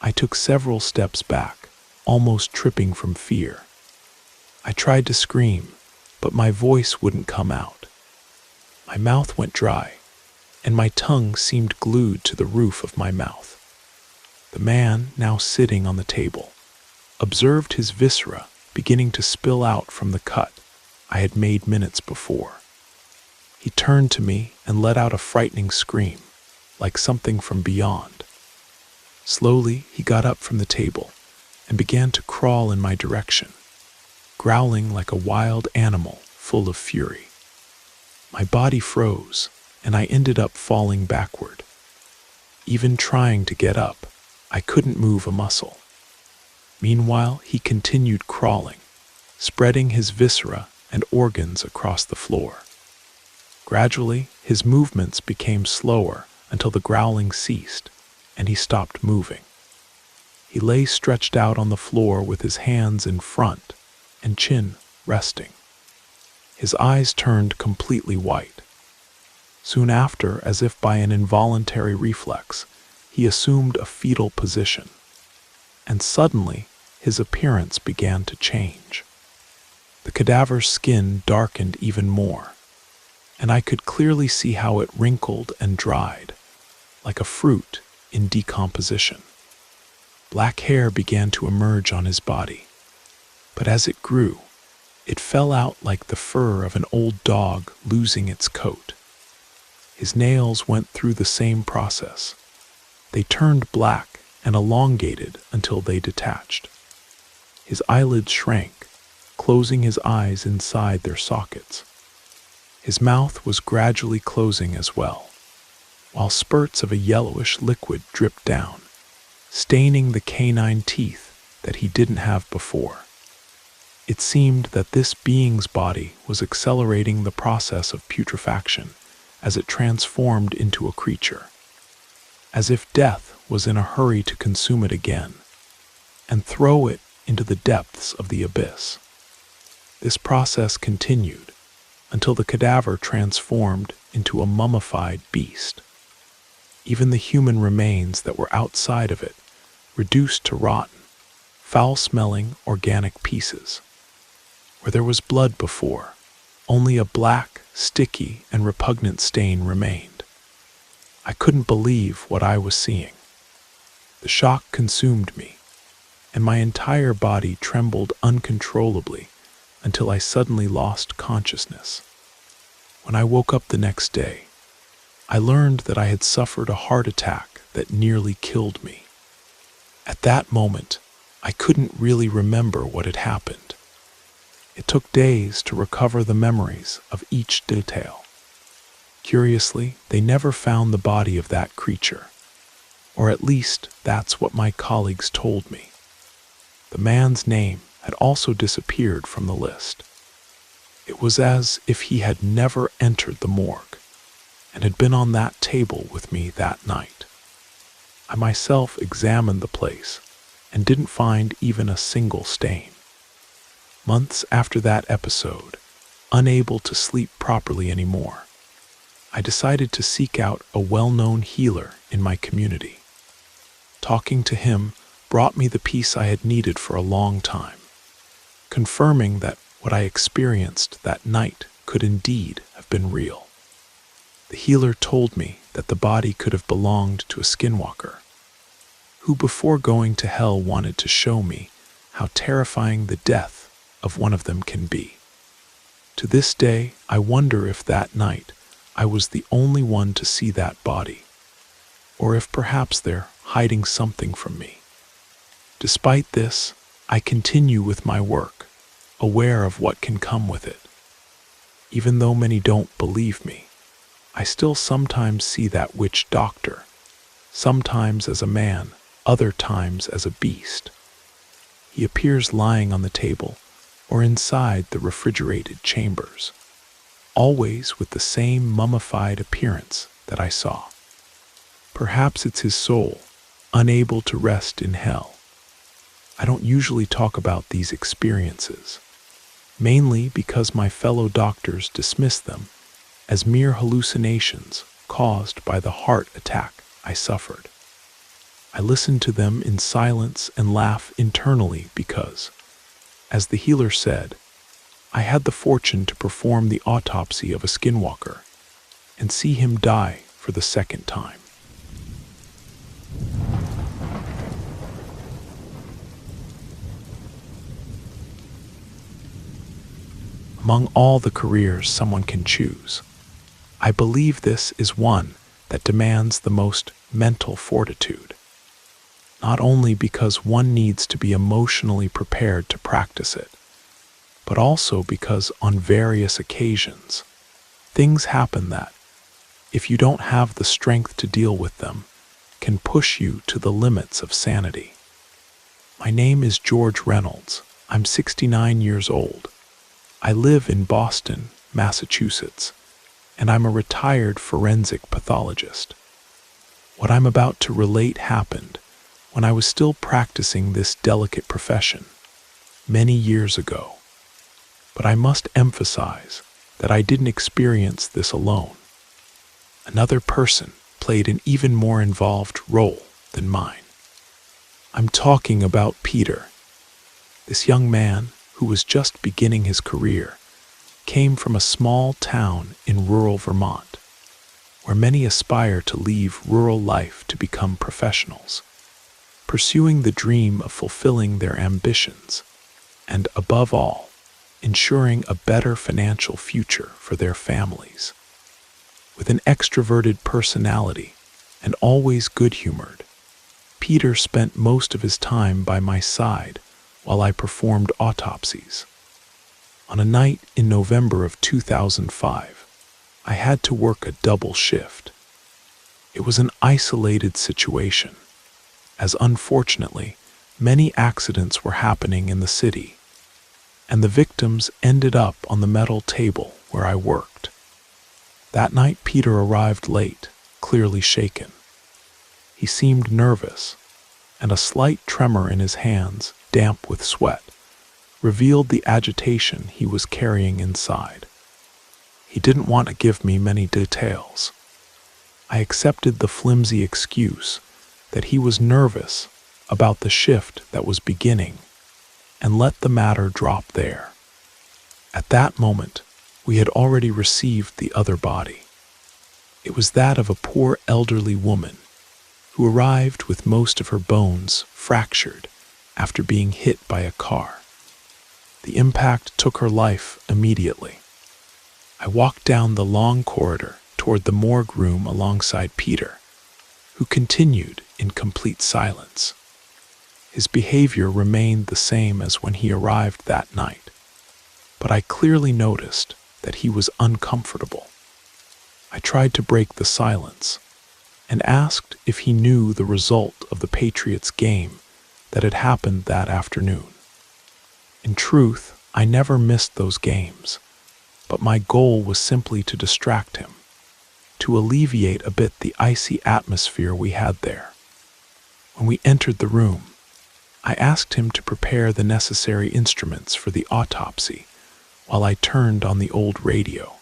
I took several steps back, almost tripping from fear. I tried to scream, but my voice wouldn't come out. My mouth went dry, and my tongue seemed glued to the roof of my mouth. The man, now sitting on the table, observed his viscera beginning to spill out from the cut I had made minutes before. He turned to me and let out a frightening scream, like something from beyond. Slowly, he got up from the table and began to crawl in my direction, growling like a wild animal full of fury. My body froze, and I ended up falling backward. Even trying to get up, I couldn't move a muscle. Meanwhile, he continued crawling, spreading his viscera and organs across the floor. Gradually, his movements became slower until the growling ceased, and he stopped moving. He lay stretched out on the floor with his hands in front and chin resting. His eyes turned completely white. Soon after, as if by an involuntary reflex, he assumed a fetal position. And suddenly, his appearance began to change. The cadaver's skin darkened even more, and I could clearly see how it wrinkled and dried, like a fruit in decomposition. Black hair began to emerge on his body, but as it grew, it fell out like the fur of an old dog losing its coat. His nails went through the same process. They turned black and elongated until they detached. His eyelids shrank, closing his eyes inside their sockets. His mouth was gradually closing as well, while spurts of a yellowish liquid dripped down, staining the canine teeth that he didn't have before. It seemed that this being's body was accelerating the process of putrefaction as it transformed into a creature, as if death was in a hurry to consume it again and throw it into the depths of the abyss. This process continued until the cadaver transformed into a mummified beast. Even the human remains that were outside of it reduced to rotten, foul-smelling organic pieces. Where there was blood before, only a black, sticky, and repugnant stain remained. I couldn't believe what I was seeing. The shock consumed me, and my entire body trembled uncontrollably until I suddenly lost consciousness. When I woke up the next day, I learned that I had suffered a heart attack that nearly killed me. At that moment, I couldn't really remember what had happened. It took days to recover the memories of each detail. Curiously, they never found the body of that creature, or at least that's what my colleagues told me. The man's name had also disappeared from the list. It was as if he had never entered the morgue and had been on that table with me that night. I myself examined the place and didn't find even a single stain. Months after that episode, unable to sleep properly anymore, I decided to seek out a well-known healer in my community. Talking to him brought me the peace I had needed for a long time, confirming that what I experienced that night could indeed have been real. The healer told me that the body could have belonged to a skinwalker, who before going to hell wanted to show me how terrifying the death of one of them can be. To this day, I wonder if that night I was the only one to see that body, or if perhaps they're hiding something from me. Despite this, I continue with my work, aware of what can come with it. Even though many don't believe me, I still sometimes see that witch doctor, sometimes as a man, other times as a beast. He appears lying on the table or inside the refrigerated chambers, always with the same mummified appearance that I saw. Perhaps it's his soul, unable to rest in hell. I don't usually talk about these experiences, mainly because my fellow doctors dismiss them as mere hallucinations caused by the heart attack I suffered. I listen to them in silence and laugh internally because, as the healer said, I had the fortune to perform the autopsy of a skinwalker and see him die for the second time. Among all the careers someone can choose, I believe this is one that demands the most mental fortitude, not only because one needs to be emotionally prepared to practice it, but also because on various occasions, things happen that, if you don't have the strength to deal with them, can push you to the limits of sanity. My name is George Reynolds. I'm 69 years old. I live in Boston, Massachusetts, and I'm a retired forensic pathologist. What I'm about to relate happened when I was still practicing this delicate profession many years ago. But I must emphasize that I didn't experience this alone. Another person played an even more involved role than mine. I'm talking about Peter. This young man, who was just beginning his career, came from a small town in rural Vermont, where many aspire to leave rural life to become professionals, pursuing the dream of fulfilling their ambitions, and above all, ensuring a better financial future for their families. With an extroverted personality and always good-humored, Peter spent most of his time by my side while I performed autopsies. On a night in November of 2005, I had to work a double shift. It was an isolated situation, as unfortunately, many accidents were happening in the city, and the victims ended up on the metal table where I worked. That night, Peter arrived late, clearly shaken. He seemed nervous, and a slight tremor in his hands, damp with sweat, revealed the agitation he was carrying inside. He didn't want to give me many details. I accepted the flimsy excuse that he was nervous about the shift that was beginning, and let the matter drop there. At that moment, we had already received the other body. It was that of a poor elderly woman who arrived with most of her bones fractured after being hit by a car. The impact took her life immediately. I walked down the long corridor toward the morgue room alongside Peter, who continued in complete silence. His behavior remained the same as when he arrived that night, but I clearly noticed that he was uncomfortable. I tried to break the silence and asked if he knew the result of the Patriots game that had happened that afternoon. In truth, I never missed those games, but my goal was simply to distract him, to alleviate a bit the icy atmosphere we had there. When we entered the room, I asked him to prepare the necessary instruments for the autopsy while I turned on the old radio,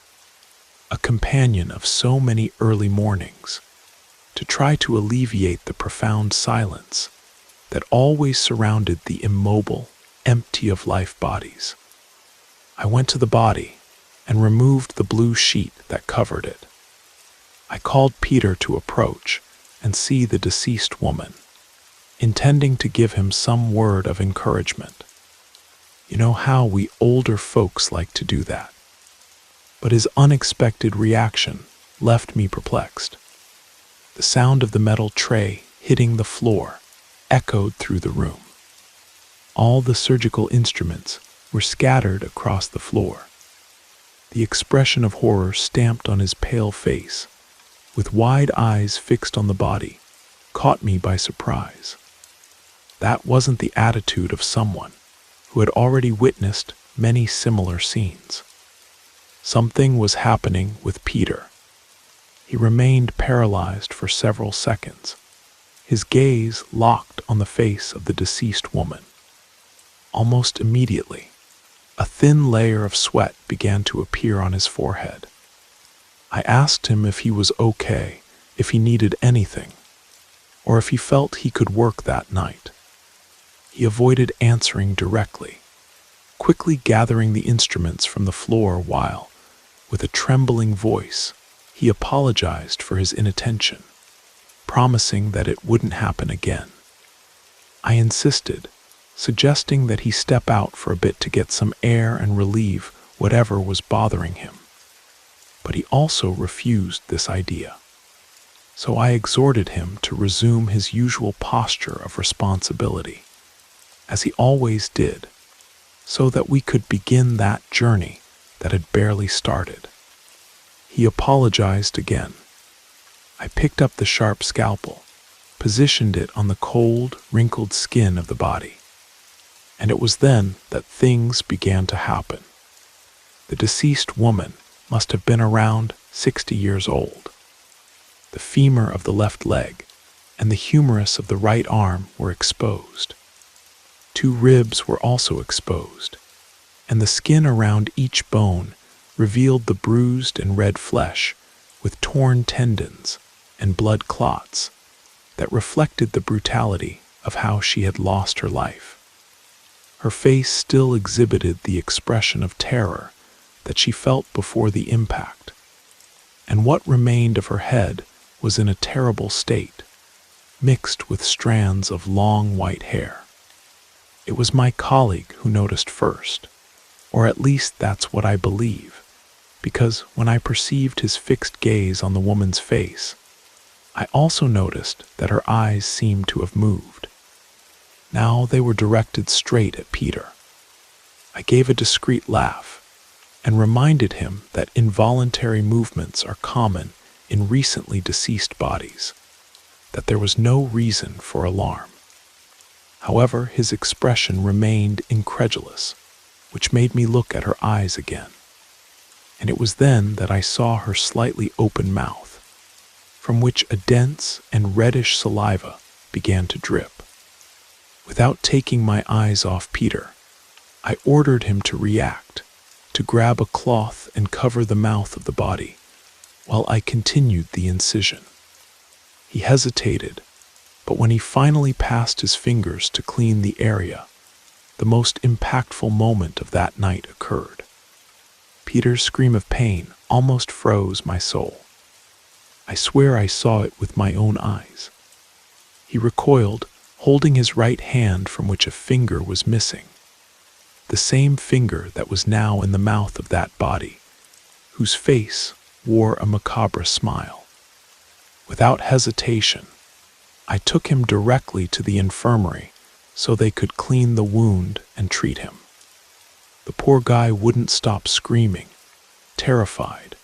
a companion of so many early mornings, to try to alleviate the profound silence that always surrounded the immobile, empty of life bodies. I went to the body and removed the blue sheet that covered it. I called Peter to approach and see the deceased woman, intending to give him some word of encouragement. You know how we older folks like to do that. But his unexpected reaction left me perplexed. The sound of the metal tray hitting the floor echoed through the room. All the surgical instruments were scattered across the floor. The expression of horror stamped on his pale face, with wide eyes fixed on the body, caught me by surprise. That wasn't the attitude of someone who had already witnessed many similar scenes. Something was happening with Peter. He remained paralyzed for several seconds, his gaze locked on the face of the deceased woman. Almost immediately, a thin layer of sweat began to appear on his forehead. I asked him if he was okay, if he needed anything, or if he felt he could work that night. He avoided answering directly, quickly gathering the instruments from the floor while, with a trembling voice, he apologized for his inattention, promising that it wouldn't happen again. I insisted, suggesting that he step out for a bit to get some air and relieve whatever was bothering him. But he also refused this idea. So I exhorted him to resume his usual posture of responsibility, as he always did, so that we could begin that journey that had barely started. He apologized again. I picked up the sharp scalpel, positioned it on the cold, wrinkled skin of the body. And it was then that things began to happen. The deceased woman must have been around 60 years old. The femur of the left leg and the humerus of the right arm were exposed. 2 ribs were also exposed, and the skin around each bone revealed the bruised and red flesh with torn tendons and blood clots that reflected the brutality of how she had lost her life. Her face still exhibited the expression of terror that she felt before the impact, and what remained of her head was in a terrible state, mixed with strands of long white hair. It was my colleague who noticed first, or at least that's what I believe, because when I perceived his fixed gaze on the woman's face, I also noticed that her eyes seemed to have moved. Now they were directed straight at Peter. I gave a discreet laugh, and reminded him that involuntary movements are common in recently deceased bodies, that there was no reason for alarm. However, his expression remained incredulous, which made me look at her eyes again. And it was then that I saw her slightly open mouth, from which a dense and reddish saliva began to drip. Without taking my eyes off Peter, I ordered him to react, to grab a cloth and cover the mouth of the body, while I continued the incision. He hesitated, but when he finally passed his fingers to clean the area, the most impactful moment of that night occurred. Peter's scream of pain almost froze my soul. I swear I saw it with my own eyes. He recoiled, holding his right hand from which a finger was missing, the same finger that was now in the mouth of that body, whose face wore a macabre smile. Without hesitation, I took him directly to the infirmary so they could clean the wound and treat him. The poor guy wouldn't stop screaming, terrified,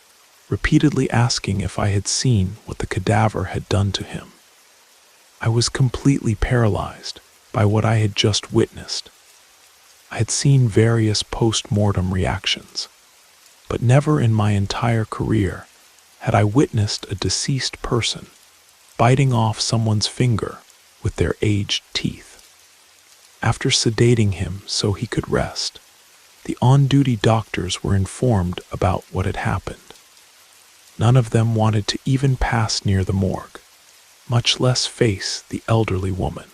repeatedly asking if I had seen what the cadaver had done to him. I was completely paralyzed by what I had just witnessed. I had seen various post-mortem reactions, but never in my entire career had I witnessed a deceased person biting off someone's finger with their aged teeth. After sedating him so he could rest, the on-duty doctors were informed about what had happened. None of them wanted to even pass near the morgue, much less face the elderly woman.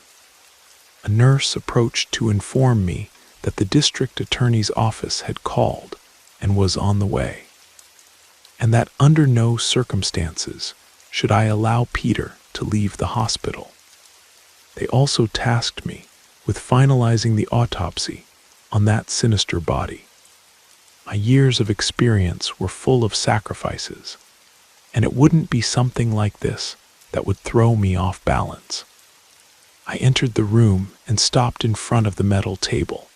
A nurse approached to inform me that the district attorney's office had called and was on the way, and that under no circumstances should I allow Peter to leave the hospital. They also tasked me with finalizing the autopsy on that sinister body. My years of experience were full of sacrifices, and it wouldn't be something like this that would throw me off balance. I entered the room and stopped in front of the metal table,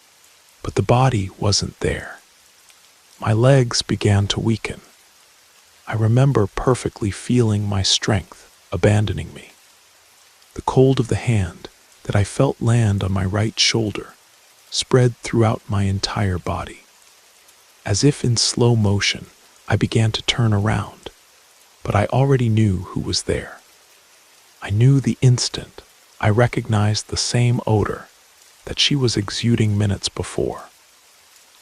but the body wasn't there. My legs began to weaken. I remember perfectly feeling my strength abandoning me. The cold of the hand that I felt land on my right shoulder spread throughout my entire body. As if in slow motion, I began to turn around, but I already knew who was there. I knew the instant I recognized the same odor that she was exuding minutes before.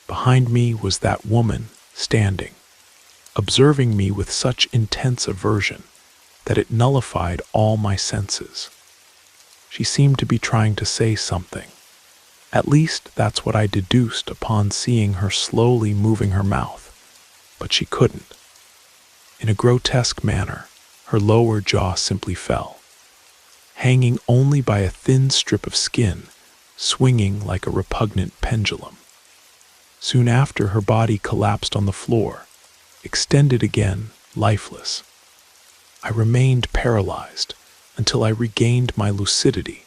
Behind me was that woman standing, observing me with such intense aversion that it nullified all my senses. She seemed to be trying to say something. At least that's what I deduced upon seeing her slowly moving her mouth, but she couldn't. In a grotesque manner, her lower jaw simply fell, hanging only by a thin strip of skin, swinging like a repugnant pendulum. Soon after, her body collapsed on the floor, extended again, lifeless. I remained paralyzed until I regained my lucidity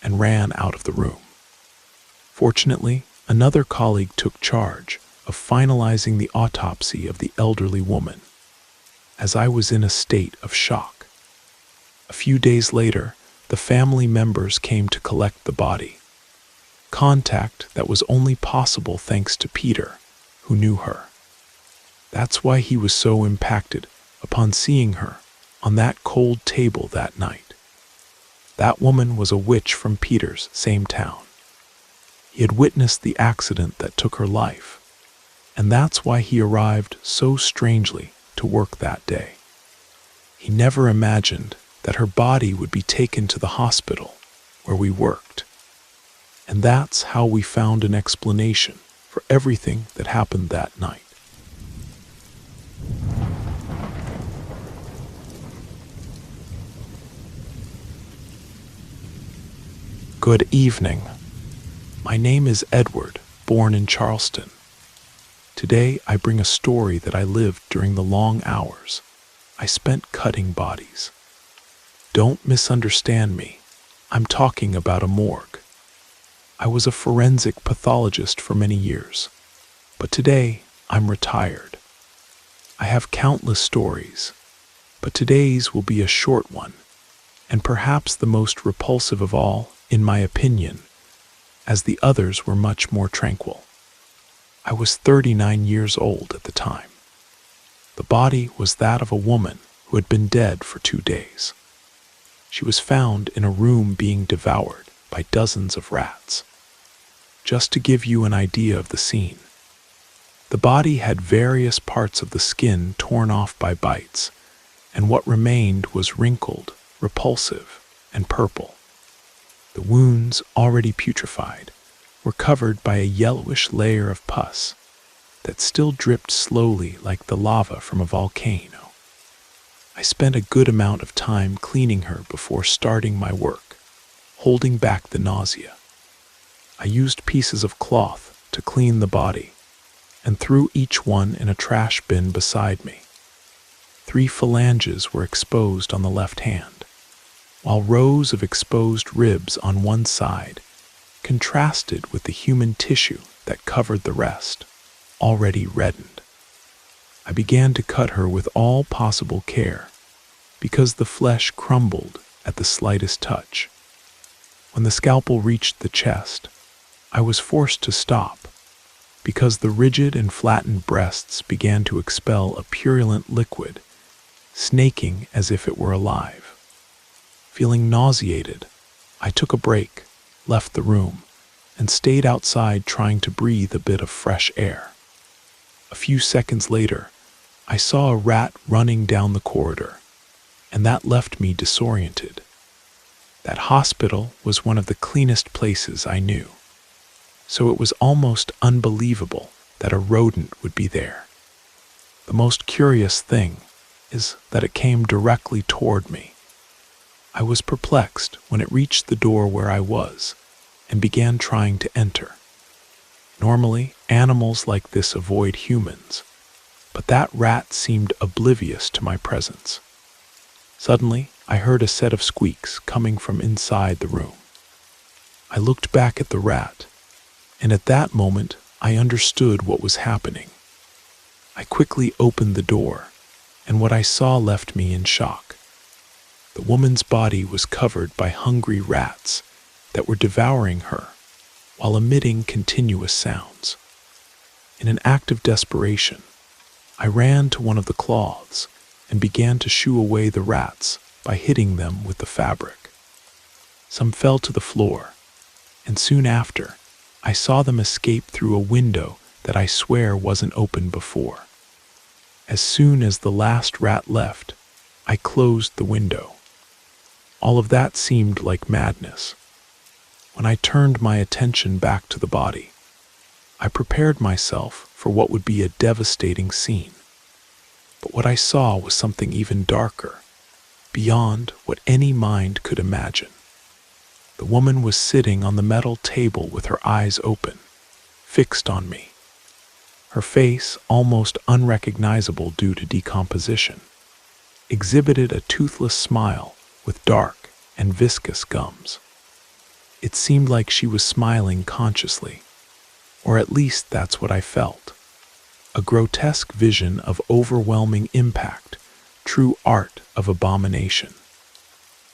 and ran out of the room. Fortunately, another colleague took charge of finalizing the autopsy of the elderly woman, as I was in a state of shock. A few days later, the family members came to collect the body, contact that was only possible thanks to Peter, who knew her. That's why he was so impacted upon seeing her on that cold table that night. That woman was a witch from Peter's same town. He had witnessed the accident that took her life, and that's why he arrived so strangely to work that day. He never imagined that her body would be taken to the hospital where we worked. And that's how we found an explanation for everything that happened that night. Good evening. My name is Edward, born in Charleston. Today I bring a story that I lived during the long hours I spent cutting bodies. Don't misunderstand me. I'm talking about a morgue. I was a forensic pathologist for many years, but today I'm retired. I have countless stories, but today's will be a short one, and perhaps the most repulsive of all, in my opinion, as the others were much more tranquil. I was 39 years old at the time. The body was that of a woman who had been dead for 2 days. She was found in a room being devoured by dozens of rats. Just to give you an idea of the scene, the body had various parts of the skin torn off by bites, and what remained was wrinkled, repulsive, and purple. The wounds, already putrefied, were covered by a yellowish layer of pus that still dripped slowly like the lava from a volcano. I spent a good amount of time cleaning her before starting my work, holding back the nausea. I used pieces of cloth to clean the body and threw each one in a trash bin beside me. 3 phalanges were exposed on the left hand, while rows of exposed ribs on one side contrasted with the human tissue that covered the rest, already reddened. I began to cut her with all possible care, because the flesh crumbled at the slightest touch. When the scalpel reached the chest, I was forced to stop, because the rigid and flattened breasts began to expel a purulent liquid, snaking as if it were alive. Feeling nauseated, I took a break, left the room, and stayed outside trying to breathe a bit of fresh air. A few seconds later, I saw a rat running down the corridor, and that left me disoriented. That hospital was one of the cleanest places I knew, so it was almost unbelievable that a rodent would be there. The most curious thing is that it came directly toward me. I was perplexed when it reached the door where I was and began trying to enter. Normally, animals like this avoid humans, but that rat seemed oblivious to my presence. Suddenly, I heard a set of squeaks coming from inside the room. I looked back at the rat, and at that moment, I understood what was happening. I quickly opened the door, and what I saw left me in shock. The woman's body was covered by hungry rats that were devouring her while emitting continuous sounds. In an act of desperation, I ran to one of the cloths and began to shoo away the rats by hitting them with the fabric. Some fell to the floor, and soon after, I saw them escape through a window that I swear wasn't open before. As soon as the last rat left, I closed the window. All of that seemed like madness. When I turned my attention back to the body, I prepared myself for what would be a devastating scene. But what I saw was something even darker, beyond what any mind could imagine. The woman was sitting on the metal table with her eyes open, fixed on me. Her face, almost unrecognizable due to decomposition, exhibited a toothless smile with dark and viscous gums. It seemed like she was smiling consciously, or at least that's what I felt. A grotesque vision of overwhelming impact, true art of abomination.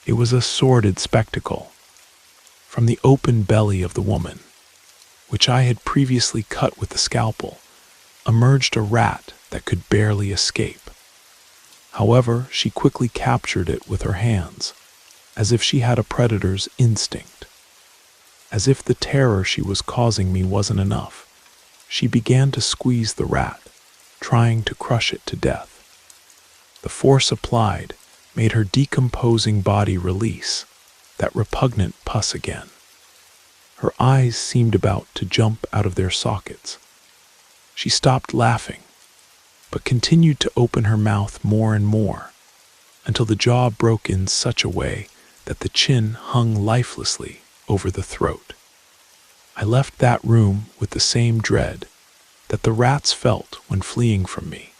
It was a sordid spectacle. From the open belly of the woman, which I had previously cut with the scalpel, emerged a rat that could barely escape. However, she quickly captured it with her hands, as if she had a predator's instinct. As if the terror she was causing me wasn't enough, she began to squeeze the rat, trying to crush it to death. The force applied made her decomposing body release that repugnant pus again. Her eyes seemed about to jump out of their sockets. She stopped laughing, but continued to open her mouth more and more, until the jaw broke in such a way that the chin hung lifelessly over the throat. I left that room with the same dread that the rats felt when fleeing from me.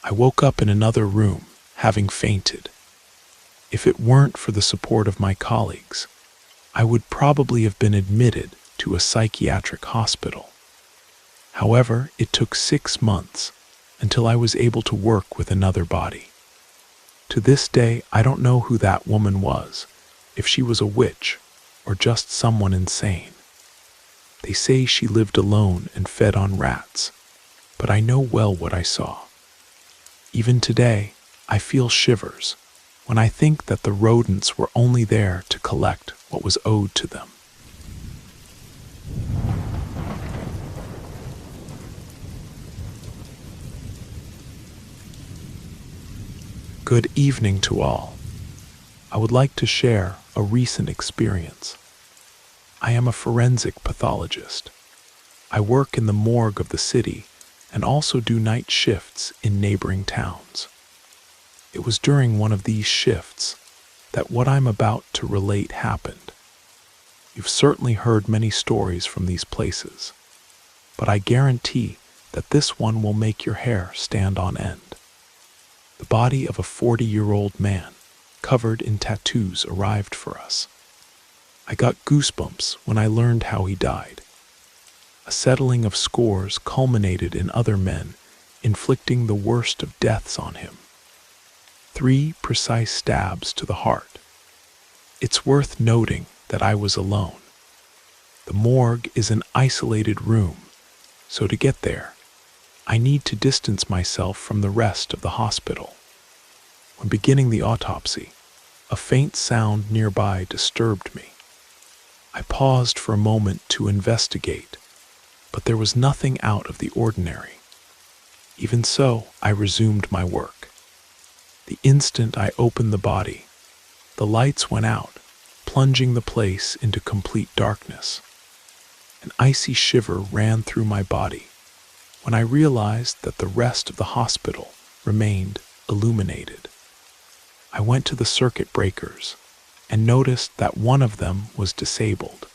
I woke up in another room, having fainted. If it weren't for the support of my colleagues, I would probably have been admitted to a psychiatric hospital. However, it took 6 months until I was able to work with another body. To this day, I don't know who that woman was, if she was a witch or just someone insane. They say she lived alone and fed on rats, but I know well what I saw. Even today, I feel shivers when I think that the rodents were only there to collect what was owed to them. Good evening to all. I would like to share a recent experience. I am a forensic pathologist. I work in the morgue of the city and also do night shifts in neighboring towns. It was during one of these shifts that what I'm about to relate happened. You've certainly heard many stories from these places, but I guarantee that this one will make your hair stand on end. The body of a 40-year-old man, covered in tattoos, arrived for us. I got goosebumps when I learned how he died. A settling of scores culminated in other men inflicting the worst of deaths on him. 3 precise stabs to the heart. It's worth noting that I was alone. The morgue is an isolated room, so to get there, I need to distance myself from the rest of the hospital. When beginning the autopsy, a faint sound nearby disturbed me. I paused for a moment to investigate, but there was nothing out of the ordinary. Even so, I resumed my work. The instant I opened the body, the lights went out, plunging the place into complete darkness. An icy shiver ran through my body when I realized that the rest of the hospital remained illuminated. I went to the circuit breakers and noticed that one of them was disabled.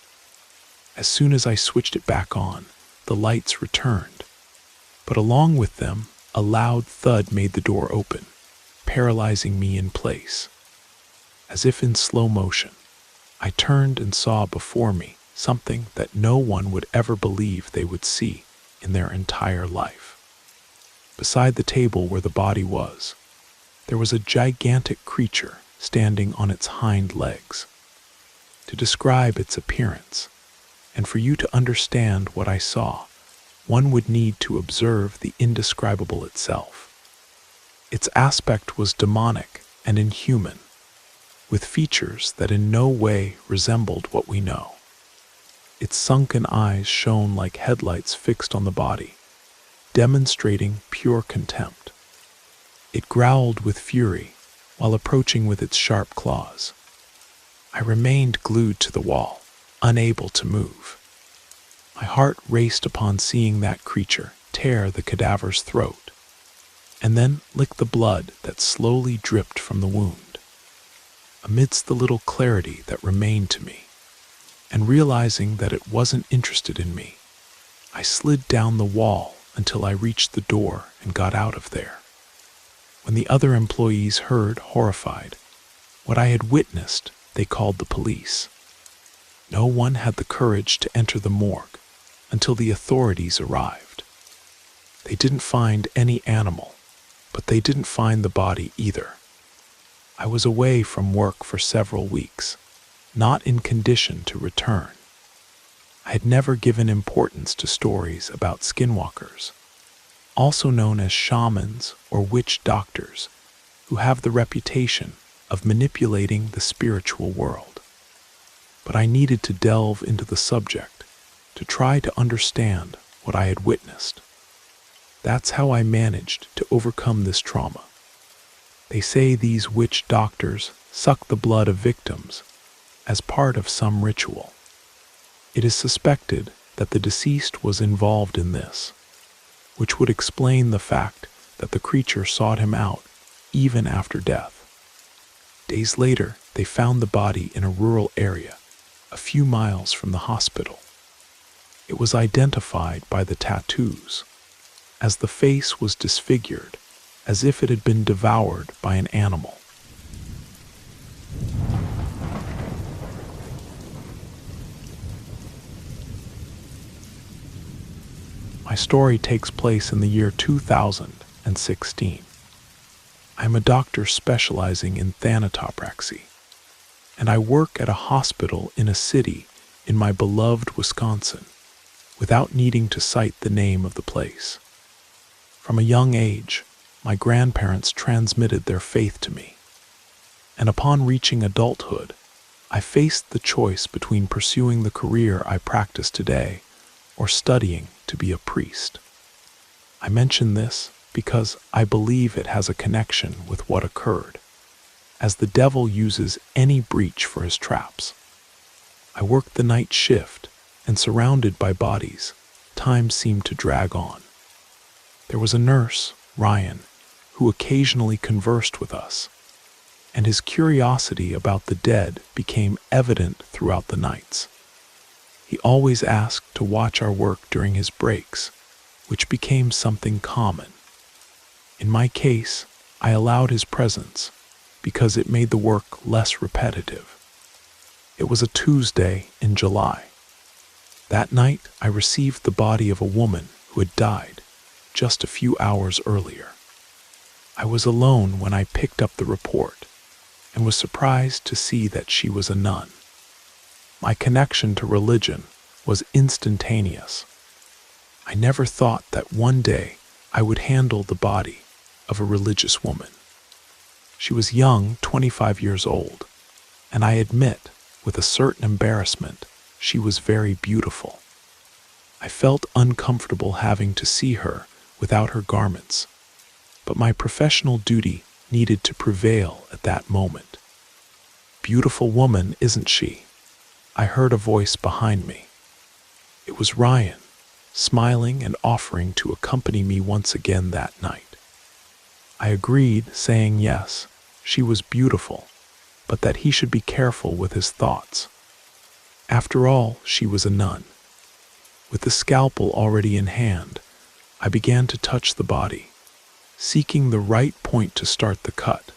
As soon as I switched it back on, the lights returned, but along with them, a loud thud made the door open, paralyzing me in place. As if in slow motion, I turned and saw before me something that no one would ever believe they would see in their entire life. Beside the table where the body was, there was a gigantic creature standing on its hind legs. To describe its appearance, and for you to understand what I saw, one would need to observe the indescribable itself. Its aspect was demonic and inhuman, with features that in no way resembled what we know. Its sunken eyes shone like headlights fixed on the body, demonstrating pure contempt. It growled with fury while approaching with its sharp claws. I remained glued to the wall, unable to move. My heart raced upon seeing that creature tear the cadaver's throat, and then lick the blood that slowly dripped from the wound. Amidst the little clarity that remained to me, and realizing that it wasn't interested in me, I slid down the wall until I reached the door and got out of there. When the other employees heard, horrified, what I had witnessed, they called the police. No one had the courage to enter the morgue until the authorities arrived. They didn't find any animal, but they didn't find the body either. I was away from work for several weeks, not in condition to return. I had never given importance to stories about skinwalkers, also known as shamans or witch doctors, who have the reputation of manipulating the spiritual world. But I needed to delve into the subject to try to understand what I had witnessed. That's how I managed to overcome this trauma. They say these witch doctors suck the blood of victims as part of some ritual. It is suspected that the deceased was involved in this, which would explain the fact that the creature sought him out even after death. Days later, they found the body in a rural area, a few miles from the hospital. It was identified by the tattoos, as the face was disfigured, as if it had been devoured by an animal. My story takes place in the year 2016. I am a doctor specializing in thanatopraxy, and I work at a hospital in a city in my beloved Wisconsin, without needing to cite the name of the place. From a young age, my grandparents transmitted their faith to me, and upon reaching adulthood, I faced the choice between pursuing the career I practice today or studying to be a priest. I mention this because I believe it has a connection with what occurred, as the devil uses any breach for his traps. I worked the night shift, and surrounded by bodies, time seemed to drag on. There was a nurse, Ryan, who occasionally conversed with us, and his curiosity about the dead became evident throughout the nights. He always asked to watch our work during his breaks, which became something common. In my case, I allowed his presence because it made the work less repetitive. It was a Tuesday in July. That night, I received the body of a woman who had died just a few hours earlier. I was alone when I picked up the report and was surprised to see that she was a nun. My connection to religion was instantaneous. I never thought that one day I would handle the body of a religious woman. She was young, 25 years old, and I admit, with a certain embarrassment, she was very beautiful. I felt uncomfortable having to see her without her garments, but my professional duty needed to prevail at that moment. "Beautiful woman, isn't she?" I heard a voice behind me. It was Ryan, smiling and offering to accompany me once again that night. I agreed, saying yes, she was beautiful, but that he should be careful with his thoughts. After all, she was a nun. With the scalpel already in hand, I began to touch the body, seeking the right point to start the cut,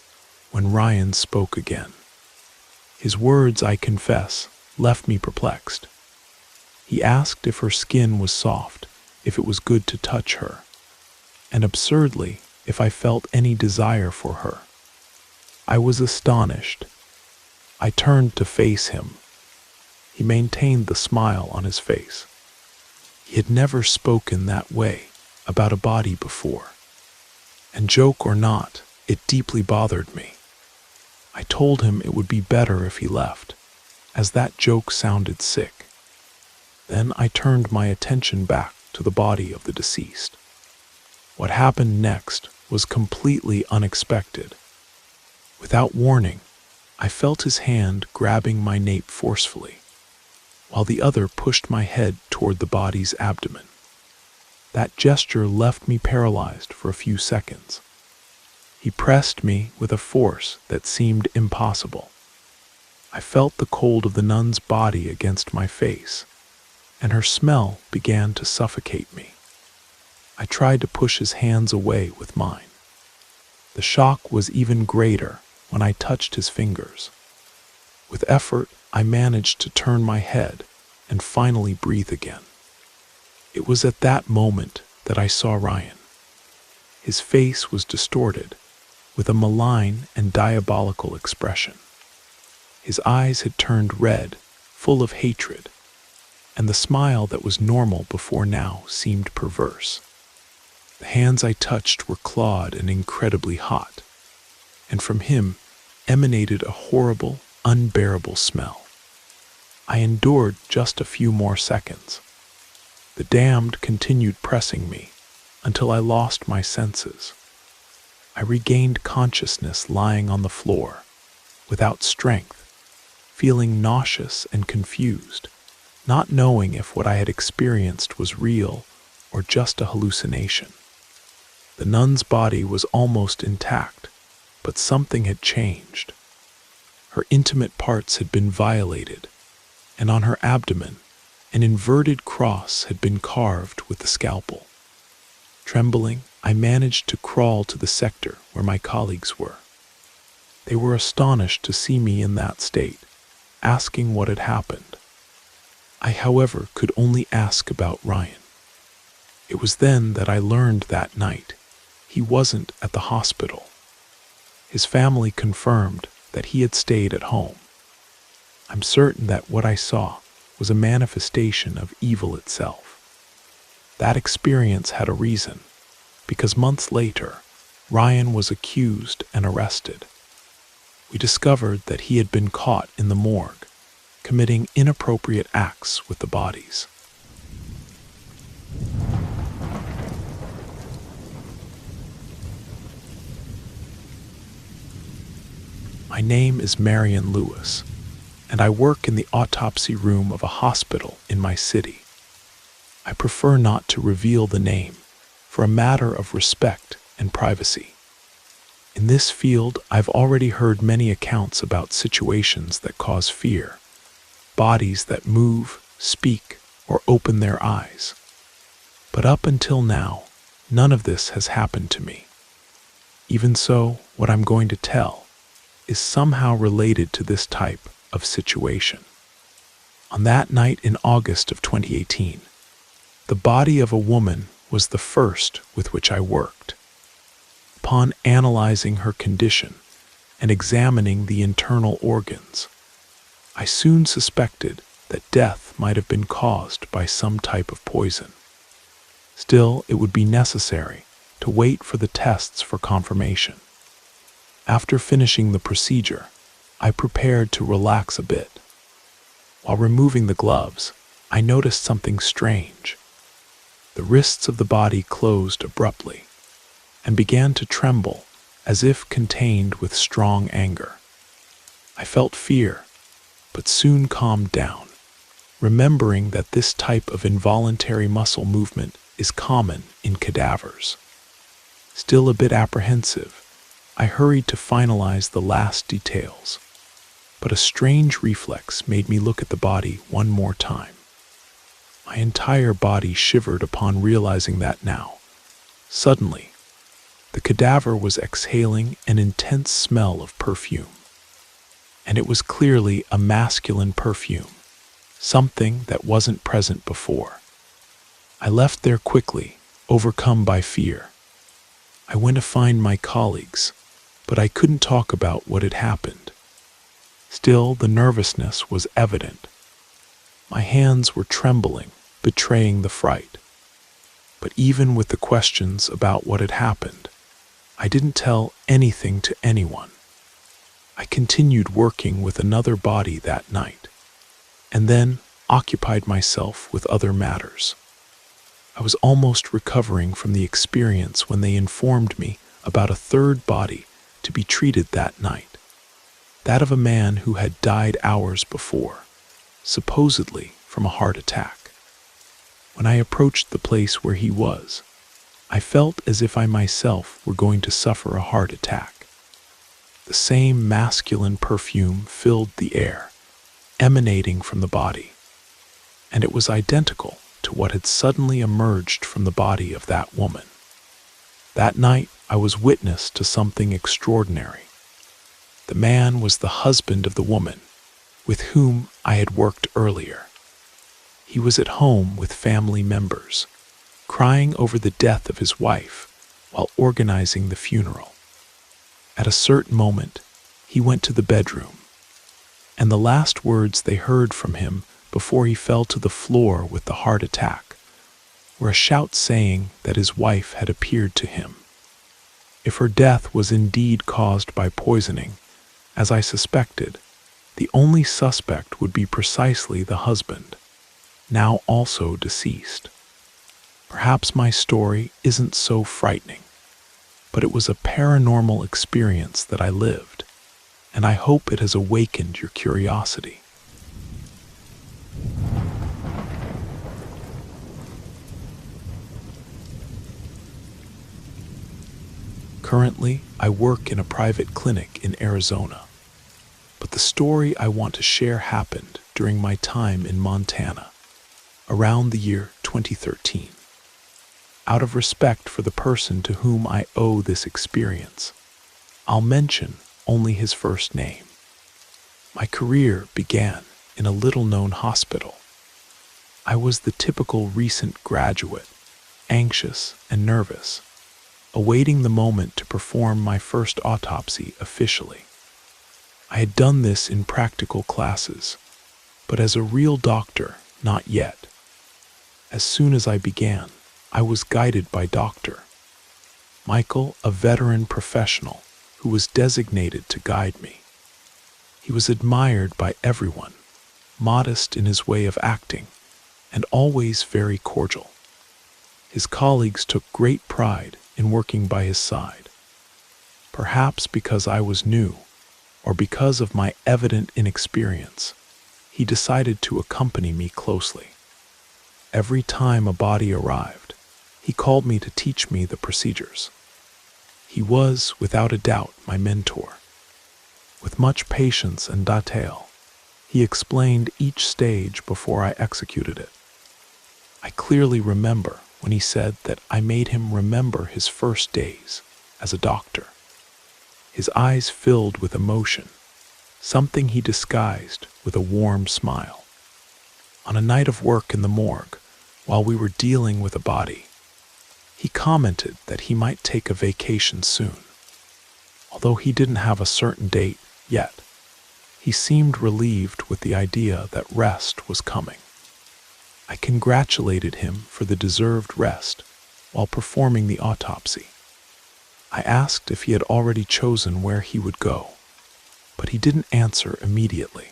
when Ryan spoke again. His words, I confess, left me perplexed. He asked if her skin was soft, if it was good to touch her, and absurdly, if I felt any desire for her. I was astonished. I turned to face him. He maintained the smile on his face. He had never spoken that way about a body before, and joke or not, it deeply bothered me. I told him it would be better if he left, as that joke sounded sick. Then I turned my attention back to the body of the deceased. What happened next was completely unexpected. Without warning, I felt his hand grabbing my nape forcefully, while the other pushed my head toward the body's abdomen. That gesture left me paralyzed for a few seconds. He pressed me with a force that seemed impossible. I felt the cold of the nun's body against my face, and her smell began to suffocate me. I tried to push his hands away with mine. The shock was even greater when I touched his fingers. With effort, I managed to turn my head and finally breathe again. It was at that moment that I saw Ryan. His face was distorted, with a malign and diabolical expression. His eyes had turned red, full of hatred, and the smile that was normal before now seemed perverse. The hands I touched were clawed and incredibly hot, and from him emanated a horrible, unbearable smell. I endured just a few more seconds. The damned continued pressing me until I lost my senses. I regained consciousness lying on the floor, without strength, feeling nauseous and confused, not knowing if what I had experienced was real or just a hallucination. The nun's body was almost intact, but something had changed. Her intimate parts had been violated, and on her abdomen, an inverted cross had been carved with the scalpel. Trembling, I managed to crawl to the sector where my colleagues were. They were astonished to see me in that state, asking what had happened. I, however, could only ask about Ryan. It was then that I learned that night he wasn't at the hospital. His family confirmed that he had stayed at home. I'm certain that what I saw was a manifestation of evil itself. That experience had a reason, because months later, Ryan was accused and arrested. We discovered that he had been caught in the morgue, committing inappropriate acts with the bodies. My name is Marion Lewis, and I work in the autopsy room of a hospital in my city. I prefer not to reveal the name for a matter of respect and privacy. In this field, I've already heard many accounts about situations that cause fear, bodies that move, speak, or open their eyes. But up until now, none of this has happened to me. Even so, what I'm going to tell is somehow related to this type of situation. On that night in August of 2018, the body of a woman was the first with which I worked. Upon analyzing her condition and examining the internal organs, I soon suspected that death might have been caused by some type of poison. Still, it would be necessary to wait for the tests for confirmation. After finishing the procedure, I prepared to relax a bit. While removing the gloves, I noticed something strange. The wrists of the body closed abruptly and began to tremble as if contained with strong anger. I felt fear, but soon calmed down, remembering that this type of involuntary muscle movement is common in cadavers. Still a bit apprehensive, I hurried to finalize the last details, but a strange reflex made me look at the body one more time. My entire body shivered upon realizing that now. Suddenly, the cadaver was exhaling an intense smell of perfume. And it was clearly a masculine perfume, something that wasn't present before. I left there quickly, overcome by fear. I went to find my colleagues, but I couldn't talk about what had happened. Still, the nervousness was evident. My hands were trembling, betraying the fright. But even with the questions about what had happened, I didn't tell anything to anyone. I continued working with another body that night, and then occupied myself with other matters. I was almost recovering from the experience when they informed me about a third body to be treated that night, that of a man who had died hours before, supposedly from a heart attack. When I approached the place where he was, I felt as if I myself were going to suffer a heart attack. The same masculine perfume filled the air, emanating from the body, and it was identical to what had suddenly emerged from the body of that woman. That night, I was witness to something extraordinary. The man was the husband of the woman with whom I had worked earlier. He was at home with family members, crying over the death of his wife while organizing the funeral. At a certain moment, he went to the bedroom, and the last words they heard from him before he fell to the floor with the heart attack were a shout saying that his wife had appeared to him. If her death was indeed caused by poisoning, as I suspected, the only suspect would be precisely the husband, now also deceased. Perhaps my story isn't so frightening, but it was a paranormal experience that I lived, and I hope it has awakened your curiosity. Currently, I work in a private clinic in Arizona, but the story I want to share happened during my time in Montana, around the year 2013. Out of respect for the person to whom I owe this experience, I'll mention only his first name. My career began in a little-known hospital. I was the typical recent graduate, anxious and nervous, awaiting the moment to perform my first autopsy officially. I had done this in practical classes, but as a real doctor, not yet. As soon as I began, I was guided by Dr. Michael, a veteran professional who was designated to guide me. He was admired by everyone, modest in his way of acting, and always very cordial. His colleagues took great pride in working by his side. Perhaps because I was new, or because of my evident inexperience, he decided to accompany me closely. Every time a body arrived, he called me to teach me the procedures. He was, without a doubt, my mentor. With much patience and detail, he explained each stage before I executed it. I clearly remember when he said that I made him remember his first days as a doctor. His eyes filled with emotion, something he disguised with a warm smile. On a night of work in the morgue, while we were dealing with a body, he commented that he might take a vacation soon. Although he didn't have a certain date yet, he seemed relieved with the idea that rest was coming. I congratulated him for the deserved rest while performing the autopsy. I asked if he had already chosen where he would go, but he didn't answer immediately.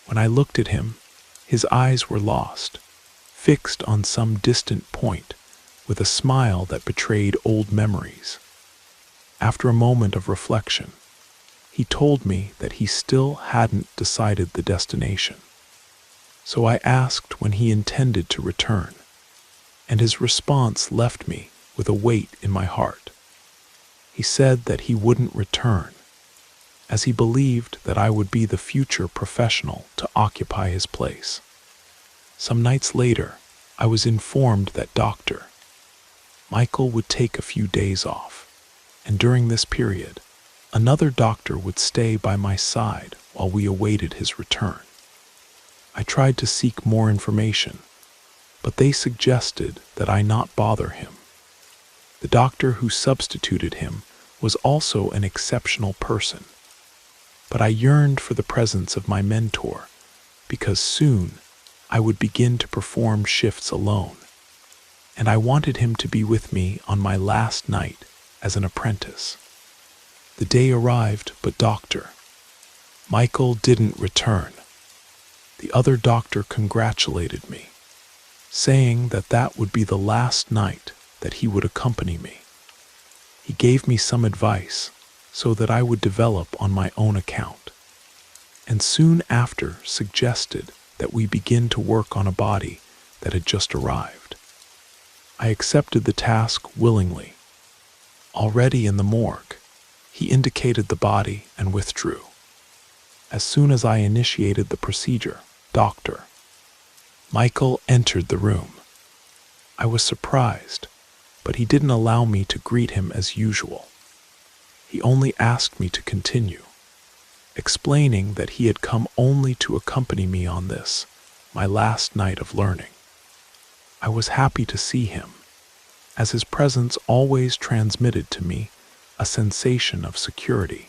When I looked at him, his eyes were lost, fixed on some distant point, with a smile that betrayed old memories. After a moment of reflection, he told me that he still hadn't decided the destination. So I asked when he intended to return, and his response left me with a weight in my heart. He said that he wouldn't return, as he believed that I would be the future professional to occupy his place. Some nights later, I was informed that Dr. Michael would take a few days off, and during this period, another doctor would stay by my side while we awaited his return. I tried to seek more information, but they suggested that I not bother him. The doctor who substituted him was also an exceptional person, but I yearned for the presence of my mentor because soon I would begin to perform shifts alone, and I wanted him to be with me on my last night as an apprentice. The day arrived, but Dr. Michael didn't return. The other doctor congratulated me, saying that that would be the last night that he would accompany me. He gave me some advice so that I would develop on my own account, and soon after suggested that we begin to work on a body that had just arrived. I accepted the task willingly. Already in the morgue, he indicated the body and withdrew. As soon as I initiated the procedure, Dr. Michael entered the room. I was surprised, but he didn't allow me to greet him as usual. He only asked me to continue, explaining that he had come only to accompany me on this, my last night of learning. I was happy to see him, as his presence always transmitted to me a sensation of security,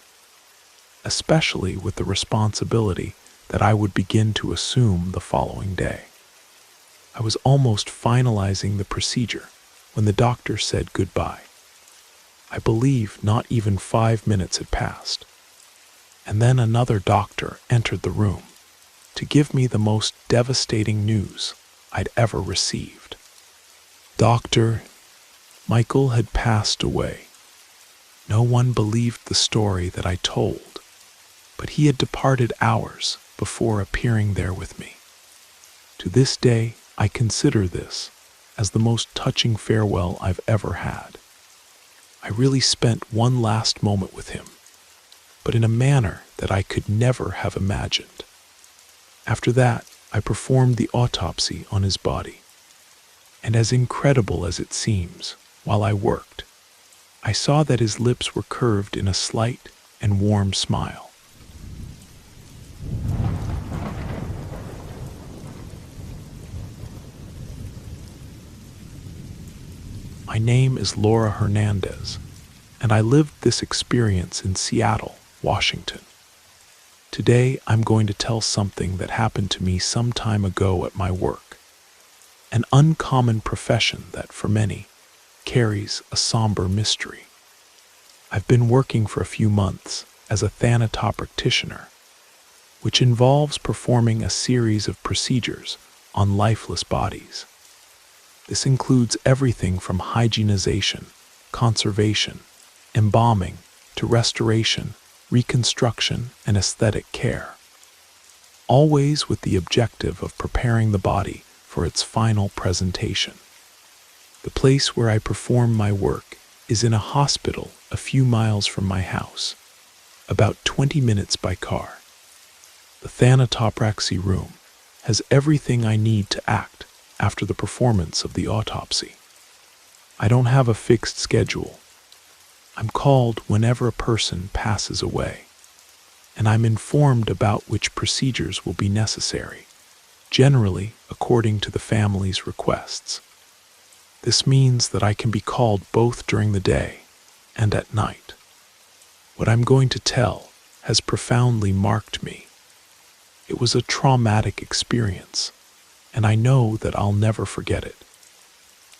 especially with the responsibility that I would begin to assume the following day. I was almost finalizing the procedure when the doctor said goodbye. I believe not even 5 minutes had passed, and then another doctor entered the room to give me the most devastating news I'd ever received. Dr. Michael had passed away. No one believed the story that I told, but he had departed hours before appearing there with me. To this day, I consider this as the most touching farewell I've ever had. I really spent one last moment with him, but in a manner that I could never have imagined. After that, I performed the autopsy on his body, and as incredible as it seems, while I worked, I saw that his lips were curved in a slight and warm smile. My name is Laura Hernandez, and I lived this experience in Seattle, Washington. Today, I'm going to tell something that happened to me some time ago at my work. An uncommon profession that, for many, carries a somber mystery. I've been working for a few months as a thanatopractitioner, which involves performing a series of procedures on lifeless bodies. This includes everything from hygienization, conservation, embalming, to restoration, reconstruction, and aesthetic care, always with the objective of preparing the body for its final presentation. The place where I perform my work is in a hospital a few miles from my house, about 20 minutes by car. The thanatopraxy room has everything I need to act after the performance of the autopsy. I don't have a fixed schedule. I'm called whenever a person passes away, and I'm informed about which procedures will be necessary, generally according to the family's requests. This means that I can be called both during the day and at night. What I'm going to tell has profoundly marked me. It was a traumatic experience, and I know that I'll never forget it.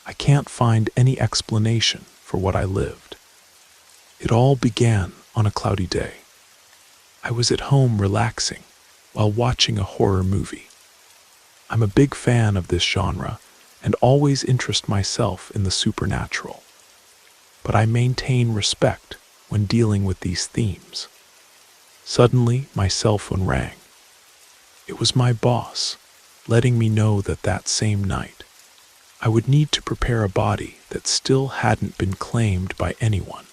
I can't find any explanation for what I lived. It all began on a cloudy day. I was at home relaxing while watching a horror movie. I'm a big fan of this genre and always interest myself in the supernatural, but I maintain respect when dealing with these themes. Suddenly, my cell phone rang. It was my boss, letting me know that that same night, I would need to prepare a body that still hadn't been claimed by anyone.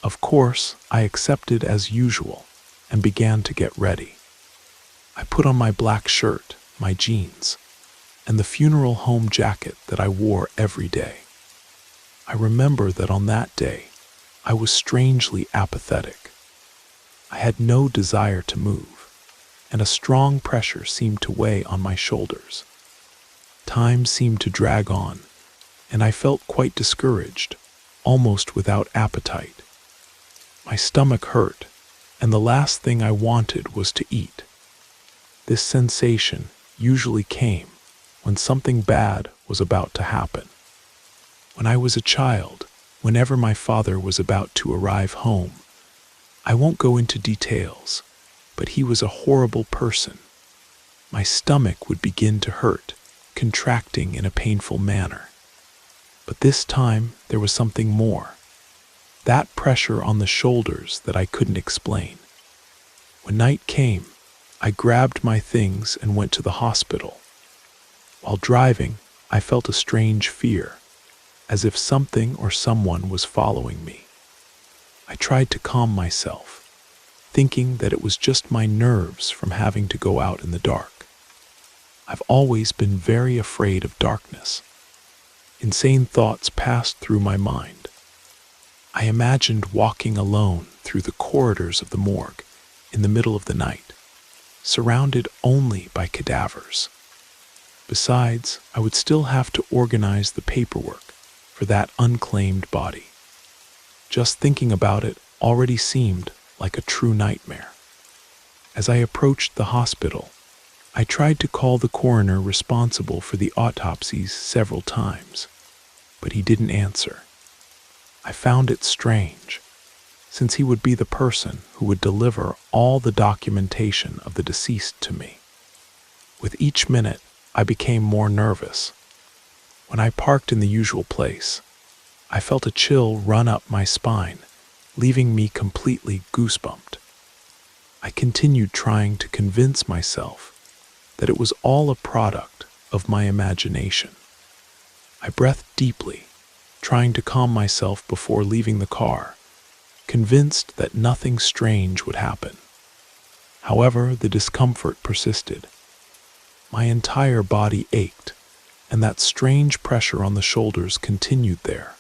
Of course, I accepted as usual and began to get ready. I put on my black shirt, my jeans, and the funeral home jacket that I wore every day. I remember that on that day, I was strangely apathetic. I had no desire to move, and a strong pressure seemed to weigh on my shoulders. Time seemed to drag on, and I felt quite discouraged, almost without appetite. My stomach hurt, and the last thing I wanted was to eat. This sensation usually came when something bad was about to happen. When I was a child, whenever my father was about to arrive home, I won't go into details, but he was a horrible person. My stomach would begin to hurt, contracting in a painful manner. But this time there was something more. That pressure on the shoulders that I couldn't explain. When night came, I grabbed my things and went to the hospital. While driving, I felt a strange fear, as if something or someone was following me. I tried to calm myself, thinking that it was just my nerves from having to go out in the dark. I've always been very afraid of darkness. Insane thoughts passed through my mind. I imagined walking alone through the corridors of the morgue in the middle of the night, surrounded only by cadavers. Besides, I would still have to organize the paperwork for that unclaimed body. Just thinking about it already seemed like a true nightmare. As I approached the hospital, I tried to call the coroner responsible for the autopsies several times, but he didn't answer. I found it strange, since he would be the person who would deliver all the documentation of the deceased to me. With each minute, I became more nervous. When I parked in the usual place, I felt a chill run up my spine, leaving me completely goosebumped. I continued trying to convince myself that it was all a product of my imagination. I breathed deeply, trying to calm myself before leaving the car, convinced that nothing strange would happen. However, the discomfort persisted. My entire body ached, and that strange pressure on the shoulders continued there,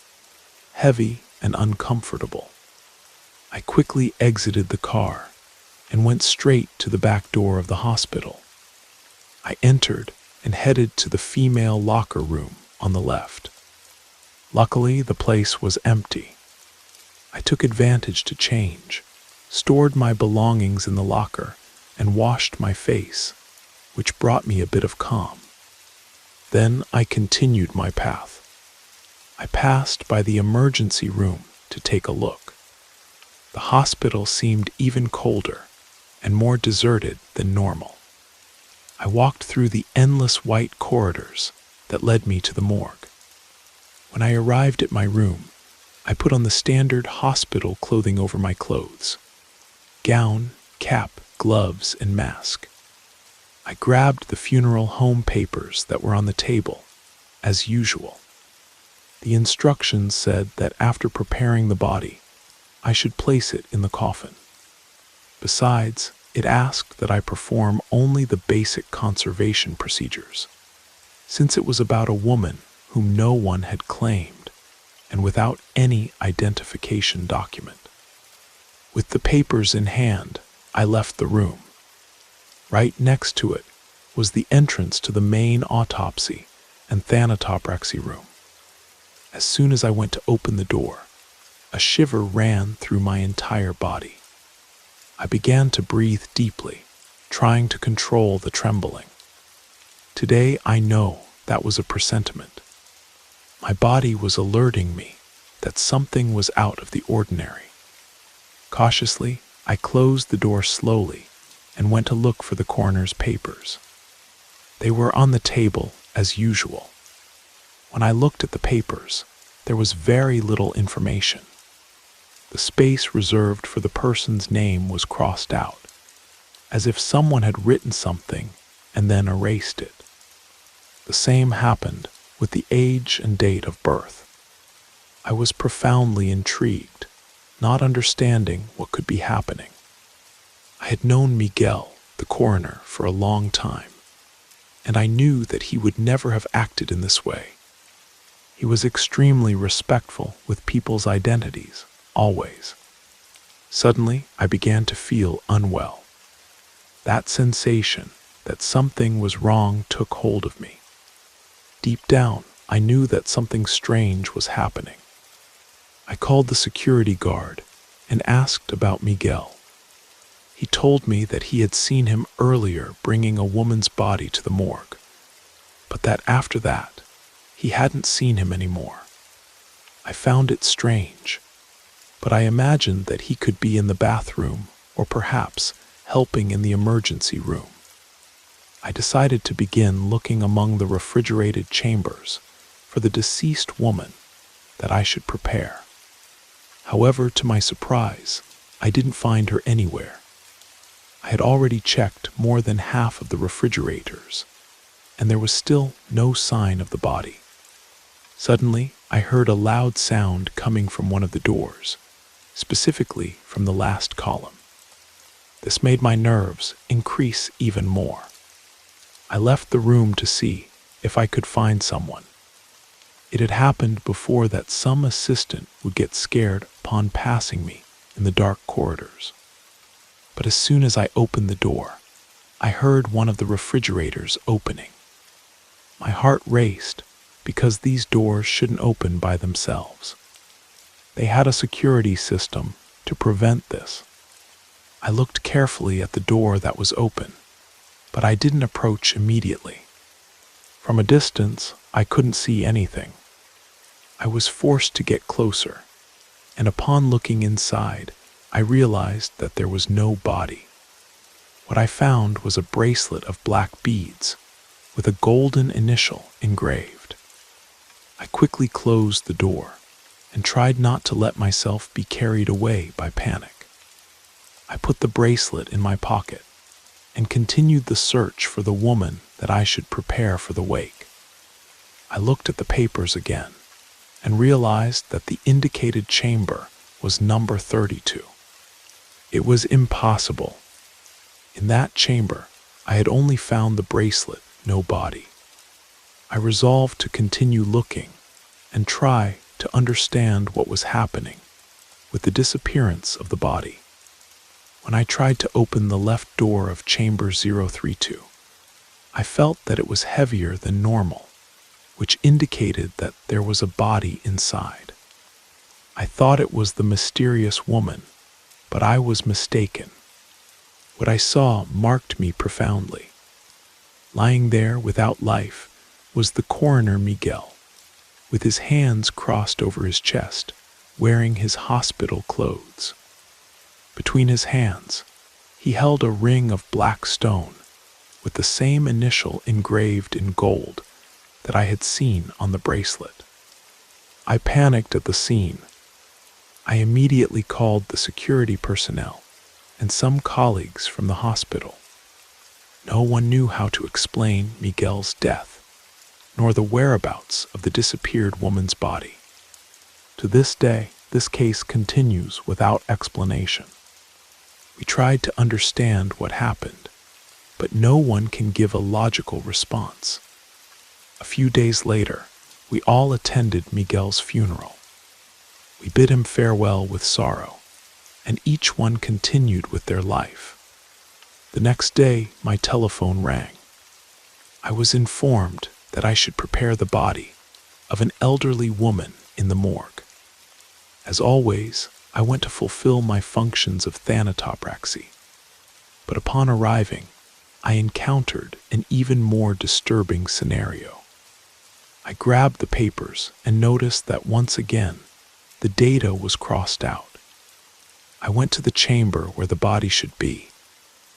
heavy and uncomfortable. I quickly exited the car and went straight to the back door of the hospital. I entered and headed to the female locker room on the left. Luckily, the place was empty. I took advantage to change, stored my belongings in the locker, and washed my face, which brought me a bit of calm. Then I continued my path. I passed by the emergency room to take a look. The hospital seemed even colder and more deserted than normal. I walked through the endless white corridors that led me to the morgue. When I arrived at my room, I put on the standard hospital clothing over my clothes: gown, cap, gloves, and mask. I grabbed the funeral home papers that were on the table, as usual. The instructions said that after preparing the body, I should place it in the coffin. Besides, it asked that I perform only the basic conservation procedures, since it was about a woman whom no one had claimed, and without any identification document. With the papers in hand, I left the room. Right next to it was the entrance to the main autopsy and thanatopraxy room. As soon as I went to open the door, a shiver ran through my entire body. I began to breathe deeply, trying to control the trembling. Today I know that was a presentiment. My body was alerting me that something was out of the ordinary. Cautiously, I closed the door slowly and went to look for the coroner's papers. They were on the table as usual. When I looked at the papers, there was very little information. The space reserved for the person's name was crossed out, as if someone had written something and then erased it. The same happened with the age and date of birth. I was profoundly intrigued, not understanding what could be happening. I had known Miguel, the coroner, for a long time, and I knew that he would never have acted in this way. He was extremely respectful with people's identities, always. Suddenly, I began to feel unwell. That sensation that something was wrong took hold of me. Deep down, I knew that something strange was happening. I called the security guard and asked about Miguel. He told me that he had seen him earlier bringing a woman's body to the morgue, but that after that, he hadn't seen him anymore. I found it strange, but I imagined that he could be in the bathroom or perhaps helping in the emergency room. I decided to begin looking among the refrigerated chambers for the deceased woman that I should prepare. However, to my surprise, I didn't find her anywhere. I had already checked more than half of the refrigerators, and there was still no sign of the body. Suddenly, I heard a loud sound coming from one of the doors, specifically from the last column. This made my nerves increase even more. I left the room to see if I could find someone. It had happened before that some assistant would get scared upon passing me in the dark corridors. But as soon as I opened the door, I heard one of the refrigerators opening. My heart raced because these doors shouldn't open by themselves. They had a security system to prevent this. I looked carefully at the door that was open, but I didn't approach immediately. From a distance, I couldn't see anything. I was forced to get closer, and upon looking inside, I realized that there was no body. What I found was a bracelet of black beads with a golden initial engraved. I quickly closed the door and tried not to let myself be carried away by panic. I put the bracelet in my pocket and continued the search for the woman that I should prepare for the wake. I looked at the papers again and realized that the indicated chamber was number 32. It was impossible. In that chamber, I had only found the bracelet, no body. I resolved to continue looking and try to understand what was happening with the disappearance of the body. When I tried to open the left door of chamber 032, I felt that it was heavier than normal, which indicated that there was a body inside. I thought it was the mysterious woman, but I was mistaken. What I saw marked me profoundly. Lying there without life was the coroner Miguel, with his hands crossed over his chest, wearing his hospital clothes. Between his hands, he held a ring of black stone with the same initial engraved in gold that I had seen on the bracelet. I panicked at the scene. I immediately called the security personnel and some colleagues from the hospital. No one knew how to explain Miguel's death, nor the whereabouts of the disappeared woman's body. To this day, this case continues without explanation. We tried to understand what happened, but no one can give a logical response. A few days later, we all attended Miguel's funeral. We bid him farewell with sorrow, and each one continued with their life. The next day, my telephone rang. I was informed that I should prepare the body of an elderly woman in the morgue. As always, I went to fulfill my functions of thanatopraxy. But upon arriving, I encountered an even more disturbing scenario. I grabbed the papers and noticed that once again, the data was crossed out. I went to the chamber where the body should be,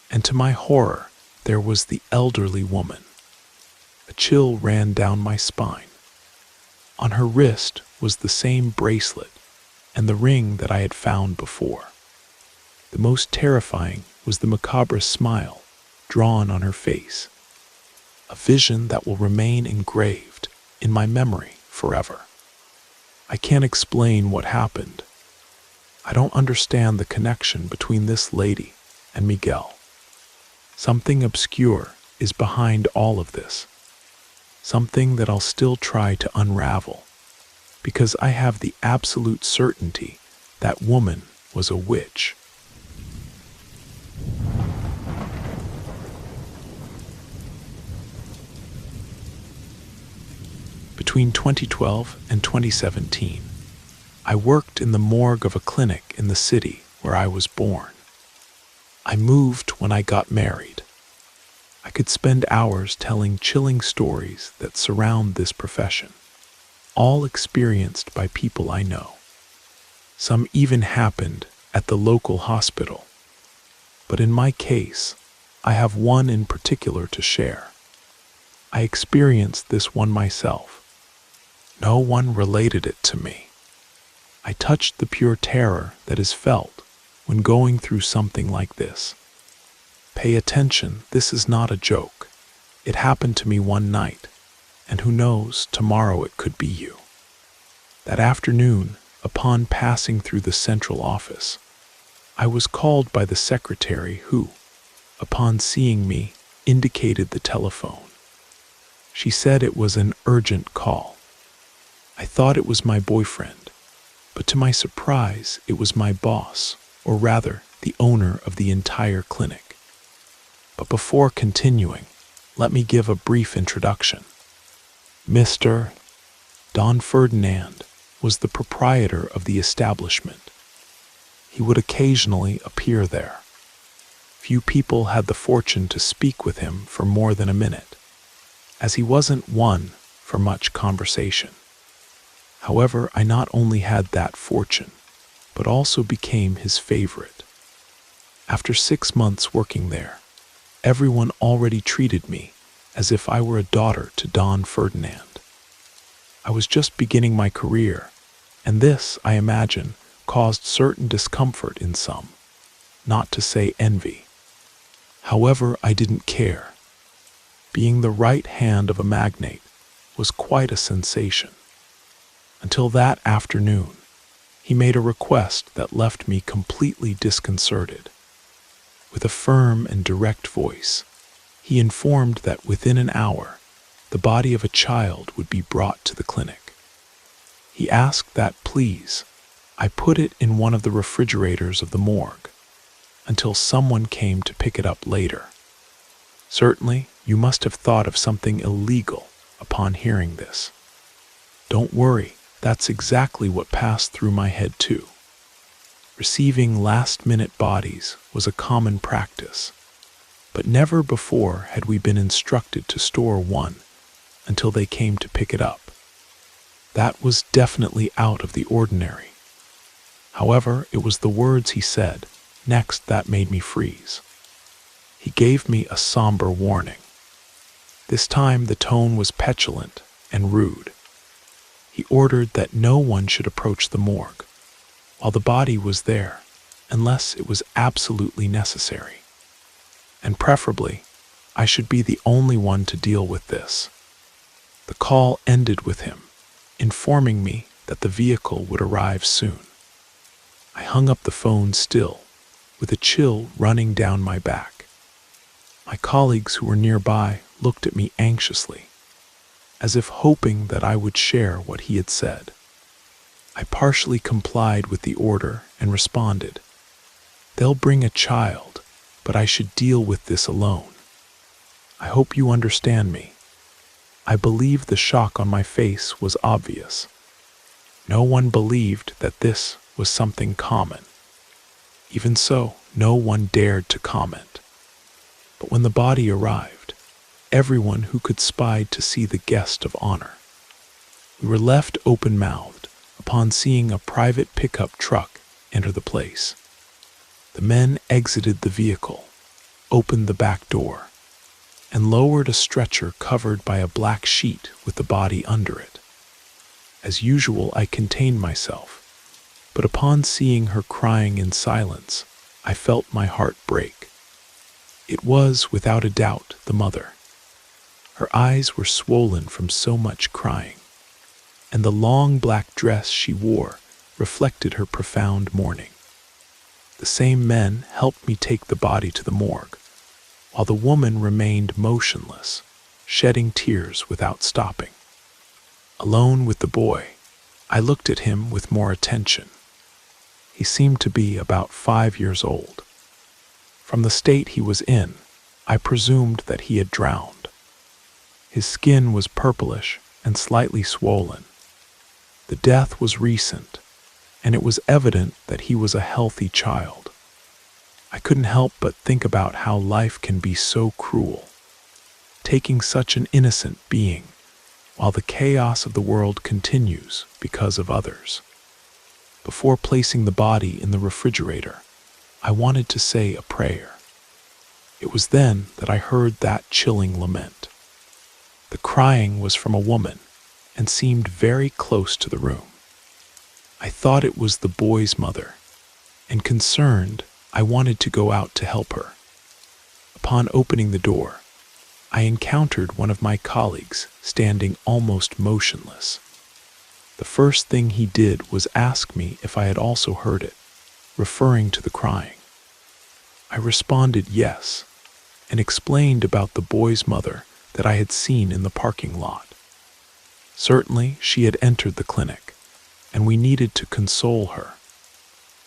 and to my horror, there was the elderly woman. A chill ran down my spine. On her wrist was the same bracelet and the ring that I had found before. The most terrifying was the macabre smile drawn on her face, a vision that will remain engraved in my memory forever. I can't explain what happened. I don't understand the connection between this lady and Miguel. Something obscure is behind all of this, something that I'll still try to unravel, because I have the absolute certainty that woman was a witch. Between 2012 and 2017, I worked in the morgue of a clinic in the city where I was born. I moved when I got married. I could spend hours telling chilling stories that surround this profession, all experienced by people I know. Some even happened at the local hospital. But in my case, I have one in particular to share. I experienced this one myself. No one related it to me. I touched the pure terror that is felt when going through something like this. Pay attention, this is not a joke. It happened to me one night, and who knows, tomorrow it could be you. That afternoon, upon passing through the central office, I was called by the secretary who, upon seeing me, indicated the telephone. She said it was an urgent call. I thought it was my boyfriend, but to my surprise, it was my boss, or rather, the owner of the entire clinic. But before continuing, let me give a brief introduction. Mr. Don Ferdinand was the proprietor of the establishment. He would occasionally appear there. Few people had the fortune to speak with him for more than a minute, as he wasn't one for much conversation. However, I not only had that fortune, but also became his favorite. After 6 months working there, everyone already treated me as if I were a daughter to Don Ferdinand. I was just beginning my career, and this, I imagine, caused certain discomfort in some, not to say envy. However, I didn't care. Being the right hand of a magnate was quite a sensation. Until that afternoon, he made a request that left me completely disconcerted. With a firm and direct voice, he informed that within an hour, the body of a child would be brought to the clinic. He asked that, please, I put it in one of the refrigerators of the morgue until someone came to pick it up later. Certainly, you must have thought of something illegal upon hearing this. Don't worry, that's exactly what passed through my head too. Receiving last-minute bodies was a common practice, but never before had we been instructed to store one until they came to pick it up. That was definitely out of the ordinary. However, it was the words he said next that made me freeze. He gave me a somber warning. This time the tone was petulant and rude. He ordered that no one should approach the morgue while the body was there, unless it was absolutely necessary. And preferably, I should be the only one to deal with this. The call ended with him informing me that the vehicle would arrive soon. I hung up the phone still, with a chill running down my back. My colleagues who were nearby looked at me anxiously, as if hoping that I would share what he had said. I partially complied with the order and responded, "They'll bring a child, but I should deal with this alone. I hope you understand me." I believe the shock on my face was obvious. No one believed that this was something common. Even so, no one dared to comment. But when the body arrived, everyone who could spied to see the guest of honor. We were left open-mouthed upon seeing a private pickup truck enter the place. The men exited the vehicle, opened the back door, and lowered a stretcher covered by a black sheet with the body under it. As usual, I contained myself, but upon seeing her crying in silence, I felt my heart break. It was, without a doubt, the mother. Her eyes were swollen from so much crying, and the long black dress she wore reflected her profound mourning. The same men helped me take the body to the morgue, while the woman remained motionless, shedding tears without stopping. Alone with the boy, I looked at him with more attention. He seemed to be about 5 years old. From the state he was in, I presumed that he had drowned. His skin was purplish and slightly swollen. The death was recent, and it was evident that he was a healthy child. I couldn't help but think about how life can be so cruel, taking such an innocent being while the chaos of the world continues because of others. Before placing the body in the refrigerator, I wanted to say a prayer. It was then that I heard that chilling lament. The crying was from a woman and seemed very close to the room. I thought it was the boy's mother, and concerned, I wanted to go out to help her. Upon opening the door, I encountered one of my colleagues standing almost motionless. The first thing he did was ask me if I had also heard it, referring to the crying. I responded yes, and explained about the boy's mother that I had seen in the parking lot. Certainly, she had entered the clinic, and we needed to console her.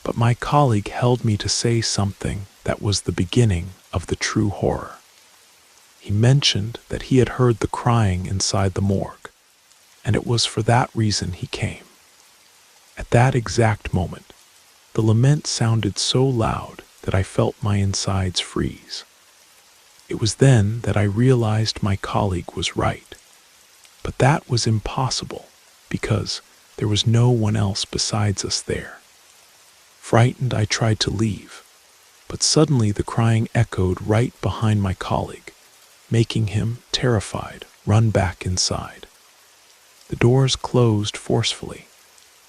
But my colleague held me to say something that was the beginning of the true horror. He mentioned that he had heard the crying inside the morgue, and it was for that reason he came. At that exact moment, the lament sounded so loud that I felt my insides freeze. It was then that I realized my colleague was right. But that was impossible, because there was no one else besides us there. Frightened, I tried to leave, but suddenly the crying echoed right behind my colleague, making him, terrified, run back inside. The doors closed forcefully,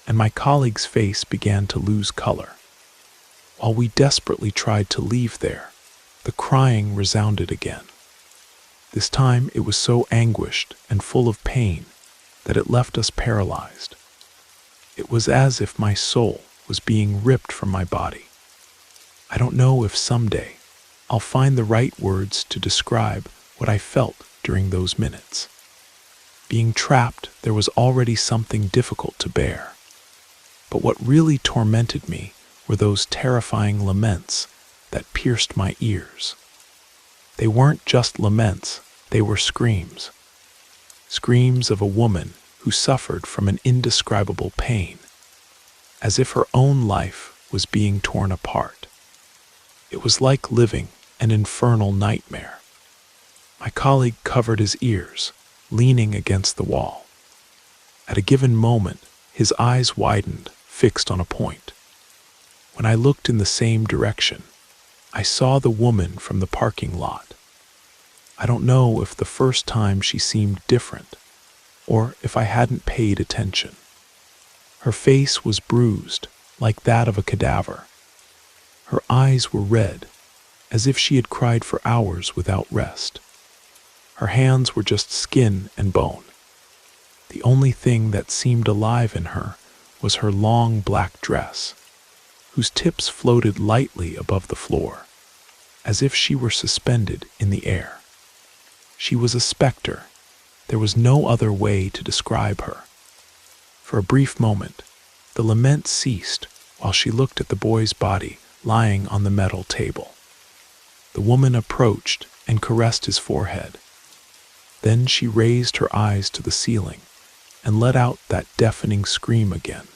and my colleague's face began to lose color. While we desperately tried to leave there, the crying resounded again. This time it was so anguished and full of pain that it left us paralyzed. It was as if my soul was being ripped from my body. I don't know if someday I'll find the right words to describe what I felt during those minutes. Being trapped, there was already something difficult to bear. But what really tormented me were those terrifying laments that pierced my ears. They weren't just laments, they were screams. screams of a woman who suffered from an indescribable pain, as if her own life was being torn apart. It was like living an infernal nightmare. My colleague covered his ears, leaning against the wall. At a given moment, his eyes widened, fixed on a point. When I looked in the same direction, I saw the woman from the parking lot. I don't know if the first time she seemed different, or if I hadn't paid attention. Her face was bruised, like that of a cadaver. Her eyes were red, as if she had cried for hours without rest. Her hands were just skin and bone. The only thing that seemed alive in her was her long black dress, whose tips floated lightly above the floor, as if she were suspended in the air. She was a specter. There was no other way to describe her. For a brief moment, the lament ceased while she looked at the boy's body lying on the metal table. The woman approached and caressed his forehead. Then she raised her eyes to the ceiling and let out that deafening scream again,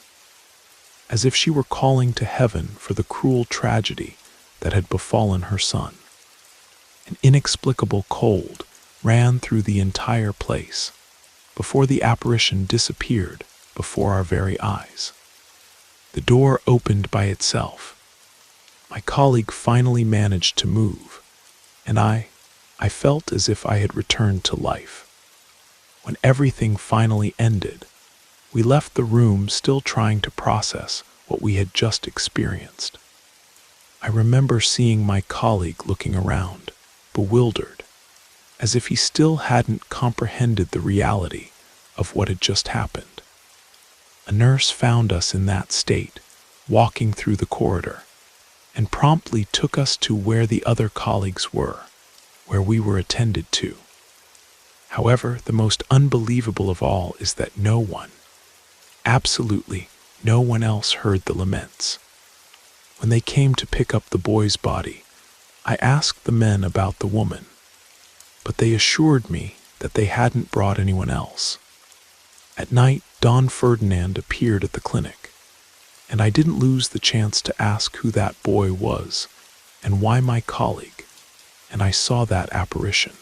as if she were calling to heaven for the cruel tragedy that had befallen her son. An inexplicable cold ran through the entire place before the apparition disappeared before our very eyes. The door opened by itself. My colleague finally managed to move, and I felt as if I had returned to life. When everything finally ended, we left the room still trying to process what we had just experienced. I remember seeing my colleague looking around, bewildered, as if he still hadn't comprehended the reality of what had just happened. A nurse found us in that state, walking through the corridor, and promptly took us to where the other colleagues were, where we were attended to. However, the most unbelievable of all is that no one, absolutely no one else heard the laments. When they came to pick up the boy's body, I asked the men about the woman, but they assured me that they hadn't brought anyone else. At night, Don Ferdinand appeared at the clinic, and I didn't lose the chance to ask who that boy was and why my colleague, and I saw that apparition.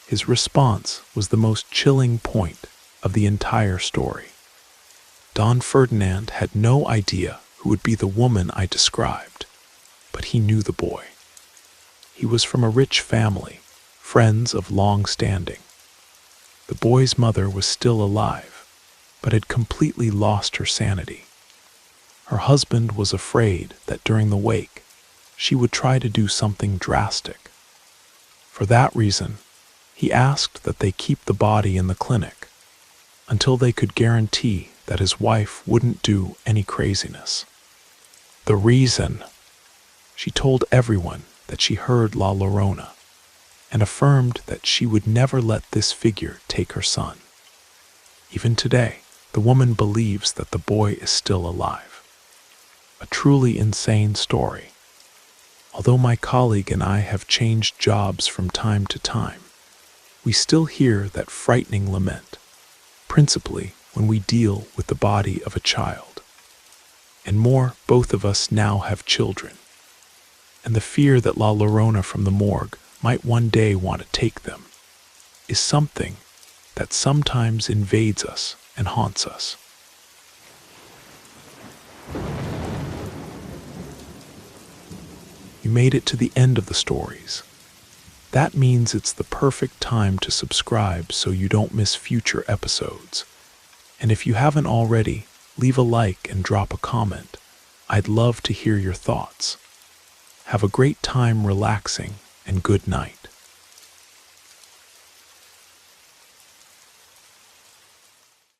His response was the most chilling point of the entire story. Don Ferdinand had no idea who would be the woman I described, but he knew the boy. He was from a rich family, friends of long standing. The boy's mother was still alive, but had completely lost her sanity. Her husband was afraid that during the wake, she would try to do something drastic. For that reason, he asked that they keep the body in the clinic until they could guarantee that his wife wouldn't do any craziness. The reason? She told everyone that she heard La Llorona and affirmed that she would never let this figure take her son. Even today, the woman believes that the boy is still alive. A truly insane story. Although my colleague and I have changed jobs from time to time, we still hear that frightening lament, principally when we deal with the body of a child. And more, both of us now have children, and the fear that La Llorona from the morgue might one day want to take them is something that sometimes invades us and haunts us. You made it to the end of the stories. That means it's the perfect time to subscribe so you don't miss future episodes. And if you haven't already, leave a like and drop a comment. I'd love to hear your thoughts. Have a great time relaxing, and good night.